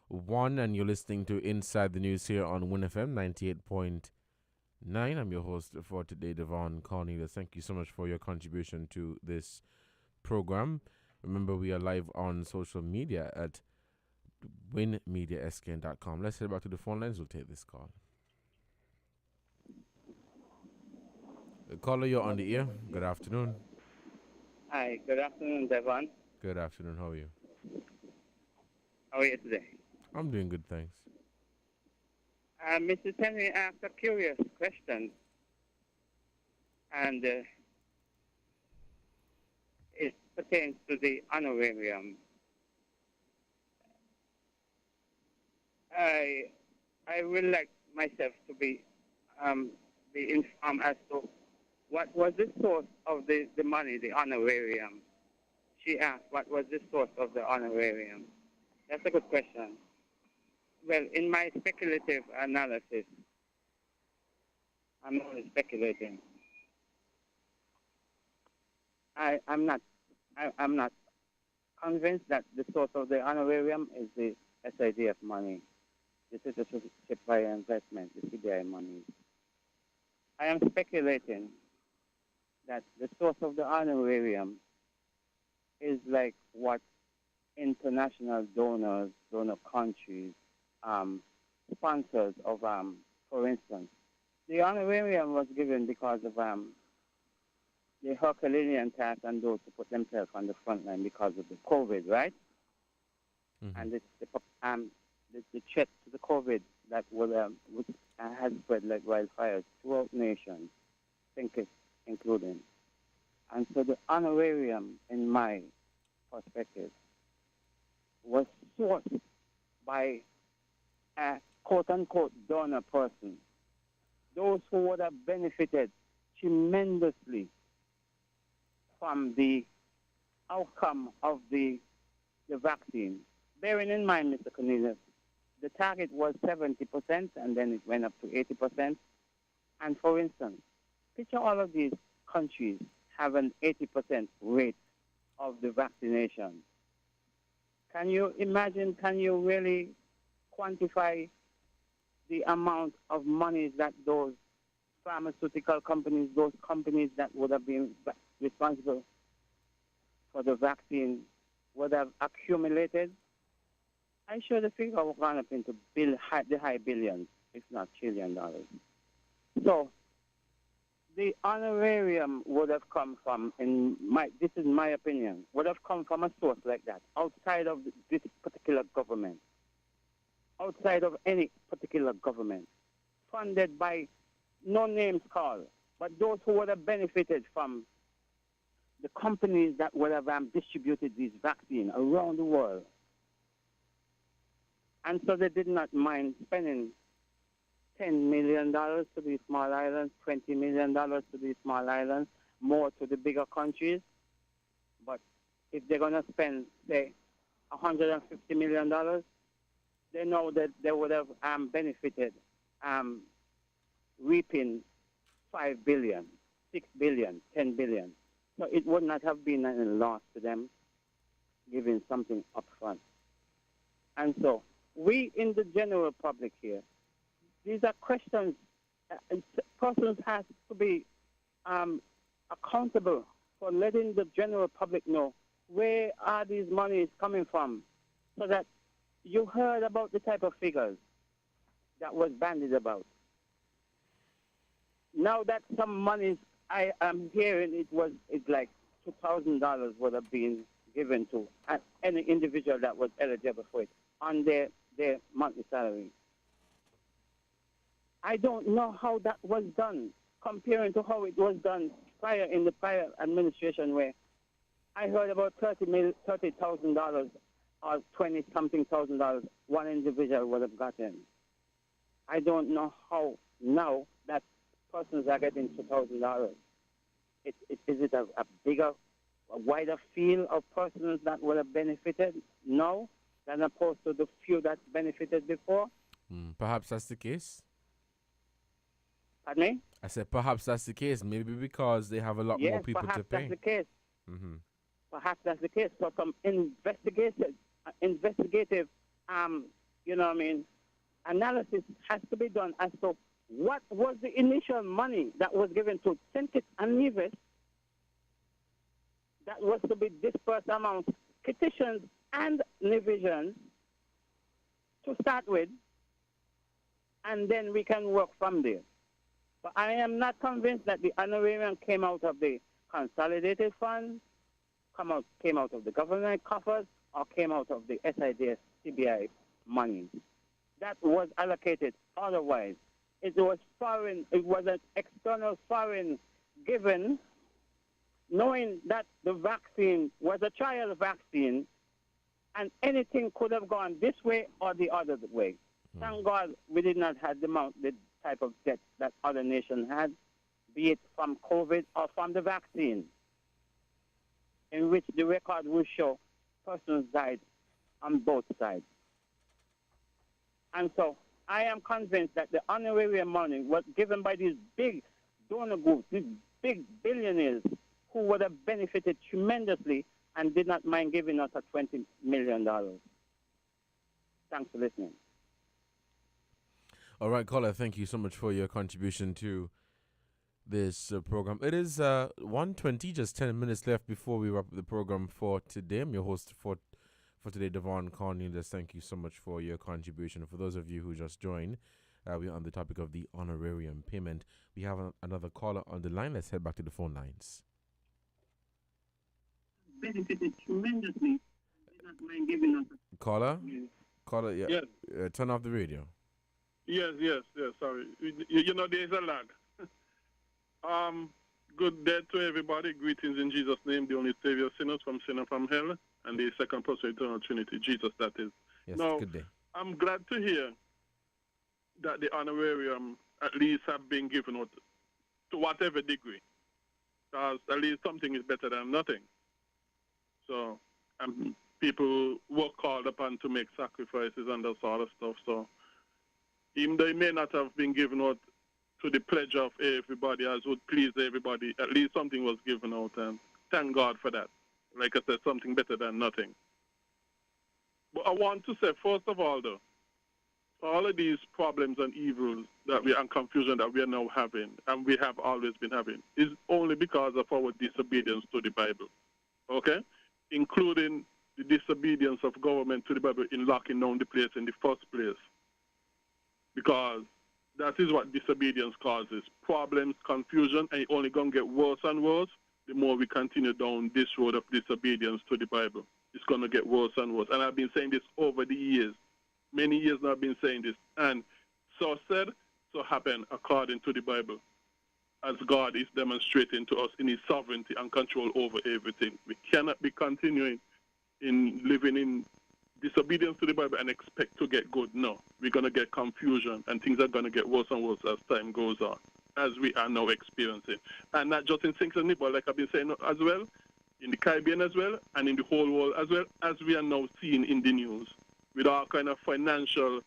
1, and you're listening to Inside the News here on WinFM 98.9. I'm your host for today, Devon Cornelius. Thank you so much for your contribution to this program. Remember, we are live on social media at winmediaskin.com. Let's head back to the phone lines. We'll take this call. The caller, you're on the air. Good afternoon. Hi, good afternoon, Devon. Good afternoon. How are you? How are you today? I'm doing good, thanks. Mr. Henry asked a curious question, and it pertains to the honorarium. I would like myself to be informed as to what was the source of the money, the honorarium. She asked, what was the source of the honorarium? That's a good question. Well, in my speculative analysis, I'm only speculating. I'm not convinced that the source of the honorarium is the SIDF money, the Citizenship via Investment, the CBI money. I am speculating that the source of the honorarium is like what international donor countries, sponsors of, for instance, the honorarium was given because of the Herculean task and those who put themselves on the front line because of the COVID, right? Mm-hmm. And the threat to the COVID that which has spread like wildfires throughout nations, including. And so the honorarium, in my perspective, was sourced by a quote-unquote donor person, those who would have benefited tremendously from the outcome of the vaccine. Bearing in mind, Mr. Cornelius, the target was 70%, and then it went up to 80%. And for instance, picture all of these countries have an 80% rate of the vaccination. Can you imagine, can you really quantify the amount of money that those pharmaceutical companies, those companies that would have been responsible for the vaccine would have accumulated, I'm sure the figure would have gone up into the high billions, if not $1 trillion. So the honorarium would have come from, this is my opinion, would have come from a source like that, outside of this particular government, outside of any particular government, funded by no names called, but those who would have benefited from the companies that would have distributed these vaccines around the world. And so they did not mind spending $10 million to these small islands, $20 million to these small islands, more to the bigger countries. But if they're going to spend, say, $150 million, they know that they would have benefited reaping $5 billion, $6 billion, $10 billion. So it would not have been a loss to them giving something up front. And so we in the general public here, these are questions. Persons have to be accountable for letting the general public know where are these monies coming from, so that you heard about the type of figures that was bandied about. Now that some monies I am hearing it's like $2,000 would have been given to any individual that was eligible for it on their monthly salary. I don't know how that was done, comparing to how it was done in the prior administration, where I heard about $30,000 or $20-something thousand one individual would have gotten. I don't know how now that persons are getting $2,000. Is it a bigger, a wider field of persons that would have benefited now than opposed to the few that benefited before? Perhaps that's the case. Pardon me? I said perhaps that's the case. Maybe because they have a lot more people to pay. Yes, perhaps that's the case. Mm-hmm. Perhaps that's the case. So some investigative, analysis has to be done as to what was the initial money that was given to St. Kitts and Nevis that was to be dispersed among petitions and divisions to start with, and then we can work from there. But I am not convinced that the honorarium came out of the consolidated fund, came out of the government coffers, or came out of the SIDS CBI money. That was allocated otherwise. It was foreign, it was an external foreign given, knowing that the vaccine was a trial vaccine and anything could have gone this way or the other way. Thank God we did not have the type of death that other nations had, be it from COVID or from the vaccine, in which the record will show persons died on both sides. And so I am convinced that the honorarium money was given by these big donor groups, these big billionaires who would have benefited tremendously and did not mind giving us a $20 million. Thanks for listening. All right, caller, thank you so much for your contribution to this program. It is 1:20, just 10 minutes left before we wrap up the program for today. I'm your host for today, Devon Cornelius. Thank you so much for your contribution. For those of you who just joined, we're on the topic of the honorarium payment. We have another caller on the line. Let's head back to the phone lines. Benefited tremendously. Not mind giving us Caller, yeah. Yes. Turn off the radio. Yes, sorry. There's a lag. Good day to everybody. Greetings in Jesus' name, the only Savior, sinners from sin and from hell, and the second person, eternal Trinity, Jesus, that is. Yes, now, good day. I'm glad to hear that the honorarium at least have been given out to whatever degree, because at least something is better than nothing. So, people were called upon to make sacrifices and that sort of stuff. So, even though it may not have been given out to the pleasure of everybody as would please everybody, at least something was given out, and thank God for that. Like I said, something better than nothing. But I want to say, first of all, though, all of these problems and evils and confusion that we are now having, and we have always been having, is only because of our disobedience to the Bible. Okay? including the disobedience of government to the Bible in locking down the place in the first place. Because that is what disobedience causes. Problems, confusion, and it's only going to get worse and worse the more we continue down this road of disobedience to the Bible. It's going to get worse and worse. And I've been saying this over the years. Many years now I've been saying this. And so said, so happened according to the Bible, as God is demonstrating to us in his sovereignty and control over everything. We cannot be continuing in living in disobedience to the Bible and expect to get good. No, we're going to get confusion, and things are going to get worse and worse as time goes on, as we are now experiencing. And not just in St. Kitts, but like I've been saying as well, in the Caribbean as well, and in the whole world as well, as we are now seeing in the news, with all kind of financial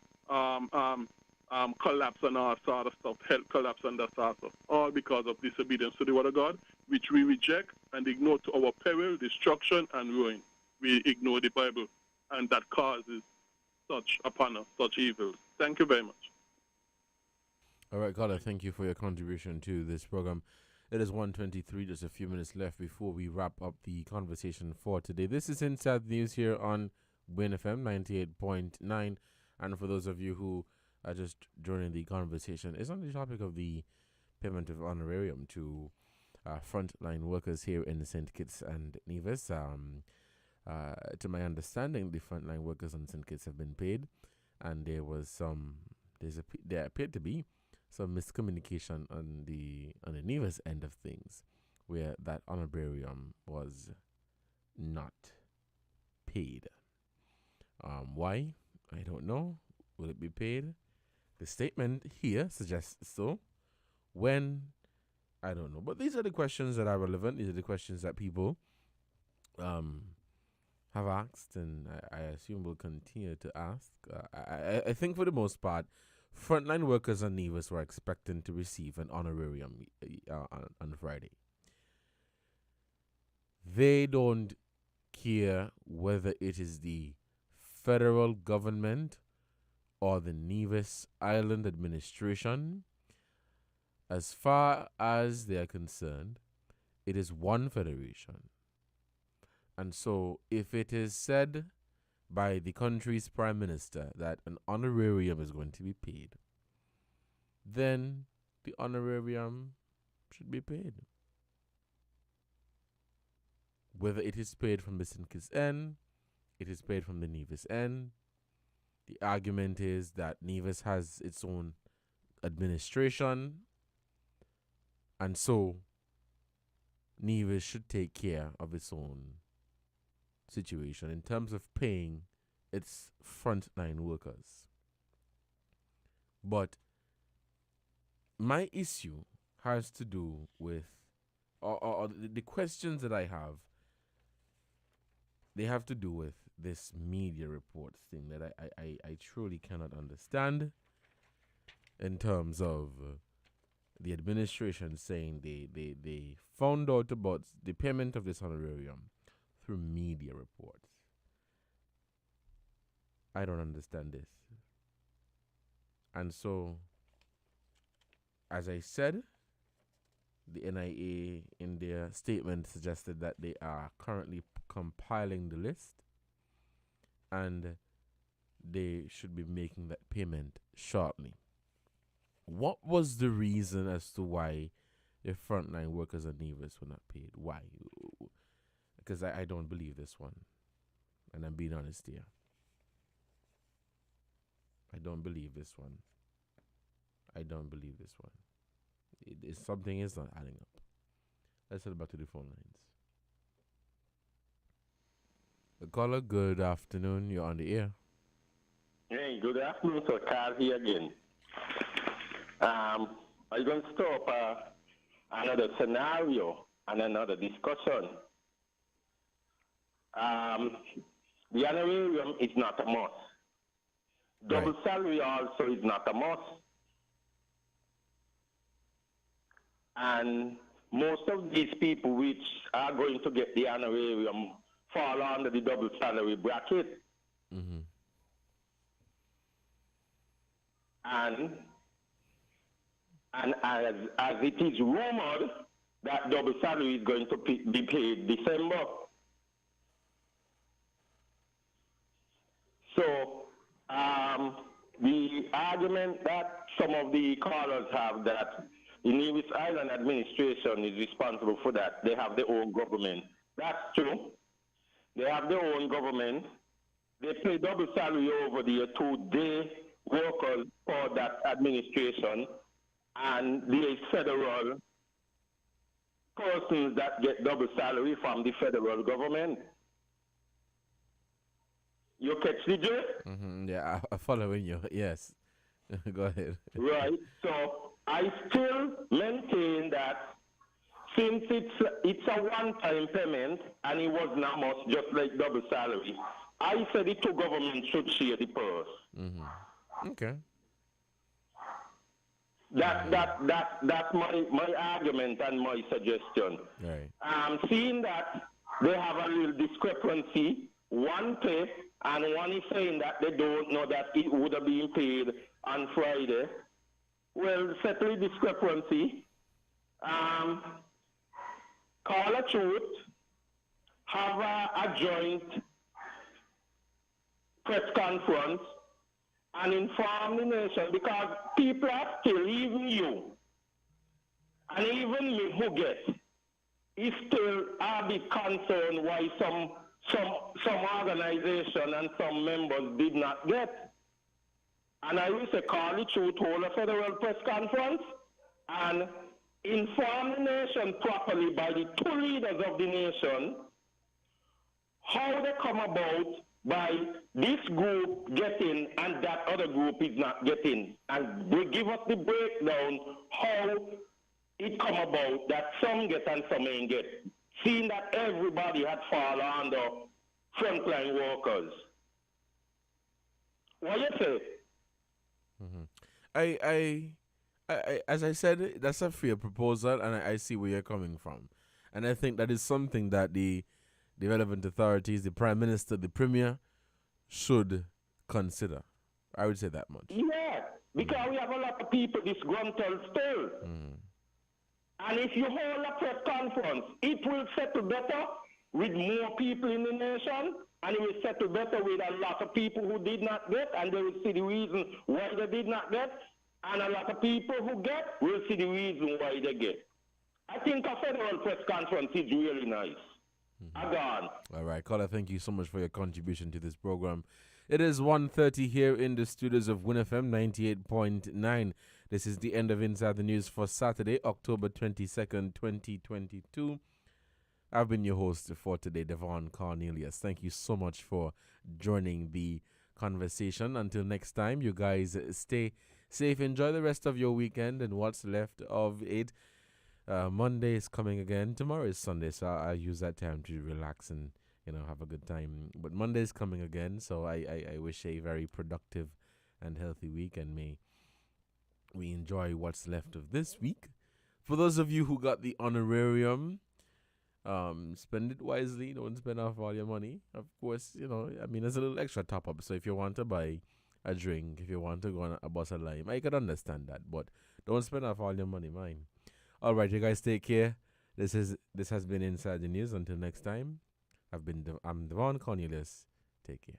collapse and all sort of stuff, health collapse and that sort of stuff, all because of disobedience to the word of God, which we reject and ignore to our peril, destruction, and ruin. We ignore the Bible, and that causes such upon us, such evils. Thank you very much. All right, Carla, thank you for your contribution to this program. It is 1:23, just a few minutes left before we wrap up the conversation for today. This is Inside News here on Win FM 98.9. And for those of you who are just joining the conversation, it's on the topic of the payment of honorarium to frontline workers here in St. Kitts and Nevis. To my understanding, the frontline workers on St. Kitts have been paid, and there appeared to be some miscommunication on the Nevis end of things, where that honorarium was not paid. Why? I don't know. Will it be paid? The statement here suggests so. When? I don't know. But these are the questions that are relevant. These are the questions that people have asked, and I assume will continue to ask. I think for the most part, frontline workers on Nevis were expecting to receive an honorarium on Friday. They don't care whether it is the federal government or the Nevis Island administration. As far as they are concerned, it is one federation. And so if it is said by the country's prime minister that an honorarium is going to be paid, then the honorarium should be paid. Whether it is paid from the St. Kitts end, it is paid from the Nevis end. The argument is that Nevis has its own administration, and so Nevis should take care of its own situation in terms of paying its frontline workers. But my issue has to do with, or the questions that I have, they have to do with this media reports thing that I truly cannot understand, in terms of the administration saying they found out about the payment of this honorarium through media reports. I don't understand this. And so, as I said, the NIA in their statement suggested that they are currently compiling the list, and they should be making that payment shortly. What was the reason as to why the frontline workers at Nevis were not paid? Why? Because I don't believe this one. And I'm being honest here. I don't believe this one. I don't believe this one. Something is not adding up. Let's head back to the phone lines. The caller, good afternoon. You're on the air. Hey, good afternoon, sir. Carl here again. I'm going to stop another scenario and another discussion. The honorarium is not a must. Double salary also is not a must. And most of these people which are going to get the honorarium fall under the double salary bracket. Mm-hmm. And as it is rumored that double salary is going to be paid December. So the argument that some of the callers have that the Nevis Island administration is responsible for that, they have their own government. That's true. They have their own government. They pay double salary over there to their workers for that administration, and the federal persons that get double salary from the federal government. You catch the drift? Yeah, I'm following you. Yes. Go ahead. Right. So I still maintain that since it's a one-time payment and it was not much, just like double salary, I said the two governments should share the purse. Okay. That's my argument and my suggestion. Right. Seeing that they have a little discrepancy, one pay and one is saying that they don't know that it would have been paid on Friday. Well, settle the discrepancy. Call a truth. Have a joint press conference and inform the nation, because people are still, even you, and even me who get, is still a bit concerned why some organization and some members did not get. And I will say, call the truth, hold a federal press conference, and inform the nation properly by the two leaders of the nation how they come about by this group getting and that other group is not getting. And they give us the breakdown how it come about that some get and some ain't get. Seeing that everybody had fallen under frontline workers. What you say? I as I said, that's a fair proposal, and I see where you're coming from. And I think that is something that the relevant authorities, the Prime Minister, the Premier, should consider. I would say that much. Yeah, because we have a lot of people disgruntled still. And if you hold a press conference, it will settle better with more people in the nation, and it will settle better with a lot of people who did not get, and they will see the reason why they did not get, and a lot of people who get will see the reason why they get. I think a federal press conference is really nice. Gone. All right, caller, thank you so much for your contribution to this program. It is 1:30 here in the studios of WinFM 98.9. This is the end of Inside the News for Saturday, October 22nd, 2022. I've been your host for today, Devon Cornelius. Thank you so much for joining the conversation. Until next time, you guys stay safe. Enjoy the rest of your weekend and what's left of it. Monday is coming again. Tomorrow is Sunday, so I use that time to relax and have a good time. But Monday is coming again, so I wish a very productive and healthy week, and may we enjoy what's left of this week. For those of you who got the honorarium, spend it wisely. Don't spend off all your money. Of course, there's a little extra top up. So if you want to buy a drink, if you want to go on a bus of lime, I could understand that, but don't spend off all your money, mine. All right, you guys take care. This has been Inside the News. Until next time, I'm Devon Cornelius. Take care.